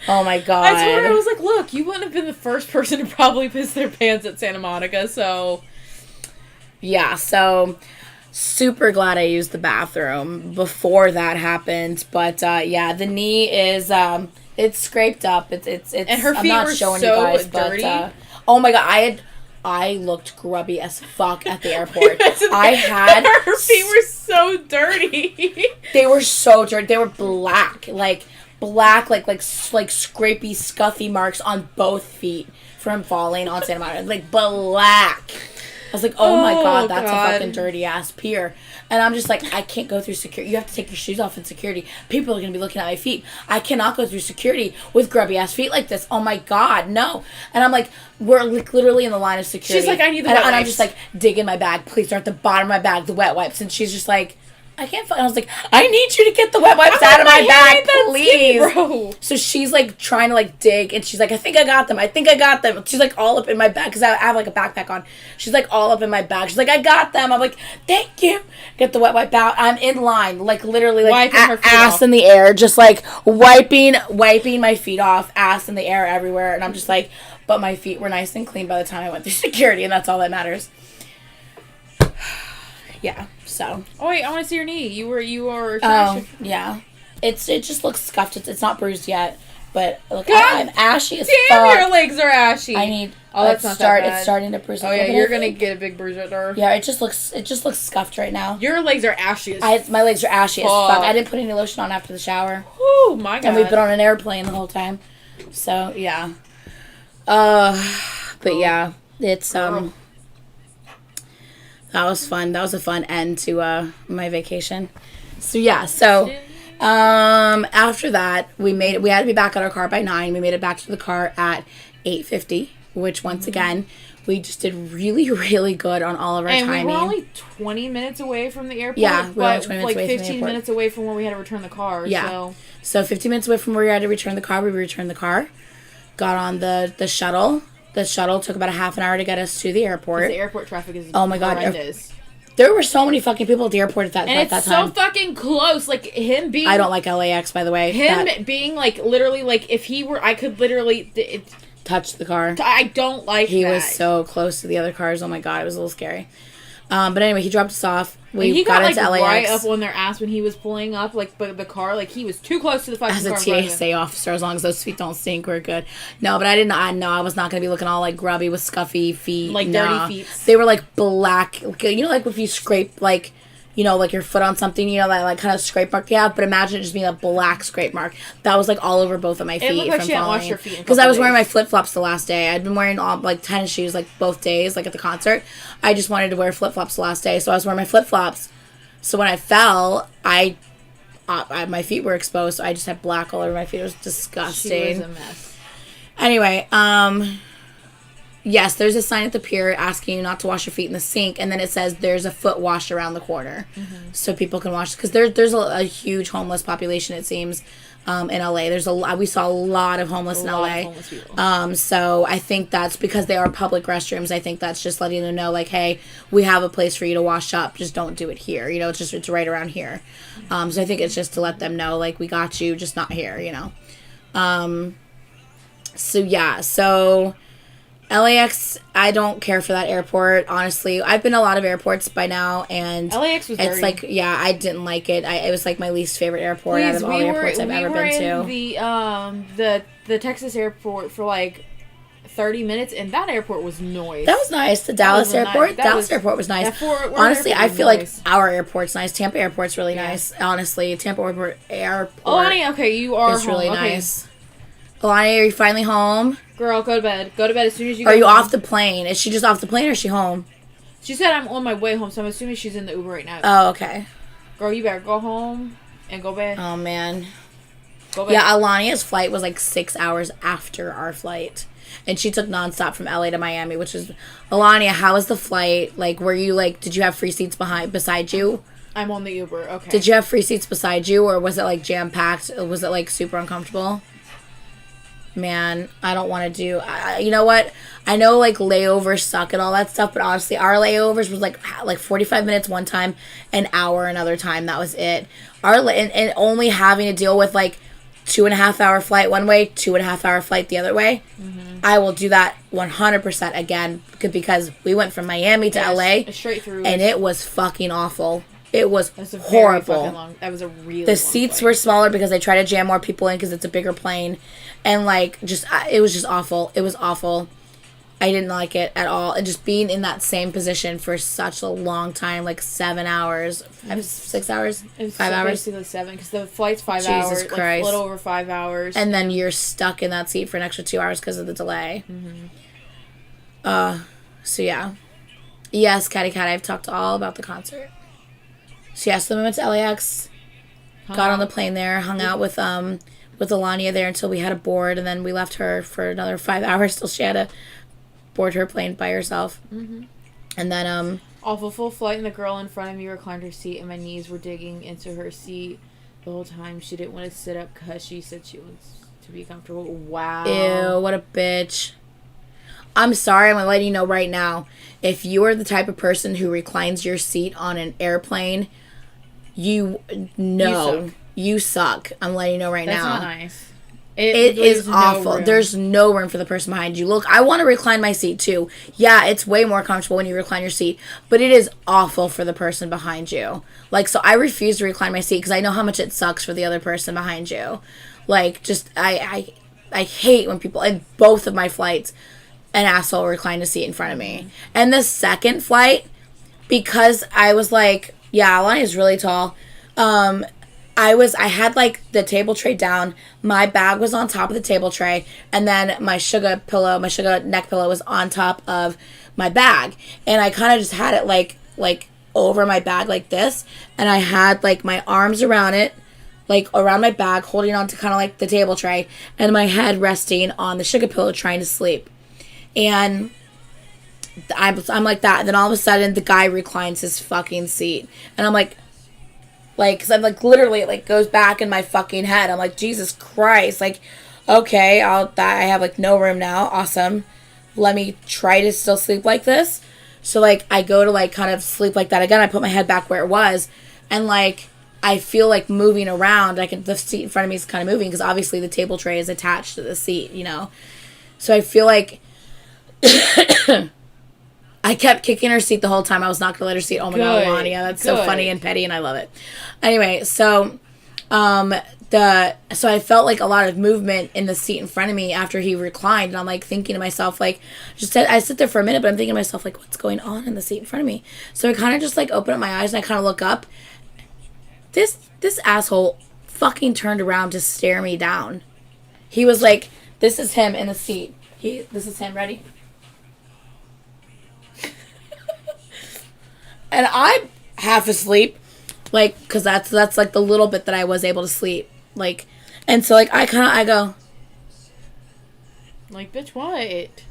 Oh my God. I told her, I was like, look, you wouldn't have been the first person to probably piss their pants at Santa Monica, so... Yeah, so... Super glad I used the bathroom before that happened, but yeah, the knee is it's scraped up. It's and her feet I'm not were showing so you guys, dirty. But oh my God, I looked grubby as fuck at the airport. Her feet were so dirty. They were so dirty. They were black, like scrapey, scuffy marks on both feet from falling on Santa Monica, like black. I was like, oh my God, that's a fucking dirty ass pier. And I'm just like, I can't go through security. You have to take your shoes off in security. People are going to be looking at my feet. I cannot go through security with grubby ass feet like this. Oh my God, no. And I'm like, we're literally in the line of security. She's like, I need the wet wipes. And I'm just like, digging my bag. Please, they're at the bottom of my bag, the wet wipes. And she's just like, I can't find. I was like, I need you to get the wet wipes out of my bag, please. Bro. So she's like trying to like dig, and she's like, I think I got them. She's like all up in my bag because I have like a backpack on. She's like all up in my bag. She's like, I got them. I'm like, thank you. Get the wet wipe out. I'm in line, like literally like ass off in the air, just like wiping my feet off, ass in the air everywhere, and I'm just like, but my feet were nice and clean by the time I went through security, and that's all that matters. Yeah, so. Oh, wait, I want to see your knee. You were Oh, yeah. It just looks scuffed. It's not bruised yet, but look, I'm ashy as damn, fuck. your legs are ashy. I need. Oh, that's not that bad. It's starting to bruise. Oh yeah, you're gonna get a big bruise right there. Yeah, it just looks scuffed right now. Your legs are ashy as My legs are ashy as fuck. I didn't put any lotion on after the shower. Oh my god. And we've been on an airplane the whole time, so yeah. But yeah, it's that was fun. That was a fun end to my vacation. So yeah, after that we had to be back at our car by 9. We made it back to the car at 8:50, which once again we just did really, really good on all of our timing. And we were only 20 minutes away from the airport. Yeah, we were but 20 minutes away 15 from the airport. minutes away from where we had to return the car. Yeah. So 15 minutes away from where we had to return the car, we returned the car, got on the shuttle. The shuttle took about a half an hour to get us to the airport. The airport traffic is oh my god, horrendous. There were so many fucking people at the airport at that time. And it's so fucking close. Like, him being... I don't like LAX, by the way. Him being, like, literally, like, if he were... I could literally... touch the car. I don't like He that. was so close to the other cars. Oh my god, it was a little scary. But anyway, he dropped us off. He got like, into LAX. right up on their ass when he was pulling up, like, the car. Like, he was too close to the fucking car. As a TSA officer, as long as those feet don't stink, we're good. No, but I was not going to be looking all, like, grubby with scuffy feet. Like, dirty feet. They were, like, black. You know, like, if you scrape, like... You know, like your foot on something, you know, that like kind of scrape mark you have, but imagine it just being a black scrape mark. That was like all over both of my feet. It looked like she hadn't washed her feet in a because I was couple wearing my days. flip flops the last day. I'd been wearing all like tennis shoes like both days, like at the concert. I just wanted to wear flip flops the last day, so I was wearing my flip flops. So when I fell, my feet were exposed, so I just had black all over my feet. It was disgusting. She was a mess. Anyway, yes, there's a sign at the pier asking you not to wash your feet in the sink, and then it says there's a foot wash around the corner, so people can wash. Because there's a huge homeless population, it seems, in LA. We saw a lot of homeless in LA. So I think that's because they are public restrooms. I think that's just letting them know, like, hey, we have a place for you to wash up. Just don't do it here. You know, it's right around here. So I think it's just to let them know, like, we got you, just not here. You know. So yeah, so. LAX, I don't care for that airport, honestly. I've been to a lot of airports by now, and LAX was dirty. It's like, yeah, I didn't like it. It was like my least favorite airport out of all the airports I've ever been to. We were in the Texas airport for like 30 minutes, and that airport was noise. That was nice. The Dallas airport? Dallas airport was nice. Honestly, I feel like our airport's nice. Tampa airport's really nice. Honestly, Tampa airport Oh, honey, okay, you are is home. really okay. nice. Alani, are you finally home? Girl, go to bed. Go to bed as soon as you Are you home. off the plane? Is she just off the plane or is she home? She said I'm on my way home, so I'm assuming she's in the Uber right now. Oh, okay. Girl, you better go home and go bed. Oh, man. Go bed. Yeah, Alania's flight was like 6 hours after our flight. And she took nonstop from LA to Miami, which is... Alania, how was the flight? Like, were you like... Did you have free seats beside you? I'm on the Uber, okay. Did you have free seats beside you, or was it like jam-packed? Was it like super uncomfortable? Man, I don't want to do... you know what? I know, like, layovers suck and all that stuff, but honestly, our layovers was, like 45 minutes one time, an hour another time. That was it. And only having to deal with, like, 2.5 hour flight one way, 2.5 hour flight the other way. Mm-hmm. I will do that 100% again, because we went from Miami to LA, straight through, and it was fucking awful. It was horrible. That was a really The seats were smaller because they try to jam more people in because it's a bigger plane. And, like, just, it was just awful. It was awful. I didn't like it at all. And just being in that same position for such a long time, like 7 hours, 6 hours, 5 hours. Basically 7, because the flight's 5 Jesus hours. Christ. Like, a little over 5 hours. And then you're stuck in that seat for an extra 2 hours because of the delay. Mm-hmm. So, yeah. Yes, Catty Cat, I've talked all about the concert. So, yes, then we went to LAX, got on the plane there, hung out with Alania there until we had a board, and then we left her for another 5 hours till she had to board her plane by herself. Mm-hmm. And then, off a full flight, and the girl in front of me reclined her seat, and my knees were digging into her seat the whole time. She didn't want to sit up because she said she wants to be comfortable. Wow. Ew, what a bitch. I'm sorry, I'm going to let you know right now. If you are the type of person who reclines your seat on an airplane, you suck. I'm letting you know right now. That's not nice. It is awful. room. There's no room for the person behind you. Look, I want to recline my seat too. Yeah, it's way more comfortable when you recline your seat, but it is awful for the person behind you. Like, so I refuse to recline my seat because I know how much it sucks for the other person behind you. Like, just, I hate when people, in both of my flights, an asshole reclined a seat in front of me. And the second flight, because I was like, yeah, Alani is really tall, I had like the table tray down, my bag was on top of the table tray, and then my sugar neck pillow was on top of my bag. And I kind of just had it like over my bag like this, and I had like my arms around it, like around my bag, holding on to kind of like the table tray, and my head resting on the sugar pillow trying to sleep. And I'm like that, and then all of a sudden the guy reclines his fucking seat, and I'm like, because I'm like, literally, it like goes back in my fucking head. I'm like, Jesus Christ, like, okay, I have like no room now. Awesome. Let me try to still sleep like this. So like, I go to like kind of sleep like that again. I put my head back where it was, and like, I feel like moving around. The seat in front of me is kind of moving because obviously the table tray is attached to the seat, you know. So I feel like I kept kicking her seat the whole time. I was not going to let her seat. Oh my God, Melania, that's so funny and petty, and I love it. Anyway, so I felt like a lot of movement in the seat in front of me after he reclined, and I'm like thinking to myself, like, I sit there for a minute, but I'm thinking to myself, like, what's going on in the seat in front of me? So I kind of just like open up my eyes and I kind of look up. This asshole fucking turned around to stare me down. He was like, this is him in the seat. This is him, ready? And I'm half asleep, like, because that's like the little bit that I was able to sleep, like, and so like I go, like, bitch, what?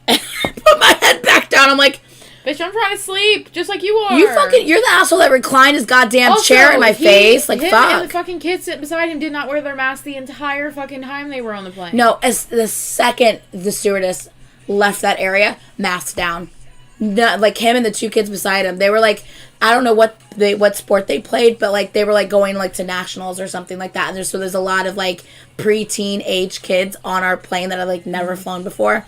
Put my head back down. I'm like, bitch, I'm trying to sleep, just like you are. You're the asshole that reclined his goddamn chair in my face, like, him fuck. And the fucking kids sitting beside him did not wear their mask the entire fucking time they were on the plane. No, as the second the stewardess left that area, mask down. No, like him and the two kids beside him, they were like, I don't know what sport they played, but like they were like going like to nationals or something like that. And there's a lot of like preteen age kids on our plane that I've like never flown before.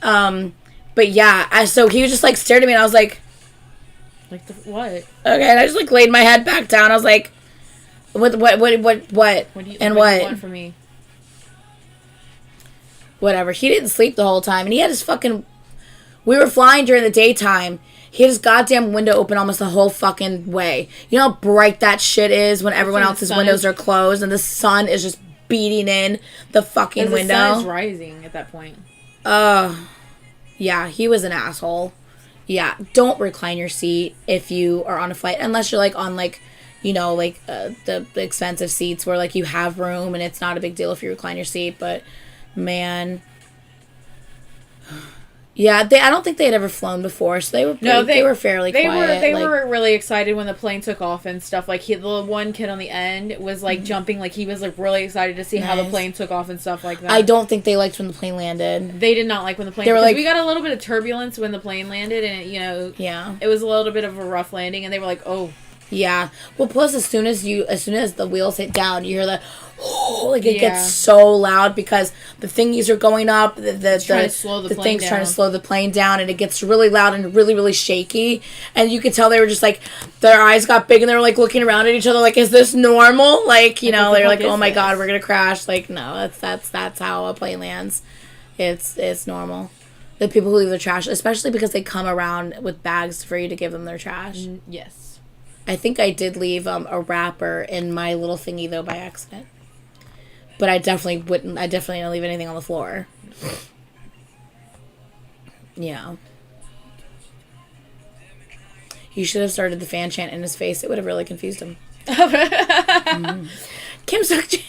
But yeah, so he was just like stared at me, and I was like what? Okay, and I just like laid my head back down. I was like, what do you want from me? Whatever. He didn't sleep the whole time, and he had his fucking. We were flying during the daytime. He had his goddamn window open almost the whole fucking way. You know how bright that shit is when everyone else's windows are closed and the sun is just beating in the fucking window. The sun is rising at that point. Yeah, he was an asshole. Yeah, don't recline your seat if you are on a flight, unless you're like on like, you know, like the expensive seats where like you have room and it's not a big deal if you recline your seat. But man. Yeah, I don't think they had ever flown before, so they were fairly quiet. They were really excited when the plane took off and stuff. Like the one kid on the end was like jumping, like he was like really excited to see how the plane took off and stuff like that. I don't think they liked when the plane landed. They did not like when the plane. They were like, we got a little bit of turbulence when the plane landed, and it was a little bit of a rough landing, and they were like, oh. Yeah. Well, plus as soon as the wheels hit down, you hear the it gets so loud because the thingies are going up. The thing's trying to slow the plane down, and it gets really loud and really, really shaky. And you could tell they were just like, their eyes got big and they were like looking around at each other like, is this normal? Like, you know, they're like, oh my God, we're gonna crash. Like, no, that's how a plane lands. It's normal. The people who leave their trash, especially because they come around with bags for you to give them their trash. Yes. I think I did leave a wrapper in my little thingy, though, by accident. But I definitely didn't leave anything on the floor. Yeah. You should have started the fan chant in his face. It would have really confused him. Kim Suk-jin.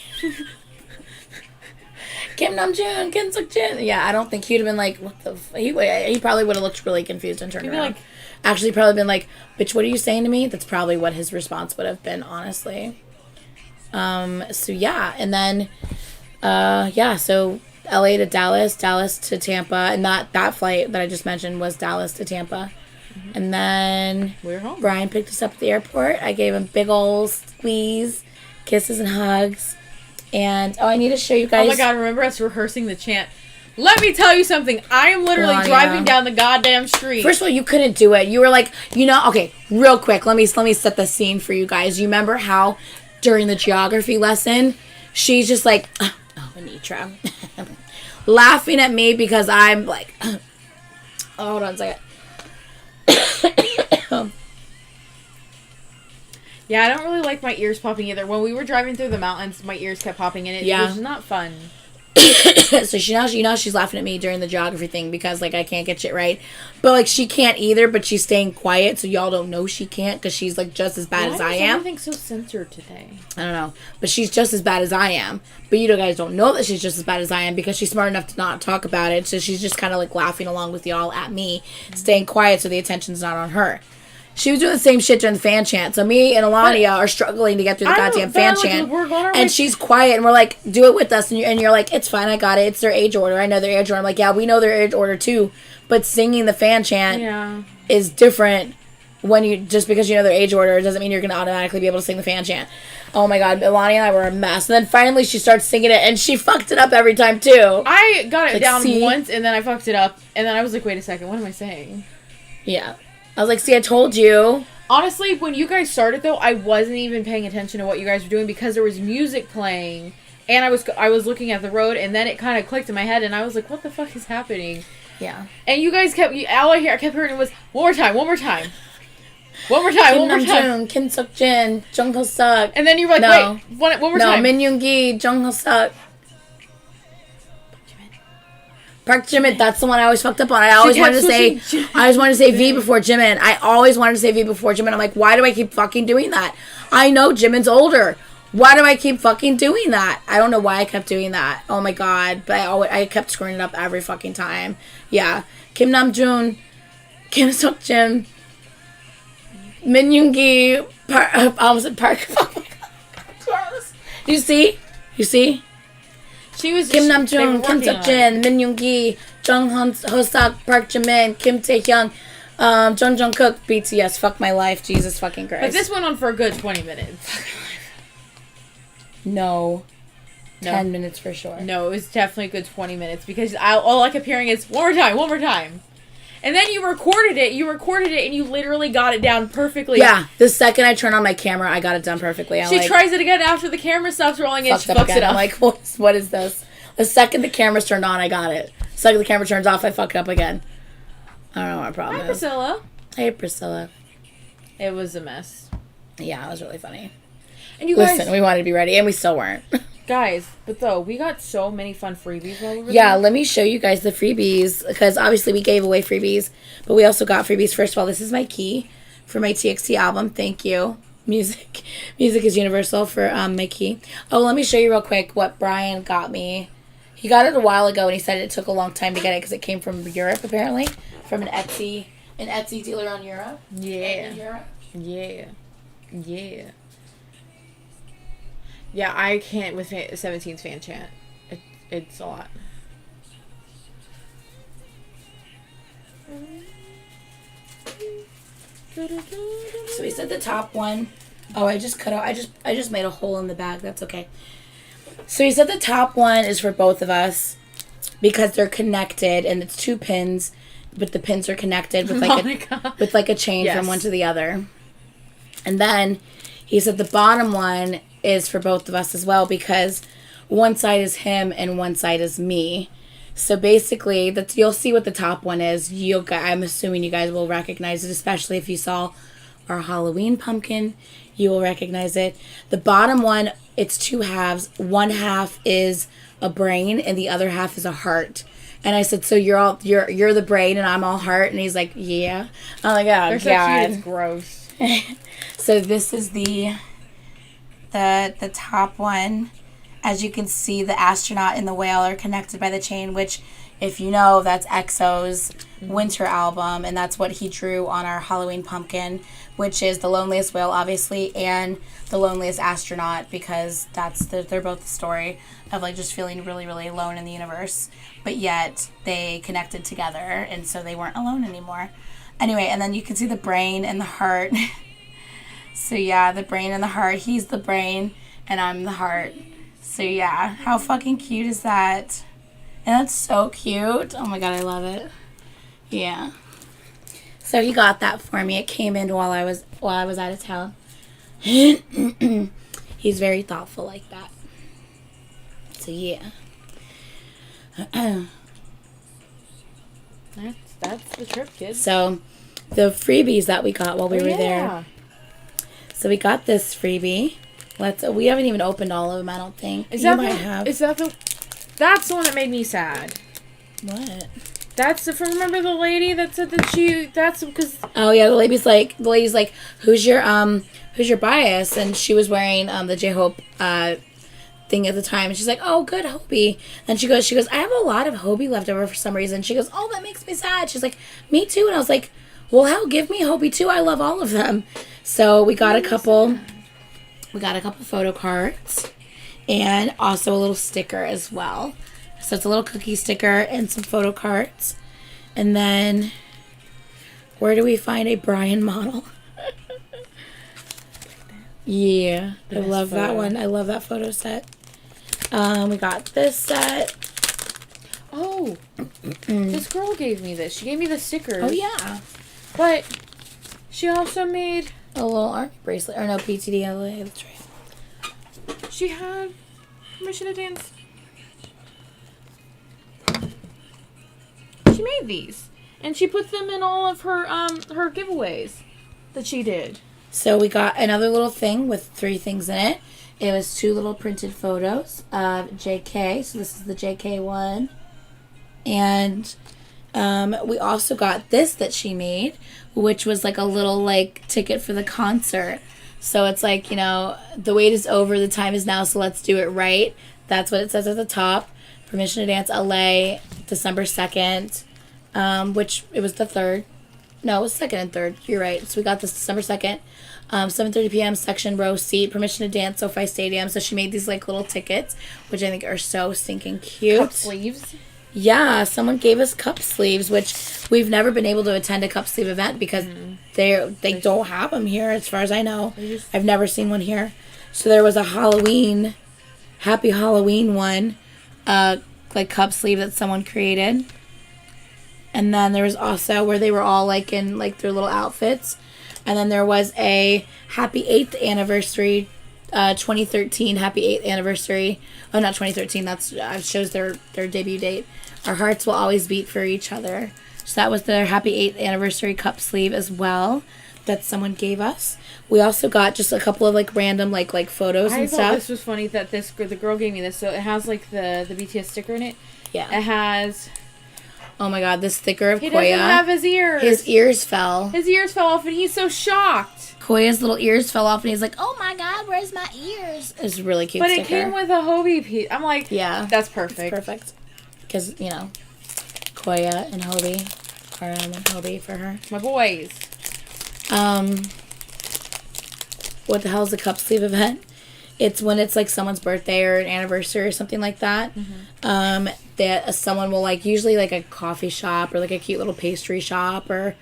Kim Namjoon, Kim Suk-jin. Yeah, I don't think he'd have been like, what the he probably would have looked really confused and turned around. Actually probably been like, bitch, what are you saying to me? That's probably what his response would have been, honestly. So yeah, and then so LA to Dallas to Tampa, and that flight that I just mentioned was Dallas to Tampa. Mm-hmm. And then we're home. Brian picked us up at the airport. I gave him big ol' squeeze, kisses and hugs. And, I need to show you guys. Oh my god, remember us rehearsing the chant? Let me tell you something. I am literally driving down the goddamn street. First of all, you couldn't do it. You were like, okay, real quick, let me set the scene for you guys. You remember how during the geography lesson, she's just like, oh, Anitra. Laughing at me because I'm like, oh, hold on a second. Yeah, I don't really like my ears popping either. When we were driving through the mountains, my ears kept popping in it. Yeah. It was not fun. So she's laughing at me during the geography thing because, like, I can't get shit right. But, like, she can't either, but she's staying quiet, so y'all don't know she can't because she's, like, just as bad as I am. Why is everything so censored today? I don't know. But she's just as bad as I am. But you guys don't know that she's just as bad as I am because she's smart enough to not talk about it. So she's just kind of, like, laughing along with y'all at me, staying quiet so the attention's not on her. She was doing the same shit during the fan chant. So me and Alania are struggling to get through the goddamn fan chant. And she's quiet and we're like, do it with us. And you're like, it's fine, I got it. It's their age order. I know their age order. I'm like, yeah, we know their age order too. But singing the fan chant is different when you, just because you know their age order, it doesn't mean you're going to automatically be able to sing the fan chant. Oh my god, Alania and I were a mess. And then finally she starts singing it and she fucked it up every time too. I got it down once and then I fucked it up. And then I was like, wait a second, what am I saying? Yeah. I was like, see, I told you. Honestly, when you guys started, though, I wasn't even paying attention to what you guys were doing because there was music playing, and I was looking at the road, and then it kind of clicked in my head, and I was like, what the fuck is happening? Yeah. And you guys all I kept hearing was, one more time, one more time. One more time, Kim one more time. Namjoon, Kim Seokjin, Jung Ho-suk. And then you were like, wait, one more time. No, Min Yoongi, Jung Ho-suk. Park Jimin, that's the one I always fucked up on. I always wanted to say V before Jimin. I always wanted to say V before Jimin. I'm like, why do I keep fucking doing that? I know Jimin's older. Why do I keep fucking doing that? I don't know why I kept doing that. Oh my god. But I kept screwing it up every fucking time. Yeah. Kim Namjoon, Kim Seokjin, Min Yoongi, I almost said Park. Oh my god. You see? She was Kim Namjoon, Kim Seokjin, Min Yoongi, Jung Ho-suk, Park Jimin, Kim Taehyung, Jung Jungkook, BTS. Fuck my life, Jesus fucking Christ. But this went on for a good 20 minutes. No. 10 minutes for sure. No, it was definitely a good 20 minutes because all I kept hearing is one more time. And then you recorded it, and you literally got it down perfectly. Yeah, the second I turn on my camera, I got it done perfectly. She tries it again after the camera stops rolling and she fucks it up. I'm like, what is this? The second the camera's turned on, I got it. The second the camera turns off, I fuck it up again. I don't know what my problem is. Priscilla. Hey, Priscilla. It was a mess. Yeah, it was really funny. And you guys... Listen, we wanted to be ready, and we still weren't. Guys, but though, we got so many fun freebies while we were there. Yeah, let me show you guys the freebies, because obviously we gave away freebies, but we also got freebies. First of all, this is my key for my TXT album. Thank you. Music is universal for my key. Oh, let me show you real quick what Brian got me. He got it a while ago, and he said it took a long time to get it because it came from Europe, apparently, from an Etsy dealer on Europe. Yeah. Yeah. Yeah, I can't with 17's fan chant. It's a lot. So he said the top one. Oh, I just cut out. I just made a hole in the bag. That's okay. So he said the top one is for both of us because they're connected and it's 2 pins, but the pins are connected with like a chain from one to the other. And then he said the bottom one is for both of us as well because one side is him and one side is me. So basically, you'll see what the top one is. I'm assuming you guys will recognize it, especially if you saw our Halloween pumpkin. You will recognize it. The bottom one, it's 2 halves. One half is a brain and the other half is a heart. And I said, so you're the brain and I'm all heart. And he's like, yeah. I'm like, oh, so God. cute, it's gross. So this is the top one. As you can see, the astronaut and the whale are connected by the chain, which, if you know, that's EXO's winter album, and that's what he drew on our Halloween pumpkin, which is the loneliest whale, obviously, and the loneliest astronaut, because they're both the story of like just feeling really, really alone in the universe, but yet they connected together, and so they weren't alone anymore. Anyway, and then you can see the brain and the heart. So yeah, the brain and the heart. He's the brain, and I'm the heart. So yeah, how fucking cute is that? And that's so cute. Oh my god, I love it. Yeah. So he got that for me. It came in while I was out of town. He's very thoughtful like that. So yeah. That's the trip, kids. So the freebies that we got while we were there. So we got this freebie. We haven't even opened all of them, I don't think. That's the one that made me sad. What? Remember the lady that said that that's because... Oh yeah, the lady's like, who's your bias? And she was wearing the J-Hope thing at the time, and she's like, oh, good, Hobie. And she goes, I have a lot of Hobie left over for some reason. She goes, oh, that makes me sad. She's like, me too. And I was like, well, hell, give me Hobie too. I love all of them. So we got a couple photo cards and also a little sticker as well. So it's a little cookie sticker and some photo cards. And then where do we find a Brian model? Yeah, I love that one. I love that photo set. We got this set. Oh, this girl gave me this. She gave me the stickers. Oh, yeah. But she also made... a little army bracelet. Or no, PTD LA. That's right. She had permission to dance. She made these. And she put them in all of her giveaways that she did. So we got another little thing with 3 things in it. It was 2 little printed photos of JK. So this is the JK one. And we also got this that she made, which was like a little like ticket for the concert. So it's like, the wait is over, the time is now, so let's do it right. That's what it says at the top. Permission to Dance LA, December 2nd, which it was the 3rd. No, it was 2nd and 3rd. You're right. So we got this December 2nd. 7:30 p.m. section row seat, permission to dance, SoFi Stadium. So she made these like little tickets, which I think are so stinking cute. Cup sleeves. Yeah, someone gave us cup sleeves, which we've never been able to attend a cup sleeve event because they don't have them here, as far as I know. I've never seen one here. So there was a Happy Halloween one, like cup sleeve that someone created. And then there was also where they were all like in like their little outfits. And then there was a Happy 8th Anniversary, 2013 Happy 8th Anniversary. Oh, not 2013. That shows their debut date. Our hearts will always beat for each other. So that was their Happy 8th Anniversary cup sleeve as well that someone gave us. We also got just a couple of like random like photos and stuff. I thought this was funny that the girl gave me this. So it has like the BTS sticker in it. Yeah. It has... Oh my god, this sticker of Koya. He doesn't have his ears. His ears fell. His ears fell off and he's so shocked. Koya's little ears fell off and he's like, oh my god, where's my ears? It's a really cute sticker. But it came with a Hobie piece. I'm like, yeah, that's perfect. It's perfect. Because, Koya and Hobie. RM and Hobie for her. My boys. What the hell is a cup sleeve event? It's when it's like someone's birthday or an anniversary or something like that. Mm-hmm. That someone will like, usually like a coffee shop or like a cute little pastry shop or,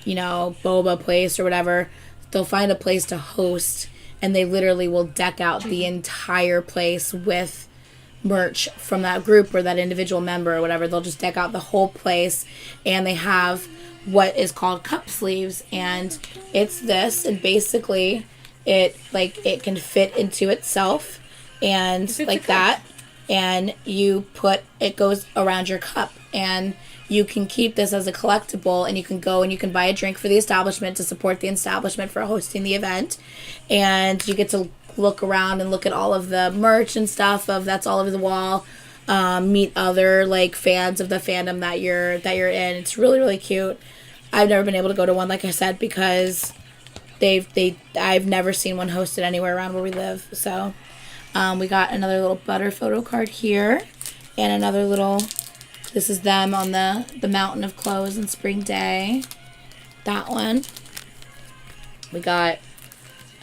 boba place or whatever. They'll find a place to host and they literally will deck out the entire place with merch from that group or that individual member or whatever. They'll just deck out the whole place and they have what is called cup sleeves, and it's this, and basically it can fit into itself and like that, and it goes around your cup, and you can keep this as a collectible, and you can go and you can buy a drink for the establishment to support the establishment for hosting the event, and you get to look around and look at all of the merch and stuff that's all over the wall, meet other like fans of the fandom that you're in. It's really, really cute. I've never been able to go to one, like I said, because I've never seen one hosted anywhere around where we live. So we got another little butter photo card here, and another little, this is them on the mountain of clothes in Spring Day. That one. We got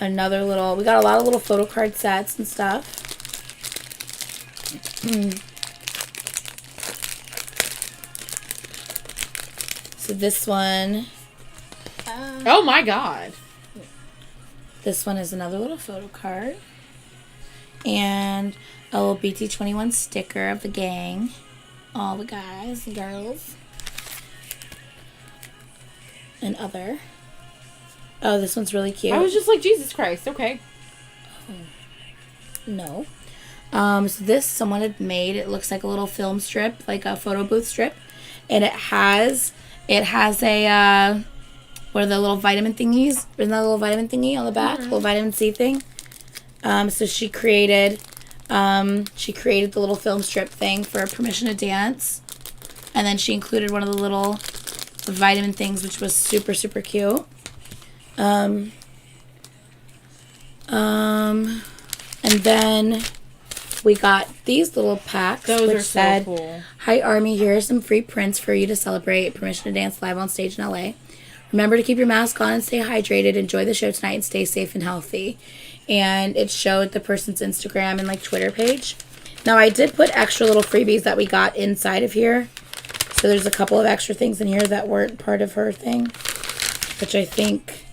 we got a lot of little photo card sets and stuff. So this one. Oh my god. This one is another little photo card. And and a little BT21 sticker of the gang. All the guys and girls. And other. Oh, this one's really cute. I was just like, Jesus Christ, okay. No. So this someone had made. It looks like a little film strip, like a photo booth strip. And it has a, what are the little vitamin thingies? Isn't that a little vitamin thingy on the back? Little vitamin C thing. So she created the little film strip thing for Permission to Dance. And then she included one of the little vitamin things, which was super, super cute. And then we got these little packs, which said, so cool. "Hi Army, here are some free prints for you to celebrate Permission to Dance live on stage in LA. Remember to keep your mask on and stay hydrated. Enjoy the show tonight and stay safe and healthy." And it showed the person's Instagram and like Twitter page. Now I did put extra little freebies that we got inside of here. So there's a couple of extra things in here that weren't part of her thing, which I think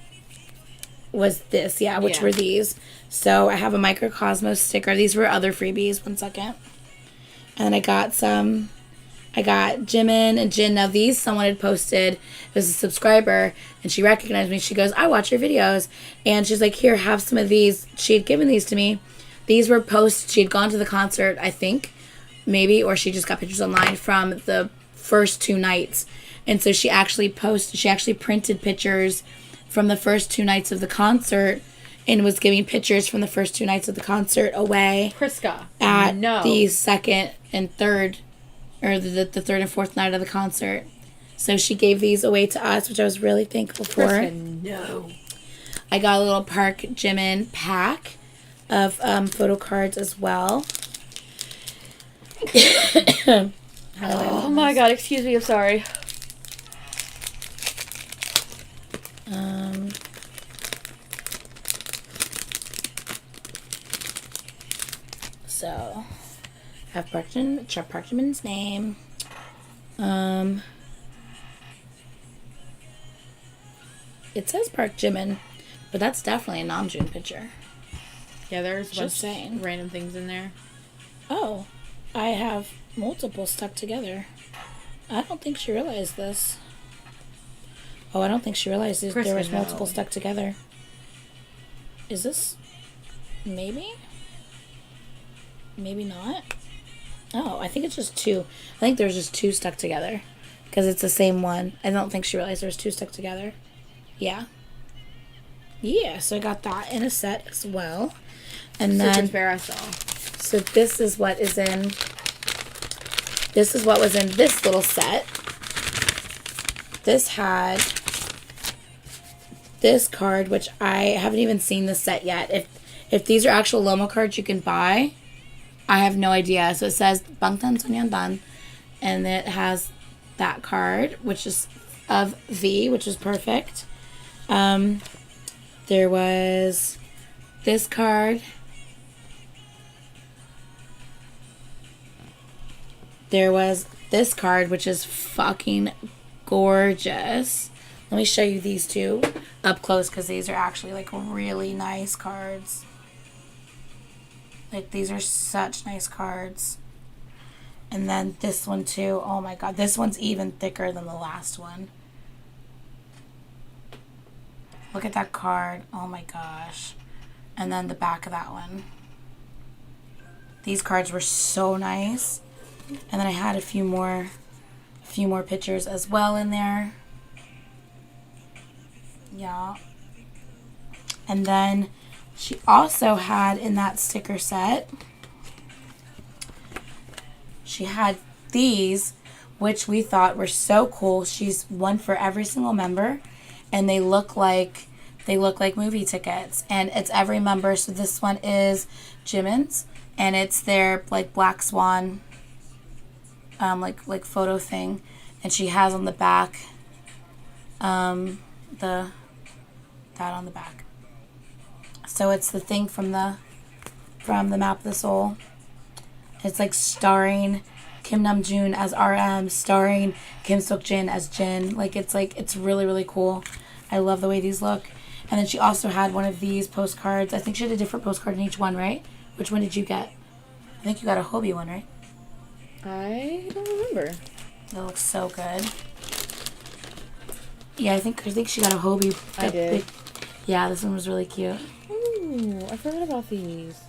was this, which were these. So I have a Microcosmos sticker. These were other freebies. 1 second. And I got Jimin and Jin. Now these someone had posted. It was a subscriber, and she recognized me. She goes, "I watch your videos." And she's like, "Here, have some of these." She had given these to me. These were posts. She had gone to the concert, I think, maybe, or she just got pictures online from the first 2 nights. And so she actually printed pictures from the first 2 nights of the concert and was giving pictures from the first 2 nights of the concert away. Priska. At the second and third, or the third and fourth night of the concert. So she gave these away to us, which I was really thankful for. Priska, no. I got a little Park Jimin pack of photo cards as well. Oh my god, excuse me, I'm sorry. So, I have Park Jimin's name. It says Park Jimin, but that's definitely a Namjoon picture. Yeah, there's a bunch saying. of random things in there. Oh, I have multiple stuck together. I don't think she realized this. Oh, I don't think she realized there was multiple stuck together. Is this... maybe? Maybe not? Oh, I think it's just 2. I think there's just 2 stuck together. Because it's the same one. I don't think she realized there was 2 stuck together. Yeah. Yeah, so I got that in a set as well. And then... So this is what is in... This is what was in this little set. This had this card, which I haven't even seen this set yet. If these are actual Lomo cards you can buy, I have no idea. So it says Bangtan Sonyeondan, and it has that card, which is of V, which is perfect. There was this card. There was this card, which is fucking gorgeous. Let me show you these two up close, because these are actually like really nice cards. Like, these are such nice cards. And then this one too. Oh my god, this one's even thicker than the last one. Look at that card. Oh my gosh. And then the back of that one. These cards were so nice. And then I had a few more pictures as well in there. Yeah. And then she also had in that sticker set, she had these, which we thought were so cool. She's one for every single member, and they look like movie tickets, and it's every member. So this one is Jimin's, and it's their like Black Swan like photo thing, and she has on the back that on the back. So it's the thing from the Map of the Soul. It's like starring Kim Namjoon as RM, starring Kim Seokjin as Jin. It's really, really cool. I love the way these look. And then she also had one of these postcards. I think she had a different postcard in each one, right? Which one did you get? I think you got a Hobie one, right? I don't remember. That looks so good. Yeah, I think she got a Hobie. I did. Yeah, this one was really cute. Ooh, I forgot about these.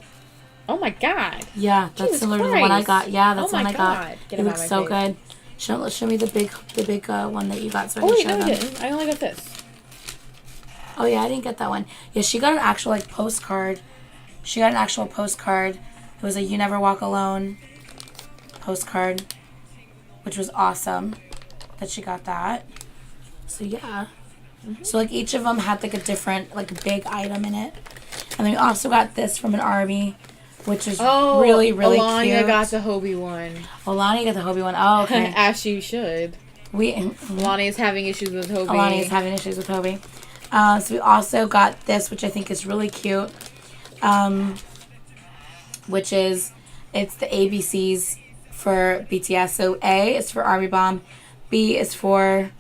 Oh my god. Yeah, that's Jesus similar to the Christ. one I got. Yeah, that's the one I got. Get It him looks out of so my face. good. Show me the big one that you got so I Oh can wait, show no, them. I didn't. I only got this. Oh yeah, I didn't get that one. Yeah, she got an actual like postcard. She got an actual postcard. It was a "You Never Walk Alone" postcard, which was awesome that she got that. So yeah. So like each of them had like a different like big item in it. And then we also got this from an Army, which is really, really Alanya cute. got the Hobie one. Alani got the Hobie one. Oh, okay. As you should. Alani is having issues with Hobie. Alani is having issues with Hobie. So we also got this, which I think is really cute. Which is, it's the ABCs for BTS. So A is for Army Bomb. B is for,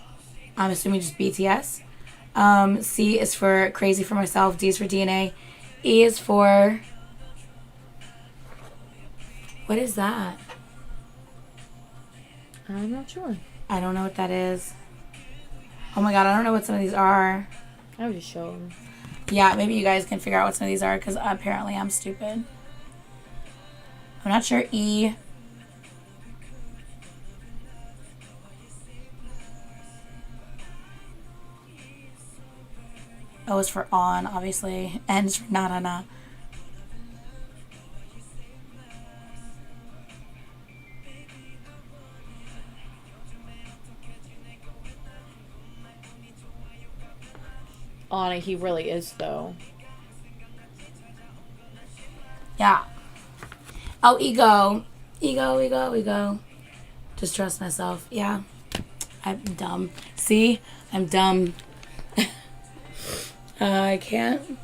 I'm assuming just BTS. C is for Crazy for Myself. D is for DNA. E is for, what is that? I'm not sure. I don't know what that is. Oh my god, I don't know what some of these are. I would just show them. Yeah, maybe you guys can figure out what some of these are, because apparently I'm stupid. I'm not sure. E. O is for on, obviously. N is for na. Alani, he really is though. Yeah. Oh, ego. Just trust myself. Yeah. I'm dumb. See? I'm dumb. I can't.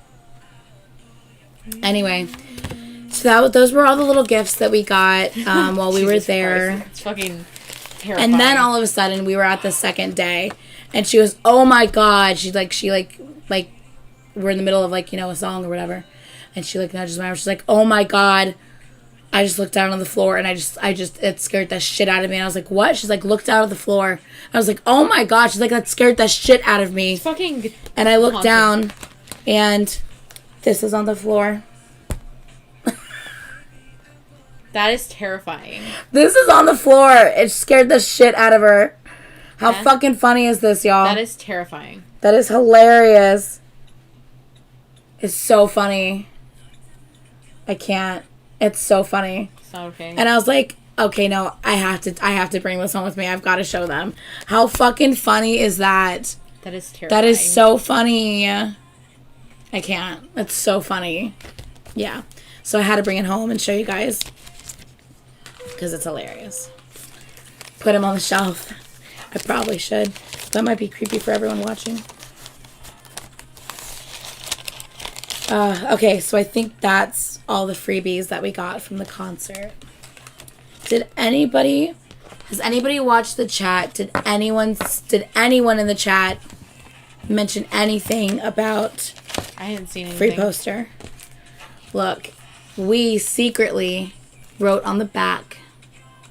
Anyway. So those were all the little gifts that we got while we were there. Christ, it's fucking terrifying. And then all of a sudden we were at the second day. And she was, oh my god. She we're in the middle of a song or whatever. And she nudges my arm. She's like, oh my god. I just looked down on the floor and it scared the shit out of me. And I was like, what? She's like, looked out of the floor. I was like, oh my god. She's like, that scared the shit out of me. It's fucking and I looked down and this is on the floor. That is terrifying. This is on the floor. It scared the shit out of her. How fucking funny is this, y'all? That is terrifying. That is hilarious. It's so funny. I can't. It's so funny. It's not okay. And I was like, okay, no, I have to bring this home with me. I've got to show them. How fucking funny is that? That is terrifying. That is so funny. I can't. It's so funny. Yeah. So I had to bring it home and show you guys. Because it's hilarious. Put him on the shelf. I probably should. That might be creepy for everyone watching. Okay, so I think that's all the freebies that we got from the concert. Has anybody watched the chat? Did anyone in the chat mention anything about I hadn't seen anything. free poster? Look, we secretly wrote on the back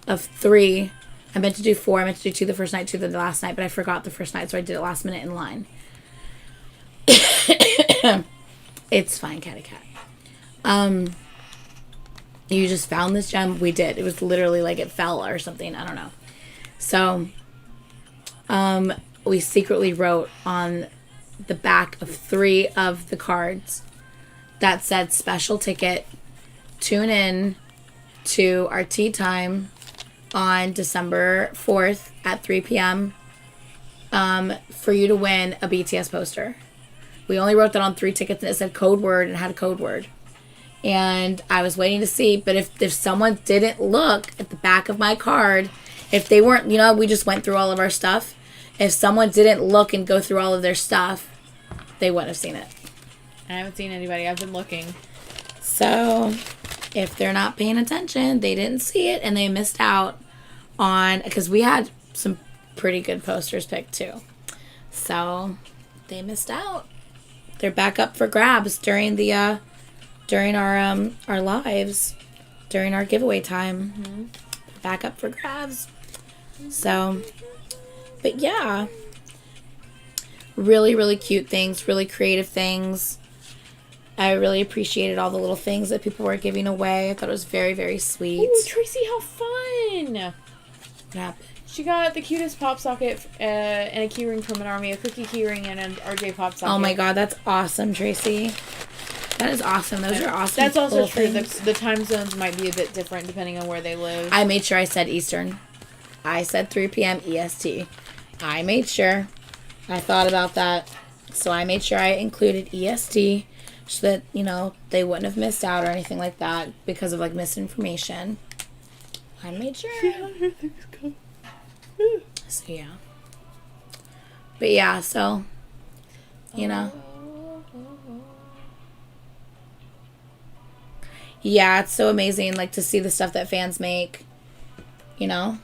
of 3. I meant to do 4. I meant to do 2 the first night, 2 the last night, but I forgot the first night, so I did it last minute in line. It's fine, catty cat. You just found this gem? We did. It was literally like it fell or something. I don't know. So, we secretly wrote on the back of 3 of the cards that said special ticket. Tune in to our TeaTime on December 4th at 3 p.m. For you to win a BTS poster. We only wrote that on 3 tickets and it said code word and had a code word. And I was waiting to see, but if someone didn't look at the back of my card, if they weren't, we just went through all of our stuff. If someone didn't look and go through all of their stuff, they wouldn't have seen it. I haven't seen anybody. I've been looking. So, if they're not paying attention, they didn't see it and they missed out on, because we had some pretty good posters picked too. So, they missed out. They're back up for grabs during our lives. during our giveaway time. Back up for grabs. So, but yeah. Really, really cute things. Really creative things. I really appreciated all the little things that people were giving away. I thought it was very, very sweet. Ooh, Tracy, how fun! What happened? She got the cutest pop socket and a keyring from an army, a cookie keyring, and an RJ pop socket. Oh my god, that's awesome, Tracy. That is awesome. Those are awesome. That's also true. Things. The time zones might be a bit different depending on where they live. I made sure I said Eastern. I said 3 p.m. EST. I made sure. I thought about that. So I made sure I included EST so that, you know, they wouldn't have missed out or anything like that because of, like, misinformation. I made sure. See how her things go. So, yeah. But, yeah, so, you know. Yeah, it's so amazing, like, to see the stuff that fans make, you know.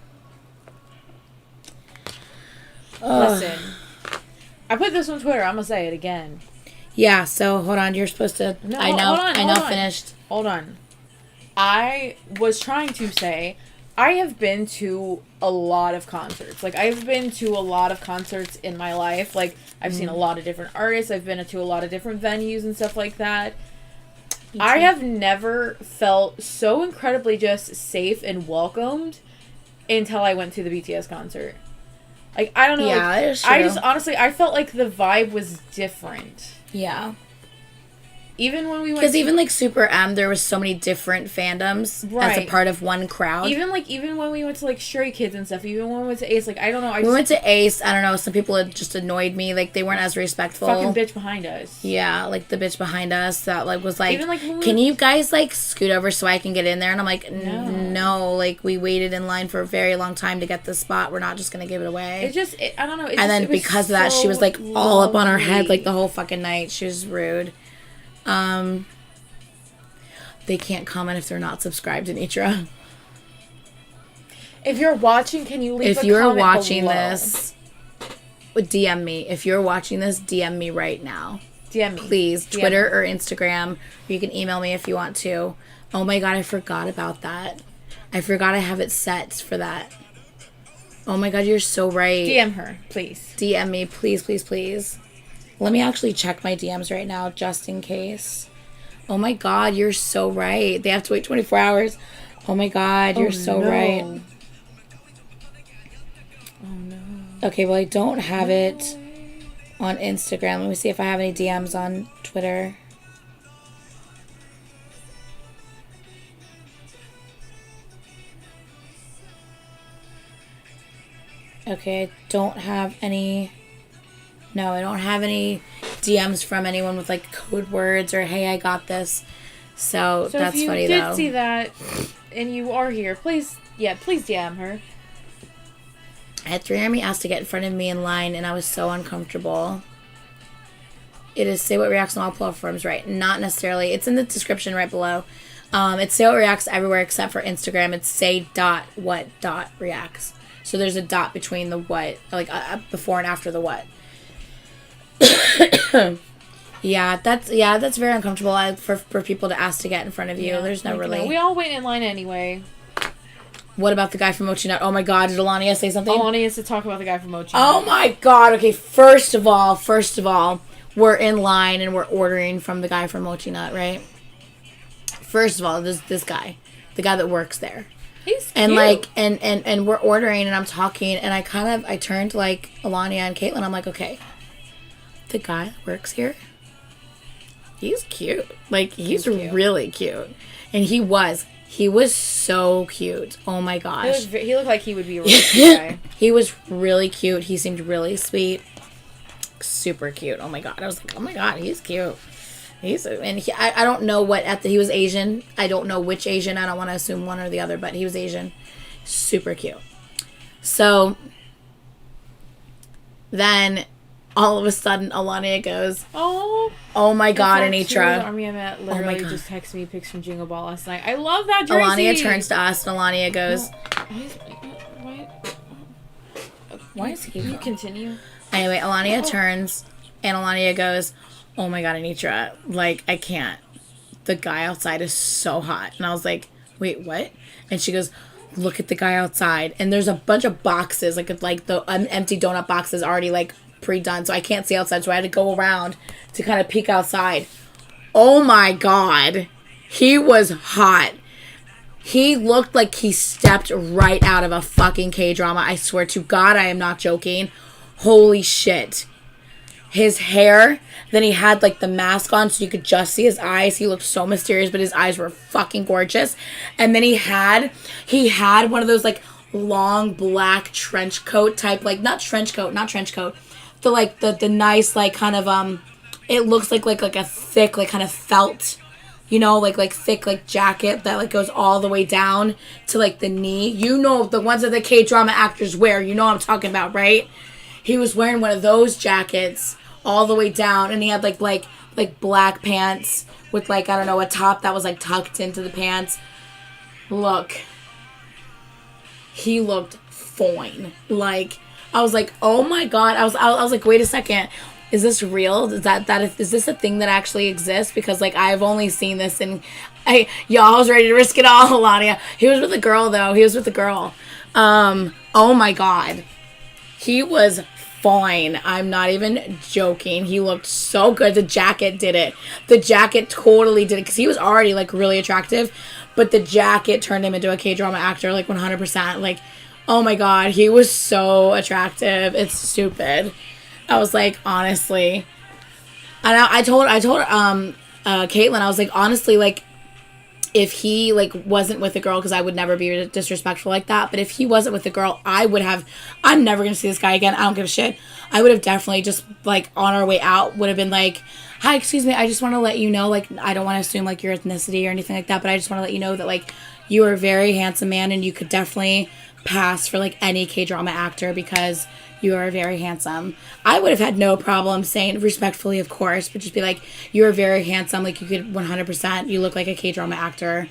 Listen. I put this on Twitter. I'm going to say it again. Yeah, so, hold on. You're supposed to... No, I know, hold on, I know, finished. Hold on. I was trying to say... I have been to a lot of concerts. Like, I've been to a lot of concerts in my life. Like, I've seen a lot of different artists. I've been to a lot of different venues and stuff like that. I have never felt so incredibly just safe and welcomed until I went to the BTS concert. Like, I don't know. Yeah, like, that is true. I just, honestly, I felt like the vibe was different. Yeah. Even when we went Because even, like, Super M, there was so many different fandoms as a part of one crowd. Even when we went to, like, Stray Kids and stuff, even when we went to Ace, like, I don't know. We went to Ace, I don't know, some people had just annoyed me. Like, they weren't as respectful. Fucking bitch behind us. Yeah, like, the bitch behind us that, like, was like, even, like can you guys, like, scoot over so I can get in there? And I'm like, No. no. Like, we waited in line for a very long time to get this spot. We're not just going to give it away. I don't know. And then because of that, she was, like, all up on our head, like, the whole fucking night. She was rude. They can't comment if they're not subscribed to Anitra. If you're watching, can you leave a comment If you're watching below? this, DM me. If you're watching this, DM me right now. DM me. Please. DM Twitter me. or Instagram. Or you can email me if you want to. Oh my god, I forgot about that. I forgot I have it set for that. Oh my god, you're so right. DM her, please. DM me, please, please, please. Let me actually check my DMs right now, just in case. Oh my god, you're so right. They have to wait 24 hours. Oh my god, you're so right. Oh no. Okay, well, I don't have it on Instagram. Let me see if I have any DMs on Twitter. Okay, I don't have any... No, I don't have any DMs from anyone with, like, code words or, hey, I got this. So that's funny, though. If you did see that and you are here, please DM her. I had 3 Army asked to get in front of me in line, and I was so uncomfortable. It is Say What Reacts on all platforms, right? Not necessarily. It's in the description right below. It's Say What Reacts everywhere except for Instagram. It's say.what.reacts. So there's a dot between the what, like before and after the what. Yeah, that's very uncomfortable for people to ask to get in front of you. Yeah, There's no really. No, we all wait in line anyway. What about the guy from Mochi Nut? Oh my god, did Alania say something? Alania has to talk about the guy from Mochi. Oh my god. Okay, first of all, we're in line and we're ordering from the guy from Mochi Nut, right? First of all, this guy, the guy that works there. He's cute. And like and we're ordering and I'm talking and I turned to like Alania and Caitlin. I'm like, okay, the guy that works here, he's cute. Like he's really cute. And he was so cute. Oh my gosh. He looked like he would be a really cute guy. He was really cute. He seemed really sweet. Super cute. Oh my god. I was like, oh my god, he's cute. I don't know he was Asian. I don't know which Asian. I don't want to assume one or the other, but he was Asian. Super cute. So then all of a sudden Alania goes, oh my god, Anitra. The army I met literally just texted me pics from Jingle Ball last night. I love that jersey. Alania turns to us and Alania goes, why is he? You continue. Anyway, Alania turns and Alania goes, oh my god, Anitra, like, I can't. The guy outside is so hot. And I was like, wait, what? And she goes, look at the guy outside. And there's a bunch of boxes, like the empty donut boxes already, like, pre-done. So I can't see outside. So I had to go around to kind of peek outside. Oh, my God. He was hot. He looked like he stepped right out of a fucking K-drama. I swear to God, I am not joking. Holy shit. His hair, then he had, like, the mask on so you could just see his eyes. He looked so mysterious, but his eyes were fucking gorgeous. And then he had one of those, like, long black trench coat type, like, not trench coat. The, like, the nice, like, kind of, it looks like a thick, like, kind of felt, you know, like thick, like, jacket that, like, goes all the way down to, like, the knee. You know, the ones that the K-drama actors wear. You know what I'm talking about, right? He was wearing one of those jackets all the way down, and he had, like black pants with, like, I don't know, a top that was, like, tucked into the pants. Look. He looked fine. Like, I was like, oh, my God. I was like, wait a second. Is this real? Is this a thing that actually exists? Because, like, I've only seen this in... I was ready to risk it all, Alania. He was with a girl, though. Oh, my God. He was fine. I'm not even joking. He looked so good. The jacket did it. The jacket totally did it. Because he was already, like, really attractive. But the jacket turned him into a K-drama actor, like, 100%. Like, oh, my God. He was so attractive. It's stupid. I was like, honestly. And I told Caitlin, I was like, honestly, like, if he, like, wasn't with a girl, because I would never be disrespectful like that, but if he wasn't with a girl, I'm never going to see this guy again. I don't give a shit. I would have definitely just, like, on our way out, would have been like, hi, excuse me, I just want to let you know, like, I don't want to assume, like, your ethnicity or anything like that, but I just want to let you know that, like, you are a very handsome man, and you could definitely pass for, like, any K-drama actor, because you are very handsome. I would have had no problem saying, respectfully, of course, but just be like, you are very handsome. Like, you could 100%, you look like a K-drama actor.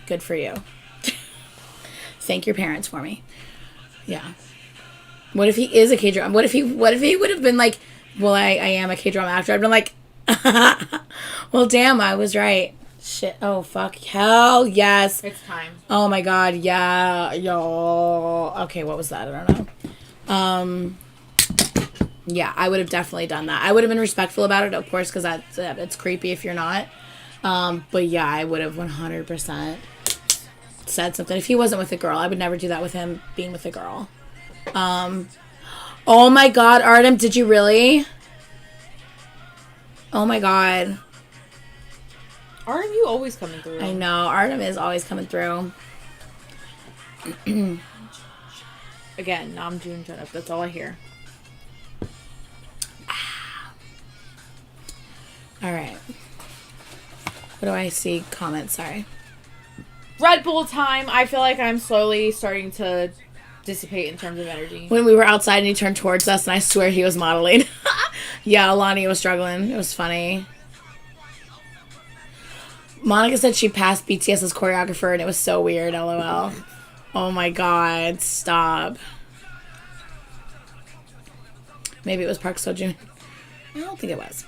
Good for you. Thank your parents for me. Yeah. What if he is a K-drama? What if he would have been like, well, I am a K-drama actor. I'd been like, well, damn, I was right. Shit. Oh, fuck. Hell yes. It's time. Oh, my God. Yeah. Yo. Okay, what was that? I don't know. Yeah, I would have definitely done that. I would have been respectful about it, of course, because it's creepy if you're not. But, yeah, I would have 100% said something. If he wasn't with a girl, I would never do that with him being with a girl. Oh, my God, Artem, did you really? Oh, my God. Aren't you always coming through? I know. Artem is always coming through. Again, Namjoon, shut up. That's all I hear. All right. What do I see? Comments, sorry. Red Bull time. I feel like I'm slowly starting to dissipate in terms of energy. When we were outside and he turned towards us, and I swear he was modeling. Yeah, Alani was struggling. It was funny. Monica said she passed BTS as choreographer, and it was so weird, LOL. Oh my God, stop. Maybe it was Park Seo-joon. I don't think it was.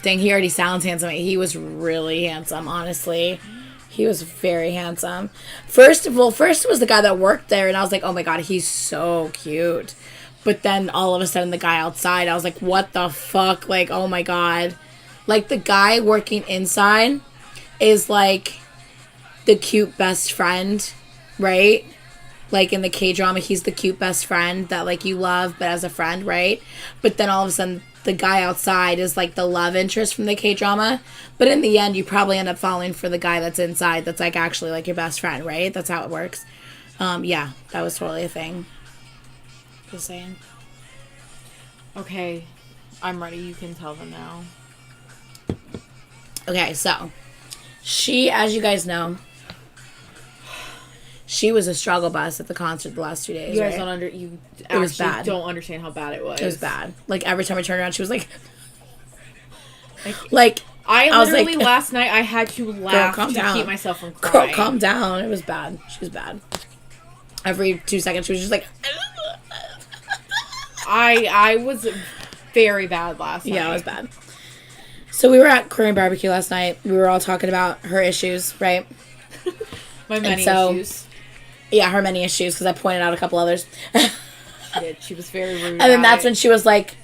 Dang, he already sounds handsome. He was really handsome, honestly. He was very handsome. First it was the guy that worked there, and I was like, oh my God, he's so cute. But then all of a sudden, the guy outside, I was like, what the fuck? Like, oh my God. Like, the guy working inside is, like, the cute best friend, right? Like, in the K-drama, he's the cute best friend that, like, you love, but as a friend, right? But then all of a sudden, the guy outside is, like, the love interest from the K-drama. But in the end, you probably end up falling for the guy that's inside that's, like, actually, like, your best friend, right? That's how it works. Yeah, that was totally a thing. Just saying. Okay, I'm ready. You can tell them now. Okay, so she, as you guys know, she was a struggle bus at the concert the last 2 days. You guys right? It was bad. Don't understand how bad it was. It was bad. Like, every time I turned around, she was like, I literally like, last night I had to laugh to keep myself from crying. Girl, calm down. It was bad. She was bad. Every 2 seconds, she was just like. I was very bad last night. Yeah, it was bad. So we were at Korean BBQ last night. We were all talking about her issues, right? My many so, issues. Yeah, her many issues, because I pointed out a couple others. She was very rude. And then that's when she was like,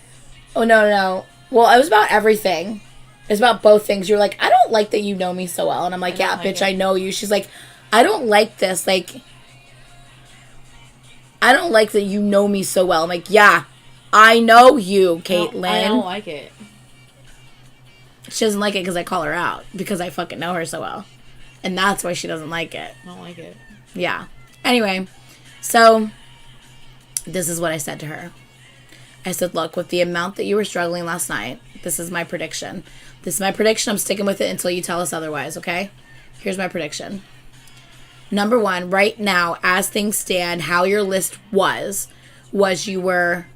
oh, no. Well, it was about everything. It was about both things. You were like, I don't like that you know me so well. And I'm like, yeah, bitch, I know you. She's like, I don't like this. Like, I don't like that you know me so well. I'm like, yeah, I know you, Caitlin. I don't like it. She doesn't like it because I call her out. Because I fucking know her so well. And that's why she doesn't like it. I don't like it. Yeah. Anyway, so this is what I said to her. I said, look, with the amount that you were struggling last night, this is my prediction. This is my prediction. I'm sticking with it until you tell us otherwise, okay? Here's my prediction. Number one, right now, as things stand, how your list was you were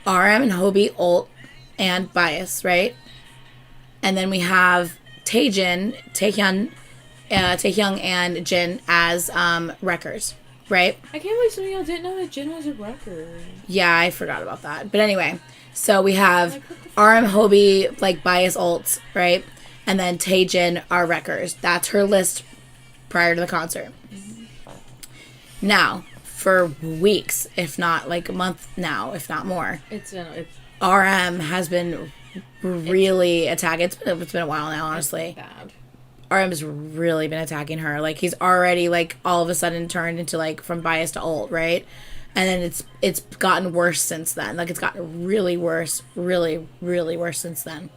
RM and Hobie, Ult, and Bias, right? And then we have Taehyung, and Jin as wreckers, right? I can't believe some of y'all didn't know that Jin was a wrecker. Yeah, I forgot about that. But anyway, so we have RM, Hobie, like Bias, Ults, right? And then Taejin are wreckers. That's her list prior to the concert. Now, for weeks, if not like a month now, if not more, RM has been really attacking. It's been a while now, honestly. Bad. RM's really been attacking her. Like, he's already, like, all of a sudden turned into, like, from Bias to Ult, right? And then it's gotten worse since then. Like, it's gotten really worse. Really, really worse since then.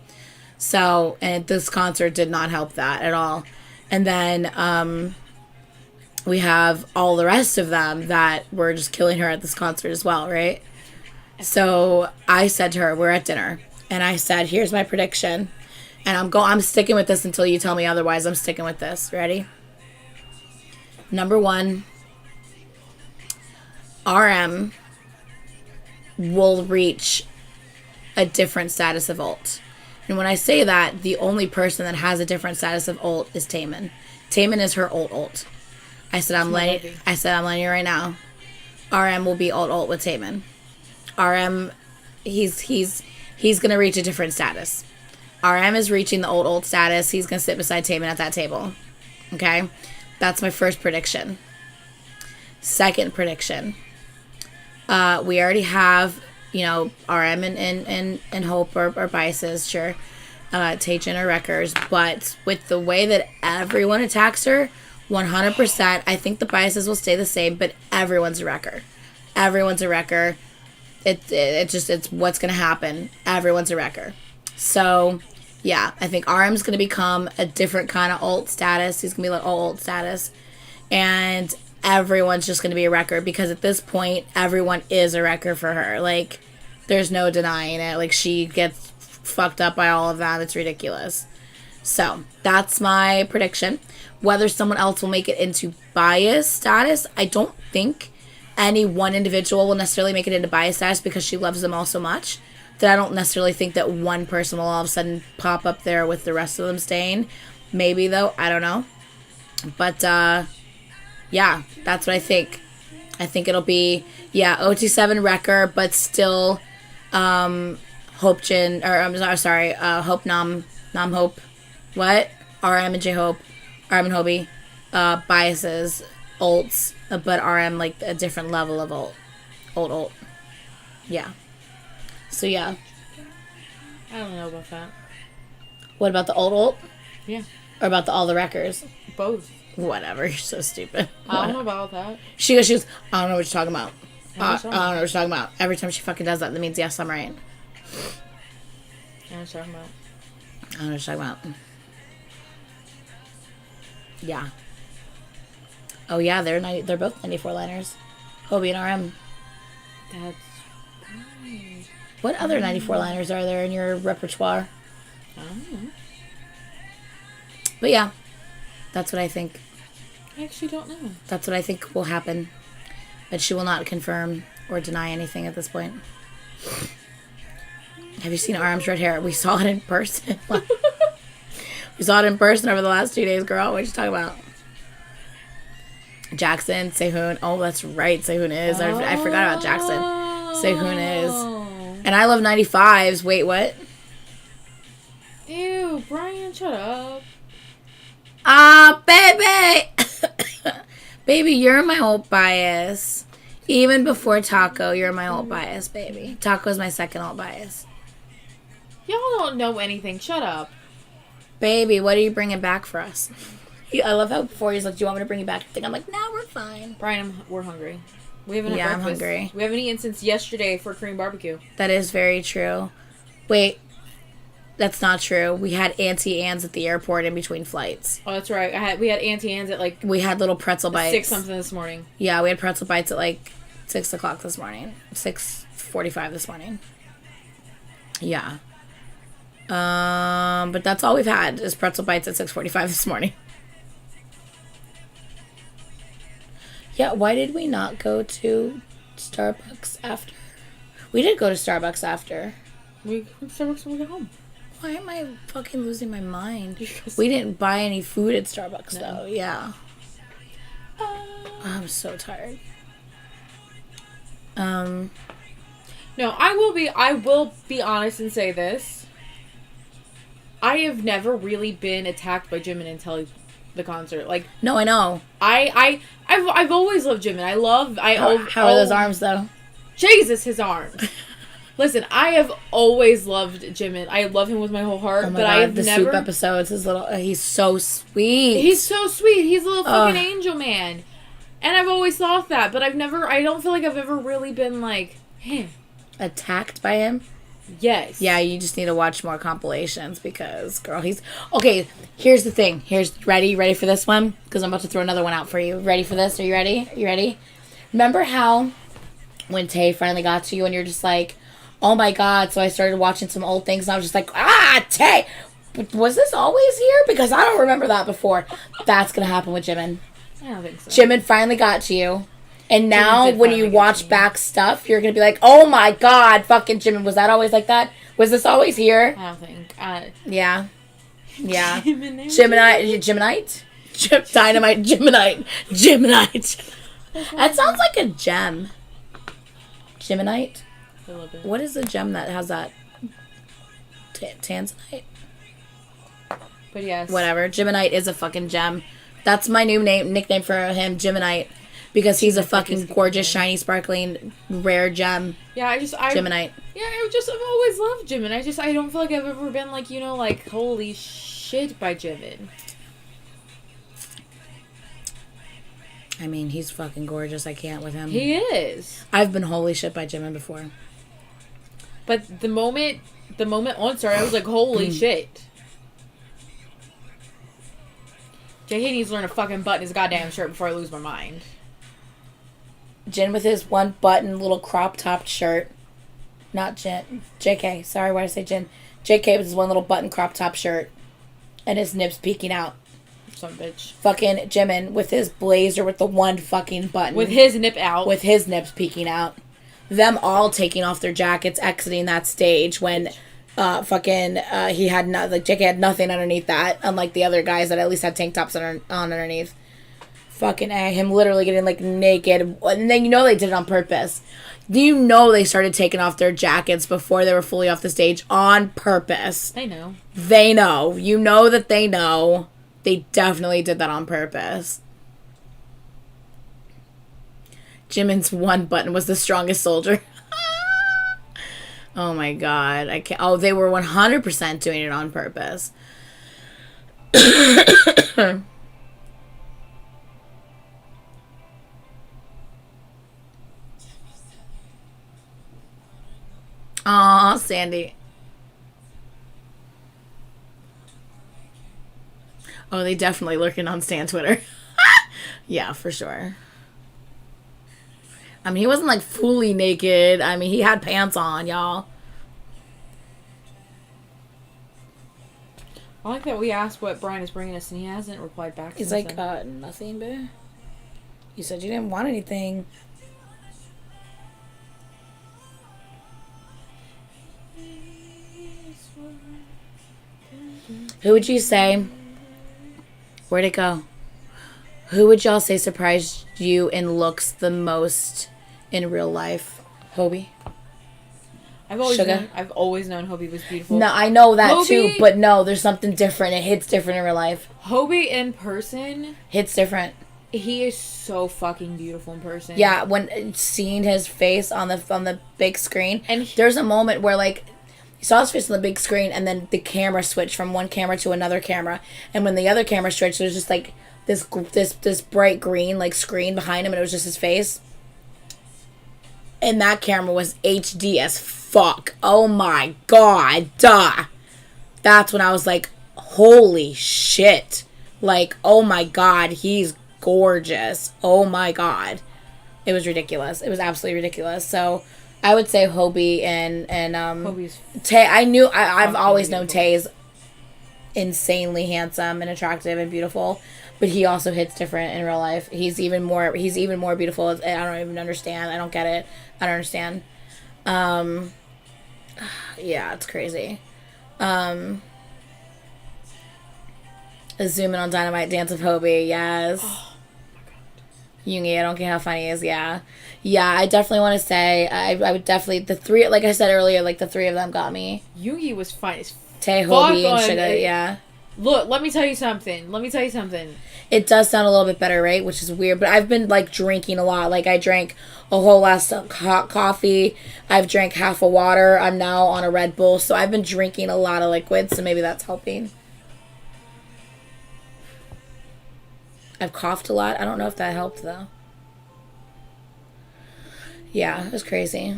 So, and this concert did not help that at all. And then, we have all the rest of them that were just killing her at this concert as well, right? So, I said to her, we're at dinner. And I said, here's my prediction. And I'm sticking with this until you tell me otherwise. I'm sticking with this. Ready? Number one, RM will reach a different status of ult. And when I say that, the only person that has a different status of ult is Taemin. Taemin is her ult. I said I'm letting you right now. RM will be ult with Taemin. RM, he's gonna reach a different status. RM is reaching the ult status. He's going to sit beside Taemin at that table. Okay? That's my first prediction. Second prediction. We already have, RM and Hope or Biases, sure. Taejin or Wreckers. But with the way that everyone attacks her, 100%, I think the Biases will stay the same, but everyone's a Wrecker. Everyone's a Wrecker. It's what's going to happen. Everyone's a Wrecker. So, yeah, I think RM's going to become a different kind of ult status. He's going to be like ult status. And everyone's just going to be a wrecker because at this point, everyone is a wrecker for her. Like, there's no denying it. Like, she gets fucked up by all of that. It's ridiculous. So, that's my prediction. Whether someone else will make it into bias status, I don't think any one individual will necessarily make it into bias status because she loves them all so much. That I don't necessarily think that one person will all of a sudden pop up there with the rest of them staying. Maybe, though. I don't know. But, yeah, that's what I think. I think it'll be, OT7 Wrecker, but still, Hope Jin, or I'm sorry, Hope Nam Hope. What? RM and J Hope. RM and Hobie. Biases. Ults. But RM, like, a different level of ult. Yeah. So, yeah. I don't know about that. What about the ult? Yeah. Or about all the wreckers? Both. Whatever. You're so stupid. I don't know about that. She goes, I don't know what you're talking about. I don't know what you're talking about. Every time she fucking does that means, yes, I'm right. I don't know what you're talking about. I don't know what you're talking about. Yeah. Oh, yeah, they're both 94 liners. Hobie and RM. That's right. What other 94 liners are there in your repertoire? I don't know. But yeah, that's what I think. I actually don't know. That's what I think will happen. But she will not confirm or deny anything at this point. Have you seen RM's red hair? We saw it in person. We saw it in person over the last 2 days, girl. What are you talking about? Jackson, Sehun. Oh, that's right. Sehun is. I forgot about Jackson. Sehun is. And I love 95s. Wait, what? Ew. Oh, Brian, shut up. Ah, baby! Baby, you're my alt bias. Even before Taco, you're my alt bias, baby. Taco's my second alt bias. Y'all don't know anything. Shut up. Baby, what are you bringing back for us? I love how before he's like, do you want me to bring you back? I'm like, nah, we're fine. Brian, we're hungry. We haven't had breakfast. I'm hungry. We haven't eaten since yesterday for Korean BBQ. That is very true. Wait, that's not true. We had Auntie Anne's at the airport in between flights. Oh, that's right. We had Auntie Anne's at like... We had little pretzel bites. 6-something this morning. Yeah, we had pretzel bites at like 6 o'clock this morning. 6:45 this morning. Yeah. But that's all we've had is pretzel bites at 6:45 this morning. Yeah, why did we not go to Starbucks after? We did go to Starbucks after. We went to Starbucks when we got home. Why am I fucking losing my mind? Because We didn't buy any food at Starbucks though. Yeah. I'm so tired. No, I will be honest and say this. I have never really been attacked by Jimin until the concert. Like, No, I know. I've always loved Jimin. How are those arms though? Jesus, his arms. Listen, I have always loved Jimin. I love him with my whole heart, Oh my but God, I have the never. soup episodes. His little, he's so sweet. He's so sweet. He's a little fucking angel man, and I've always thought that. But I don't feel like I've ever really been like him. Attacked by him. Yes. Yeah, you just need to watch more compilations because, girl, he's... Okay, here's the thing. Ready for this one? Because I'm about to throw another one out for you. Ready for this? Are you ready? You ready? Remember how when Tay finally got to you and you're just like, oh my God, so I started watching some old things and I was just like, Tay! Was this always here? Because I don't remember that before. That's going to happen with Jimin. I don't think so. Jimin finally got to you. And now, did when you finally watch back stuff, you're going to be like, oh my God, fucking Jimin, was that always like that? Was this always here? I don't think. Yeah. Yeah. Jiminite. Dynamite, Jiminite. That sounds like a gem. Jiminite? A little bit. What is the gem that has that? Tanzanite? But yes. Whatever. Jiminite is a fucking gem. That's my new nickname for him, Jiminite. Because he's a fucking gorgeous, shiny, sparkling, rare gem. Yeah, Jiminite. Yeah, I've always loved Jimin. I don't feel like I've ever been like, like, holy shit by Jimin. I mean, he's fucking gorgeous. I can't with him. He is. I've been holy shit by Jimin before. But the moment on Star, I was like, holy shit. JK needs to learn to fucking button his goddamn shirt before I lose my mind. Jin with his one button little crop topped shirt. Not Jin. JK. Sorry, why did I say Jin? JK with his one little button crop top shirt. And his nips peeking out. Some bitch. Fucking Jimin with his blazer with the one fucking button. With his nip out. With his nips peeking out. Them all taking off their jackets, exiting that stage when he had JK had nothing underneath that, unlike the other guys that at least had tank tops on underneath. Fucking A, him literally getting like naked, and then they did it on purpose. Do you know they started taking off their jackets before they were fully off the stage on purpose? They know. They know. You know that they know. They definitely did that on purpose. Jimin's one button was the strongest soldier. Oh my God. I can't. Oh, they were 100% doing it on purpose. Aw, Sandy. Oh, they definitely lurking on Stan Twitter. Yeah, for sure. I mean, he wasn't like fully naked. I mean, he had pants on, y'all. I like that we asked what Brian is bringing us, and he hasn't replied back. He's like, nothing, babe. You said you didn't want anything. Who would you say? Where'd it go? Who would y'all say surprised you in looks the most in real life? Hobie? I've always Suga. known, Hobie was beautiful. No, I know that Hobie, too, but no, there's something different. It hits different in real life. Hobie in person Hits different. He is so fucking beautiful in person. Yeah, when seeing his face on the big screen, and there's a moment where like you saw his face on the big screen, and then the camera switched from one camera to another camera, and when the other camera switched, there's just like this bright green like screen behind him, and it was just his face. And that camera was HD as fuck. Oh my god, duh. That's when I was like, holy shit. Like, oh my god, he's gorgeous. Oh my god. It was ridiculous. It was absolutely ridiculous. So I would say Hobie and Hobie's Tay. I've always known Tay is insanely handsome and attractive and beautiful, but he also hits different in real life. He's even more beautiful. I don't even understand. I don't get it. I don't understand. Yeah, it's crazy. Zoom in on Dynamite Dance of Hobie, yes. Oh my god. Yoongi, I don't care how funny he is, yeah. Yeah, I definitely want to say, I would definitely, the three, like I said earlier, like the three of them got me. Yoongi was fine as Tay, Hobie, and Suga, yeah. Look, let me tell you something. It does sound a little bit better, right? Which is weird, but I've been, like, drinking a lot. Like, I drank a whole glass of hot coffee. I've drank half a water. I'm now on a Red Bull, so I've been drinking a lot of liquids, so maybe that's helping. I've coughed a lot. I don't know if that helped, though. Yeah, it was crazy.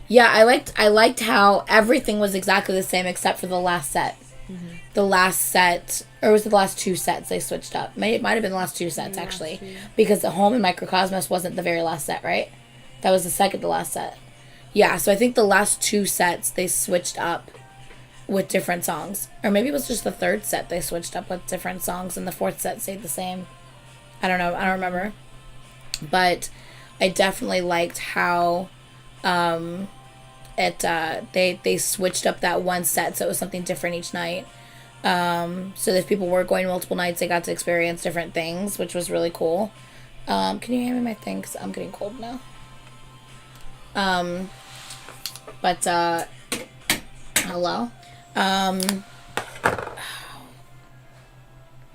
Yeah, I liked how everything was exactly the same except for the last set. Mm-hmm. The last set, or was it the last two sets they switched up? It might have been the last two sets, actually. Because the Home and Microcosmos wasn't the very last set, right? That was the second to last set. Yeah, so I think the last two sets they switched up with different songs. Or maybe it was just the third set they switched up with different songs and the fourth set stayed the same. I don't know. I don't remember. But I definitely liked how they switched up that one set so it was something different each night. So that if people were going multiple nights, they got to experience different things, which was really cool. Can you hand me my thing? 'Cause I'm getting cold now. Hello?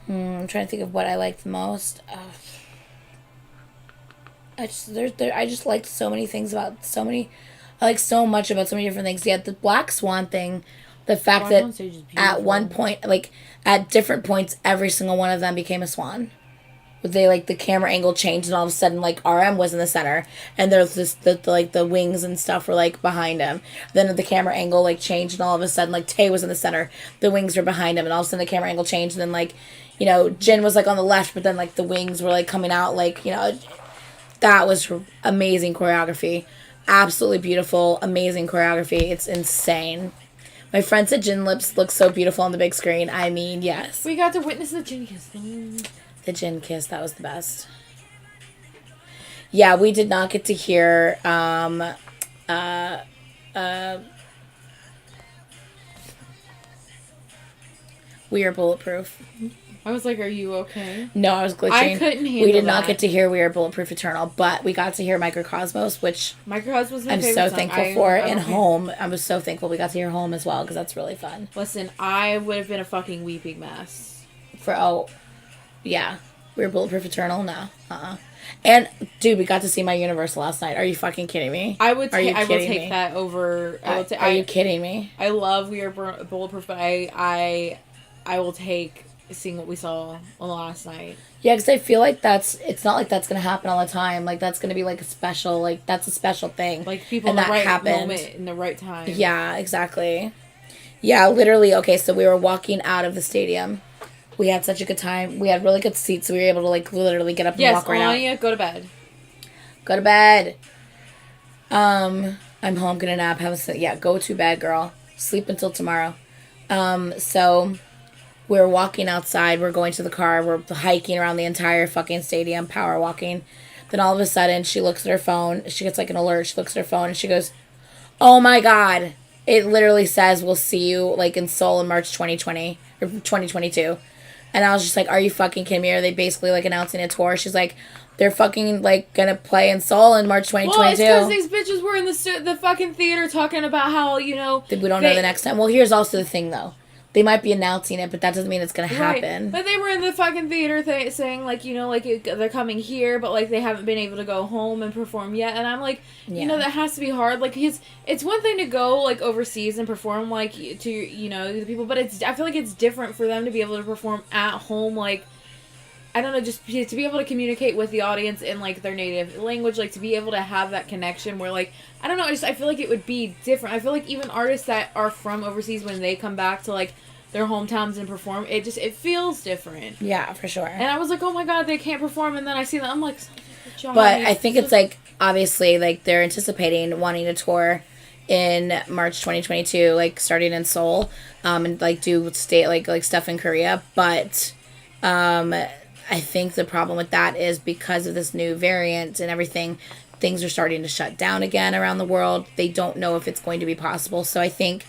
I'm trying to think of what I liked the most. I just liked so many things about so many. I like so much about so many different things. Yeah, the Black Swan thing, the fact that at one point, like at different points, every single one of them became a swan. They like the camera angle changed, and all of a sudden, like RM was in the center, and there's the wings and stuff were like behind him. Then the camera angle like changed, and all of a sudden, like Tay was in the center, the wings were behind him, and all of a sudden the camera angle changed, and then like, you know, Jin was like on the left, but then like the wings were like coming out, like, you know, that was amazing choreography, absolutely beautiful, amazing choreography. It's insane. My friend said Jin lips look so beautiful on the big screen. I mean, yes. We got to witness the Jin kiss. The Jin kiss, that was the best. Yeah, we did not get to hear We Are Bulletproof. I was like, are you okay? No, I was glitching. I couldn't handle We did that. not get to hear We Are Bulletproof Eternal, but we got to hear Microcosmos, which Microcosmos was my I'm favorite so song. thankful for. And Home, I was so thankful we got to hear Home as well, because that's really fun. Listen, I would have been a fucking weeping mess. Yeah. We Are Bulletproof Eternal? No. And, dude, we got to see My Universe last night. Are you fucking kidding me? I will take that over. Are you kidding me? I love We Are Bulletproof, but I will take seeing what we saw on the last night. Yeah, because I feel like it's not like that's going to happen all the time. Like, that's going to be, like, that's a special thing. Like, people in the right moment, in the right time. Yeah, exactly. Yeah, literally, okay, so we were walking out of the stadium. We had such a good time. We had really good seats, so we were able to, like, literally get up and walk right out. Yes, Anya, go to bed. Go to bed. I'm home, gonna nap, go to bed, girl. Sleep until tomorrow. So we're walking outside, we're going to the car, we're hiking around the entire fucking stadium, power walking. Then all of a sudden, she looks at her phone, she gets like an alert, she looks at her phone, and she goes, oh my god, it literally says we'll see you like in Seoul in March 2020, or 2022. And I was just like, are you fucking kidding me? Are they basically like announcing a tour? She's like, they're fucking like gonna play in Seoul in March 2022. Well, it's because these bitches were in the fucking theater talking about how, you know, we don't know the next time. Well, here's also the thing though. They might be announcing it, but that doesn't mean it's gonna happen. Right. But they were in the fucking theater saying, like, you know, like, they're coming here, but, like, they haven't been able to go home and perform yet. And I'm like, you know, that has to be hard. Like, it's one thing to go, like, overseas and perform, like, to, you know, the people, but I feel like it's different for them to be able to perform at home, like, I don't know, just to be able to communicate with the audience in, like, their native language, like, to be able to have that connection where, like, I don't know, I feel like it would be different. I feel like even artists that are from overseas, when they come back to, like, their hometowns and perform, it feels different. Yeah, for sure. And I was like, oh my god, they can't perform, and then I see them, I'm like, but I think it's like, obviously, like, they're anticipating wanting to tour in March 2022, like, starting in Seoul, and, like, do state, like stuff in Korea, but, I think the problem with that is because of this new variant and everything, things are starting to shut down again around the world. They don't know if it's going to be possible, so I think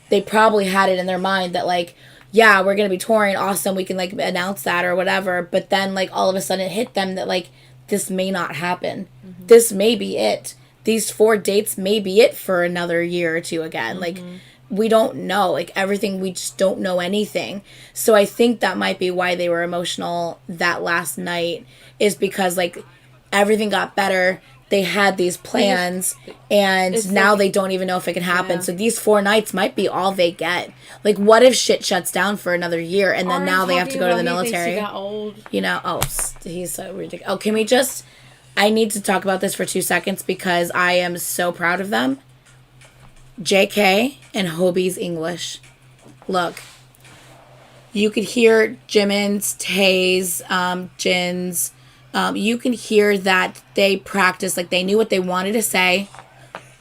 they probably had it in their mind that, like, yeah, we're going to be touring, awesome, we can, like, announce that or whatever, but then, like, all of a sudden it hit them that, like, this may not happen. Mm-hmm. This may be it. These 4 dates may be it for another year or two again. Mm-hmm. Like, we don't know. Like, everything, we just don't know anything. So I think that might be why they were emotional that last night, is because, like, everything got better. They had these plans, and now they don't even know if it can happen. Yeah. So these 4 nights might be all they get. Like, what if shit shuts down for another year, and then now they have to go to the military? He got old. You know, he's so ridiculous. Oh, can we just... I need to talk about this for 2 seconds because I am so proud of them. JK and Hobie's English. Look. You could hear Jimin's, Tae's, Jin's... you can hear that they practiced, like, they knew what they wanted to say.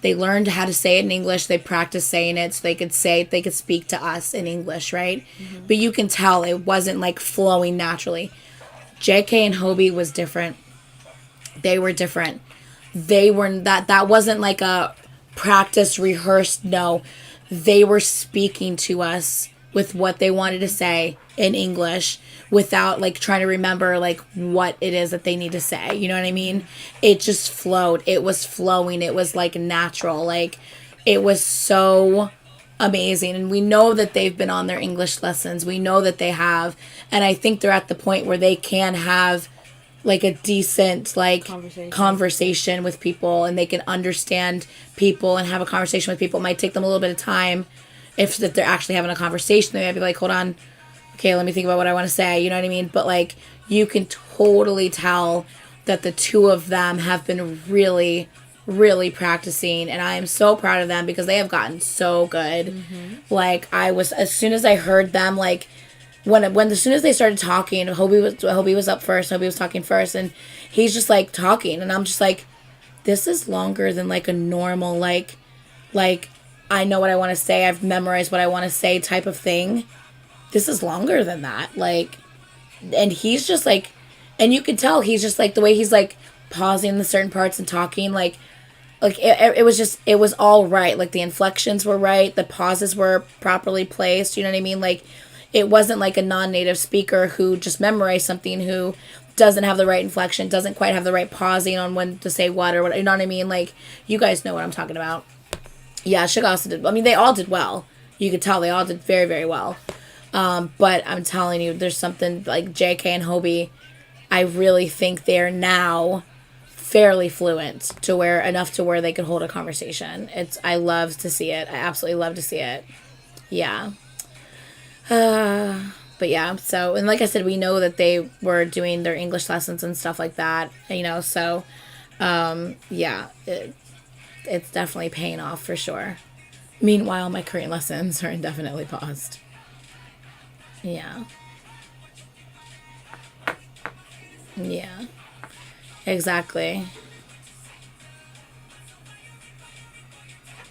They learned how to say it in English. They practiced saying it so they could speak to us in English, right? Mm-hmm. But you can tell it wasn't, like, flowing naturally. JK and Hobie was different. They were different. They were, that wasn't like a practice, rehearsed, no. They were speaking to us with what they wanted to say in English without, like, trying to remember, like, what it is that they need to say. You know what I mean? It just flowed. It was flowing. It was, like, natural. Like, it was so amazing. And we know that they've been on their English lessons. We know that they have. And I think they're at the point where they can have, like, a decent, like, conversation with people, and they can understand people and have a conversation with people. It might take them a little bit of time. If they're actually having a conversation, they might be like, hold on, okay, let me think about what I want to say, you know what I mean? But, like, you can totally tell that the two of them have been really, really practicing, and I am so proud of them because they have gotten so good. Mm-hmm. Like, as soon as I heard them, like, as soon as they started talking, Hobie was up first, Hobie was talking first, and he's just, like, talking, and I'm just like, this is longer than, like, a normal, like, I know what I want to say, I've memorized what I want to say type of thing. This is longer than that, like, and he's just, like, and you can tell he's just, like, the way he's, like, pausing the certain parts and talking, like, it was just, it was all right, like, the inflections were right, the pauses were properly placed, you know what I mean, like, it wasn't like a non-native speaker who just memorized something, who doesn't have the right inflection, doesn't quite have the right pausing on when to say what or what, you know what I mean, like, you guys know what I'm talking about. Yeah, Suga also did, I mean, they all did well, you could tell they all did very, very well. But I'm telling you, there's something like JK and Hobie, I really think they're now fairly fluent to where they could hold a conversation. I love to see it. I absolutely love to see it. Yeah. But yeah, so, and like I said, we know that they were doing their English lessons and stuff like that, you know, so, yeah, it's definitely paying off for sure. Meanwhile, my Korean lessons are indefinitely paused. Yeah. Yeah. Exactly.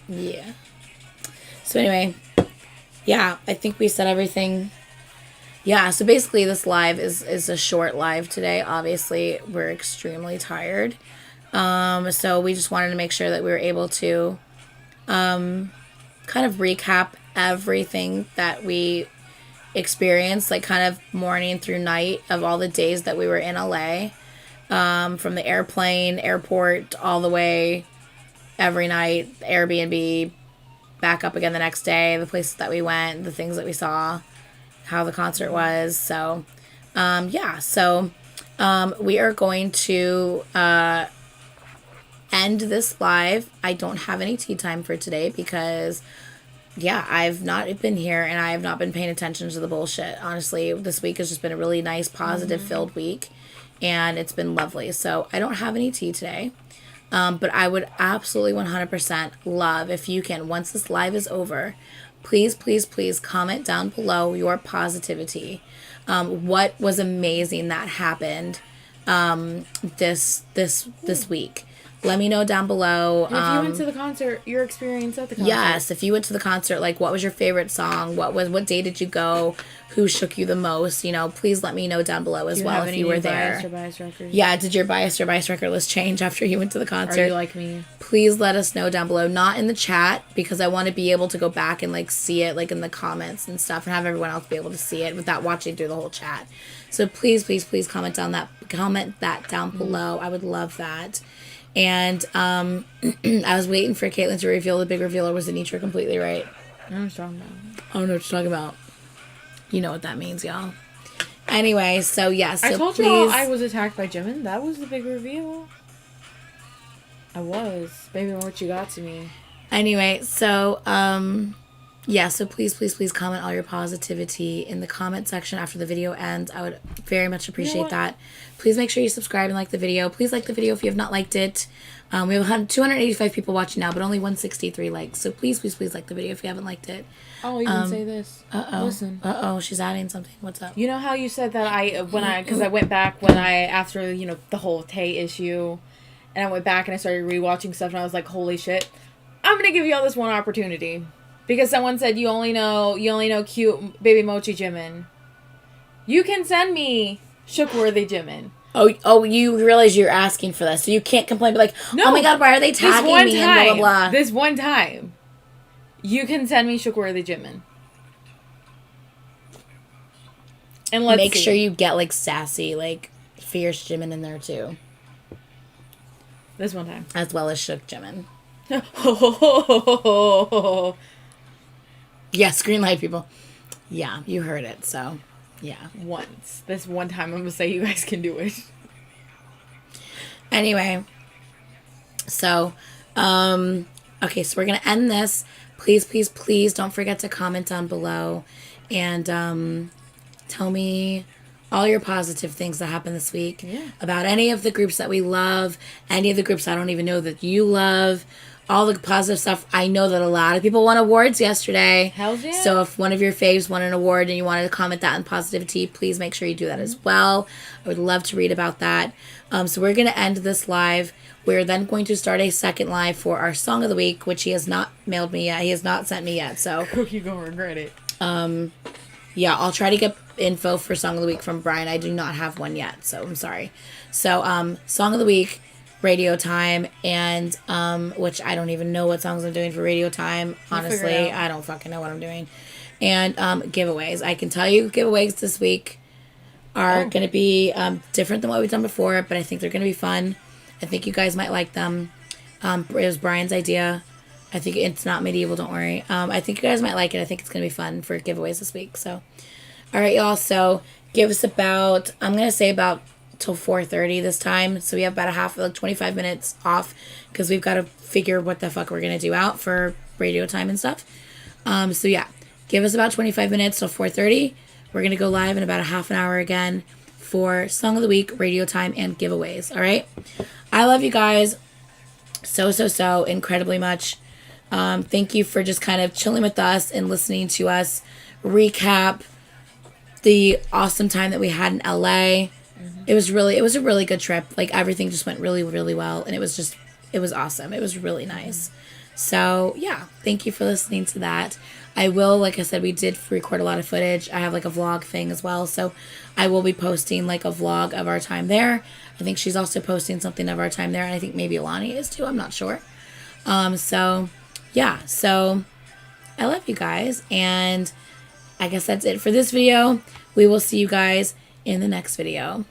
Yeah. So anyway, yeah, I think we said everything. Yeah, so basically this live is a short live today. Obviously, we're extremely tired. So we just wanted to make sure that we were able to kind of recap everything that we experience, like kind of morning through night of all the days that we were in LA. From the airplane, airport, all the way, every night, Airbnb, back up again the next day, the places that we went, the things that we saw, how the concert was. So, we are going to end this live. I don't have any tea time for today because, I've not been here and I have not been paying attention to the bullshit. Honestly, this week has just been a really nice, positive filled week, and it's been lovely. So I don't have any tea today. But I would absolutely 100% love if you can, once this live is over, please, please, please comment down below your positivity. What was amazing that happened this week. Let me know down below. And if you went to the concert, your experience at the concert. Yes, if you went to the concert, like, what was your favorite song? What day did you go? Who shook you the most? You know, please let me know down below as well if you were there. Bias records? Yeah, did your bias or bias record list change after you went to the concert? Are you like me? Please let us know down below. Not in the chat, because I want to be able to go back and, like, see it, like, in the comments and stuff, and have everyone else be able to see it without watching through the whole chat. So please, please, please comment that down below. I would love that. And I was waiting for Caitlin to reveal the big reveal, or was Anitra completely right? I don't know what you're talking about. I don't know what you're talking about. You know what that means, y'all. Anyway, so yes. I told you all I was attacked by Jimin. That was the big reveal. I was. Baby, what you got to me. Anyway, so so please, please, please comment all your positivity in the comment section after the video ends. I would very much appreciate that. Please make sure you subscribe and like the video. Please like the video if you have not liked it. We have 285 people watching now, but only 163 likes. So please, please, please like the video if you haven't liked it. I'll even say this. Listen. She's adding something. What's up? You know how you said that because I went back after, the whole Tay issue, and I went back and I started rewatching stuff, and I was like, holy shit, I'm going to give you all this one opportunity. Because someone said you only know cute baby Mochi Jimin. You can send me Shookworthy Jimin. Oh, you realize you're asking for this, so you can't complain. Be like, no, oh my god, why are they tagging me? And blah blah blah. This one time, you can send me Shookworthy Jimin. And let's make sure you get like sassy, like fierce Jimin in there too. This one time, as well as Shook Jimin. Yes, green light, people. Yeah, you heard it, so, yeah. Once. This one time, I'm going to say you guys can do it. Anyway. So, okay, so we're going to end this. Please, please, please don't forget to comment down below. And, tell me all your positive things that happened this week. Yeah. About any of the groups that we love. Any of the groups I don't even know that you love. All the positive stuff. I know that a lot of people won awards yesterday. Hells yeah. So if one of your faves won an award and you wanted to comment that in positivity, please make sure you do that as well. I would love to read about that. So we're going to end this live. We're then going to start a second live for our song of the week, which he has not mailed me yet. He has not sent me yet. So you're going to regret it. Yeah, I'll try to get info for song of the week from Brian. I do not have one yet, so I'm sorry. So song of the week, Radio Time, and which I don't even know what songs I'm doing for Radio Time. Honestly, I don't fucking know what I'm doing. And giveaways. I can tell you giveaways this week are going to be different than what we've done before, but I think they're going to be fun. I think you guys might like them. It was Brian's idea. I think it's not medieval, don't worry. I think you guys might like it. I think it's going to be fun for giveaways this week. So, all right, y'all. So give us about, I'm going to say about till 4:30 this time, so we have about 25 minutes off because we've got to figure what the fuck we're gonna do out for Radio Time and stuff. So yeah, give us about 25 minutes till 4:30. We're gonna go live in about a half an hour again for Song of the Week, Radio Time, and giveaways. All right, I love you guys so incredibly much. Thank you for just kind of chilling with us and listening to us recap the awesome time that we had in LA. It was a really good trip. Like, everything just went really, really well. And it was awesome. It was really nice. So, yeah. Thank you for listening to that. I will, like I said, we did record a lot of footage. I have, like, a vlog thing as well. So, I will be posting, like, a vlog of our time there. I think she's also posting something of our time there. And I think maybe Alani is, too. I'm not sure. So, yeah. So, I love you guys. And I guess that's it for this video. We will see you guys in the next video.